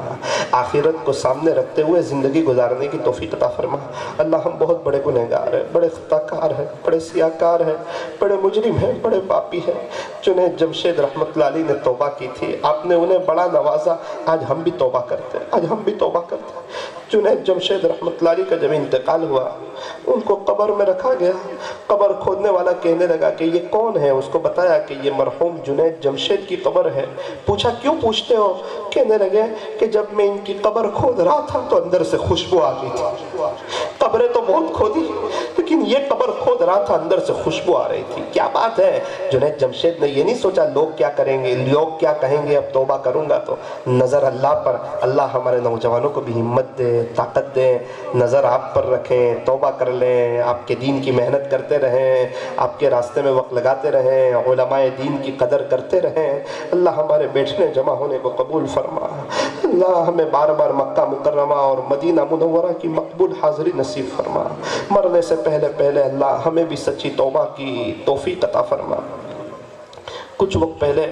آخرت کو سامنے رکھتے ہوئے زندگی گزارنے کی توفیق عطا فرما۔ اللہ ہم بہت بڑے گنہگار ہیں، بڑے خطا کار ہیں، بڑے سیاہکار ہیں، بڑے مجرم ہیں، بڑے پاپی ہیں۔ جنید جمشید رحمۃ اللہ علیہ نے توبہ کی تھی، آپ نے انہیں بڑا نوازا، آج ہم بھی توبہ کرتے ہیں، آج ہم بھی توبہ کرتے ہیں۔ جنید جمشید رحمۃ اللہ علیہ کا جب انتقال ہوا، ان کو قبر میں رکھا گیا، قبر کھودنے والا کہنے لگا کہ یہ کون ہے؟ اس کو بتایا کہ یہ مرحوم جنید جمشید کی قبر ہے۔ پوچھا کیوں پوچھتے ہو؟ کہنے لگے کہ جب میں ان کی قبر کھود رہا تھا تو اندر سے خوشبو آ گئی تھی۔ قبریں تو بہت کھودی لیکن یہ قبر کھود رہا تھا، اندر سے خوشبو آ رہی تھی۔ کیا بات ہے! جنید جمشید نے یہ نہیں سوچا لوگ کیا کریں گے، لوگ کیا کہیں گے، اب توبہ کروں گا تو نظر اللہ پر۔ اللہ ہمارے نوجوانوں کو بھی ہمت دے، طاقت دے، نظر آپ پر رکھیں، توبہ کر لیں، آپ کے دین کی محنت کرتے رہیں، آپ کے راستے میں وقت لگاتے رہیں، علماء دین کی قدر کرتے رہیں۔ اللہ ہمارے بیٹھنے جمع ہونے کو قبول فرما۔ اللہ ہمیں بار بار مکہ مکرمہ اور مدینہ منورہ کی مقبول حاضری نصیب فرما۔ مرنے سے پہلے اللہ ہمیں بھی سچی توبہ کی توفیق عطا فرما۔ کچھ وقت پہلے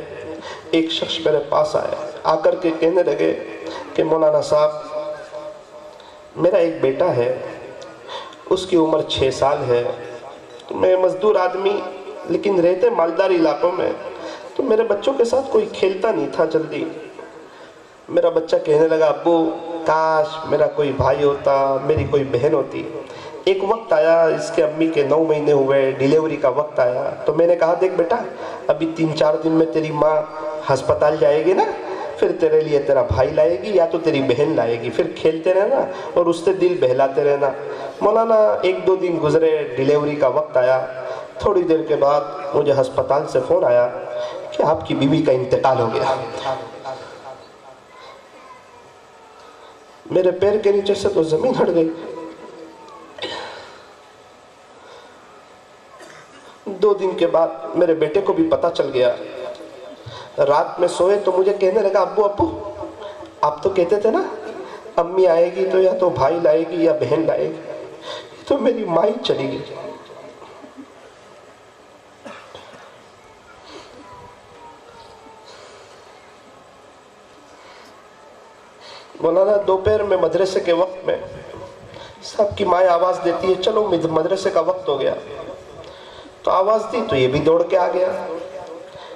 ایک شخص میرے پاس آ کر کے کہنے لگے کہ مولانا صاحب، میرا ایک بیٹا ہے، اس کی عمر 6 سال ہے، میں مزدور آدمی لیکن رہتے مالدار علاقوں میں، تو میرے بچوں کے ساتھ کوئی کھیلتا نہیں تھا جلدی۔ میرا بچہ کہنے لگا ابو کاش میرا کوئی بھائی ہوتا، میری کوئی بہن ہوتی۔ ایک وقت آیا، اس کے امی کے 9 مہینے ہوئے، ڈیلیوری کا وقت آیا، تو میں نے کہا دیکھ بیٹا ابھی 3-4 دن میں تیری ماں ہسپتال جائے گی نا، پھر تیرے لیے تیرا بھائی لائے گی یا تو تیری بہن لائے گی، پھر کھیلتے رہنا اور اس سے دل بہلاتے رہنا۔ مولانا 1-2 دن گزرے، ڈیلیوری کا وقت آیا، تھوڑی دیر کے بعد مجھے ہسپتال سے فون آیا کہ آپ کی بیوی کا انتقال ہو گیا۔ میرے پیر کے نیچے سے تو زمین ہٹ گئی۔ 2 دن کے بعد میرے بیٹے کو بھی پتہ چل گیا۔ رات میں سوئے تو مجھے کہنے لگا ابو آپ تو کہتے تھے نا امی آئے گی تو یا تو بھائی لائے گی یا بہن لائے گی، تو میری ماں ہی چلی گئی۔ مولانا دوپہر میں مدرسے کے وقت میں سب کی ماں آواز دیتی ہے چلو مدرسے کا وقت ہو گیا، تو آواز دی تو یہ بھی دوڑ کے آ گیا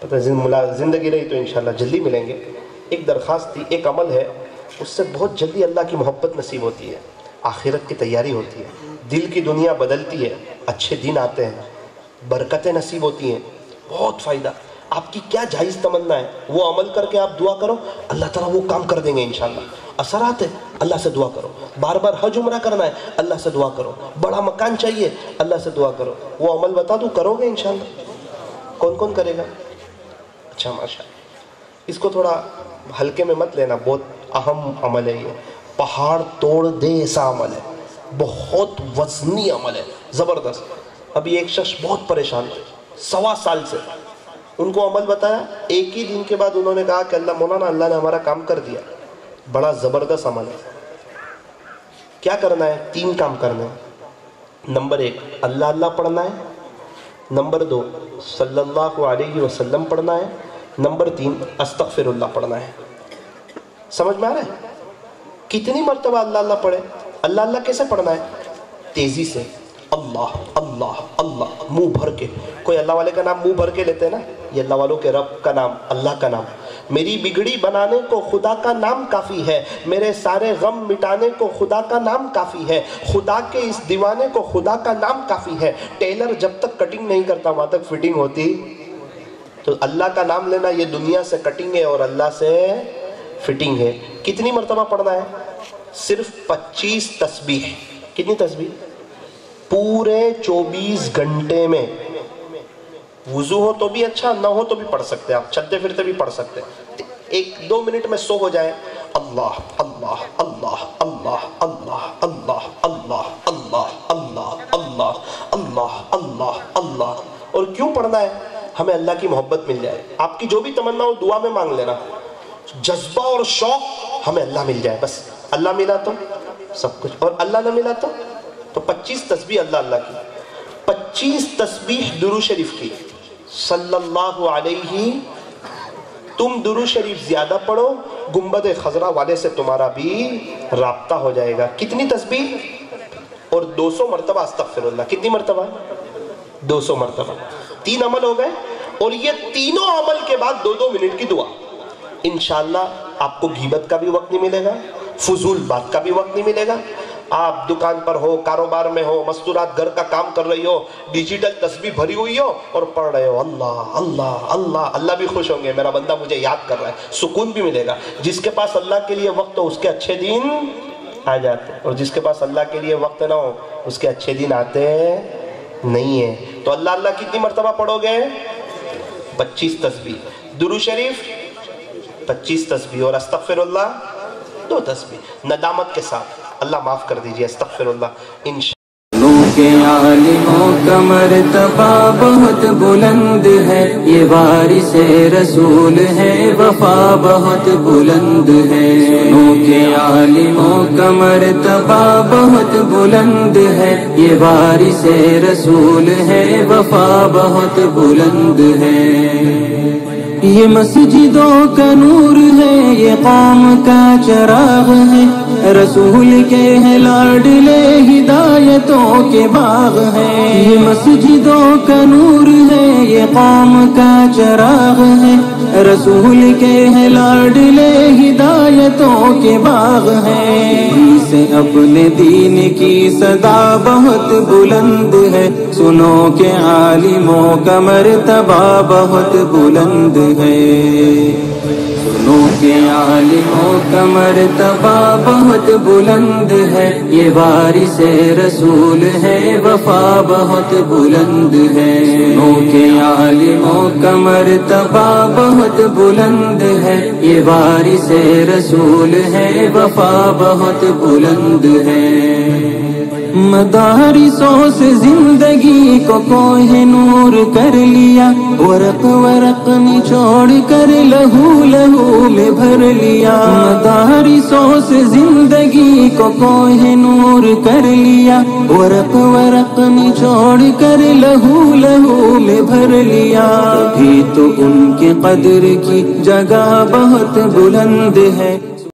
پتہ زندگی رہی تو انشاءاللہ جلدی ملیں گے. ایک درخواست تھی, ایک عمل ہے اس سے بہت جلدی اللہ کی محبت نصیب ہوتی ہے, آخرت کی تیاری ہوتی ہے, دل کی دنیا بدلتی ہے, اچھے دن آتے ہیں, برکتیں نصیب ہوتی ہیں, بہت فائدہ. آپ کی کیا جائز تمنا ہے وہ عمل کر کے آپ دعا کرو, اللہ تعالیٰ وہ کام کر دیں گے انشاءاللہ. اثرات ہے, اللہ سے دعا کرو. بار بار حج عمرہ کرنا ہے, اللہ سے دعا کرو. بڑا مکان چاہیے, اللہ سے دعا کرو. وہ عمل بتا دوں, کرو گے انشاءاللہ؟ کون کون کرے گا؟ اچھا ماشاءاللہ. اس کو تھوڑا ہلکے میں مت لینا, بہت اہم عمل ہے یہ, پہاڑ توڑ دے ایسا عمل ہے, بہت وزنی عمل ہے, زبردست. ابھی ایک شخص بہت پریشان تھے 1.25 سال سے, ان کو عمل بتایا, ایک ہی دن کے بعد انہوں نے کہا کہ اللہ مولانا, اللہ نے ہمارا کام کر دیا. بڑا زبردست عمل ہے. کیا کرنا ہے؟ 3 کام کرنے ہیں. نمبر 1 اللہ اللہ پڑھنا ہے. نمبر 2 صلی اللہ علیہ وسلم پڑھنا ہے. نمبر 3 استغفر اللہ پڑھنا ہے. سمجھ میں آ رہا ہے؟ کتنی مرتبہ اللہ اللہ پڑھے؟ اللہ اللہ کیسے پڑھنا ہے؟ تیزی سے, اللہ اللہ اللہ, منہ بھر کے. کوئی اللہ والے کا نام منہ بھر کے لیتے ہیں نا, یہ اللہ والوں کے رب کا نام, اللہ کا نام. میری بگڑی بنانے کو خدا کا نام کافی ہے, میرے سارے غم مٹانے کو خدا کا نام کافی ہے, خدا کے اس دیوانے کو خدا کا نام کافی ہے. ٹیلر جب تک کٹنگ نہیں کرتا وہاں تک فٹنگ ہوتی. تو اللہ کا نام لینا, یہ دنیا سے کٹنگ ہے اور اللہ سے فٹنگ ہے. کتنی مرتبہ پڑھنا ہے؟ صرف 25 تسبیح. کتنی تسبیح؟ پورے 24 گھنٹے میں. وضو ہو تو بھی اچھا, نہ ہو تو بھی پڑھ سکتے آپ, چلتے پھرتے بھی پڑھ سکتے. 1-2 منٹ میں سو ہو جائے. اللہ اللہ اللہ اللہ اللہ اللہ اللہ اللہ اللہ اللہ اللہ اللہ اللہ. اور کیوں پڑھنا ہے؟ ہمیں اللہ کی محبت مل جائے. آپ کی جو بھی تمنا ہو دعا میں مانگ لینا, جذبہ اور شوق, ہمیں اللہ مل جائے بس. اللہ ملا تو سب کچھ, اور اللہ نہ ملا تو 25 تسبیح اللہ اللہ کی, 25 تسبیح درود شریف کی صلی اللہ علیہ. تم درود شریف زیادہ پڑھو, گنبد خضرا والے سے تمہارا بھی رابطہ ہو جائے گا. کتنی تسبیح؟ اور 200 مرتبہ استغفر اللہ. کتنی مرتبہ؟ 200 مرتبہ. 3 عمل ہو گئے, اور یہ تینوں عمل کے بعد 2-2 منٹ کی دعا. انشاءاللہ آپ کو غیبت کا بھی وقت نہیں ملے گا, فضول بات کا بھی وقت نہیں ملے گا. آپ دکان پر ہو, کاروبار میں ہو, مستورات گھر کا کام کر رہی ہو, ڈیجیٹل تسبیح بھری ہوئی ہو اور پڑھ رہے ہو اللہ اللہ اللہ, اللہ بھی خوش ہوں گے, میرا بندہ مجھے یاد کر رہا ہے. سکون بھی ملے گا. جس کے پاس اللہ کے لیے وقت ہو اس کے اچھے دن آ جاتے, اور جس کے پاس اللہ کے لیے وقت نہ ہو اس کے اچھے دن آتے نہیں ہیں. تو اللہ اللہ کتنی مرتبہ پڑھو گے؟ 25 تسبیح. درود شریف 25 تسبیح, اور استغفر اللہ 2 تسبیح. ندامت کے ساتھ, اللہ معاف کر دیجئے, استغفر اللہ انشاءاللہ. کے عالموں کا مرتبہ بہت بلند ہے, یہ وارث رسول ہے, وفا بہت بلند ہے. کے عالموں کا مرتبہ بہت بلند ہے, یہ وارث رسول ہے, وفا بہت بلند ہے. یہ مسجدوں کا نور ہے, یہ قوم کا چراغ ہے, رسول کے ہیں لاڈلے, ہدایتوں کے باغ ہیں. یہ مسجدوں کا نور ہے, یہ قوم کا چراغ ہے, رسول کے ہیں لاڈلے, ہدایتوں کے باغ ہیں. سے اپنے دین کی صدا بہت بلند ہے, سنو کہ عالموں کا مرتبہ بہت بلند ہے. سنو کہ عالموں کا مرتبہ بہت بلند ہے, یہ وارث رسول ہے, وفا بہت بلند ہے. سنو کہ عالموں کا مرتبہ بہت بلند ہے, یہ وارث رسول ہے, وفا بہت بلند ہے. مدارسوں سے زندگی کو کوہ نور کر لیا, ورق ورق نچوڑ کر لہو لہو میں بھر لیا. مدارسوں سے زندگی کو کوہ نور کر لیا, ورق ورق نچوڑ کر لہو لہو میں بھر لیا. بھی تو ان کے قدر کی جگہ بہت بلند ہے.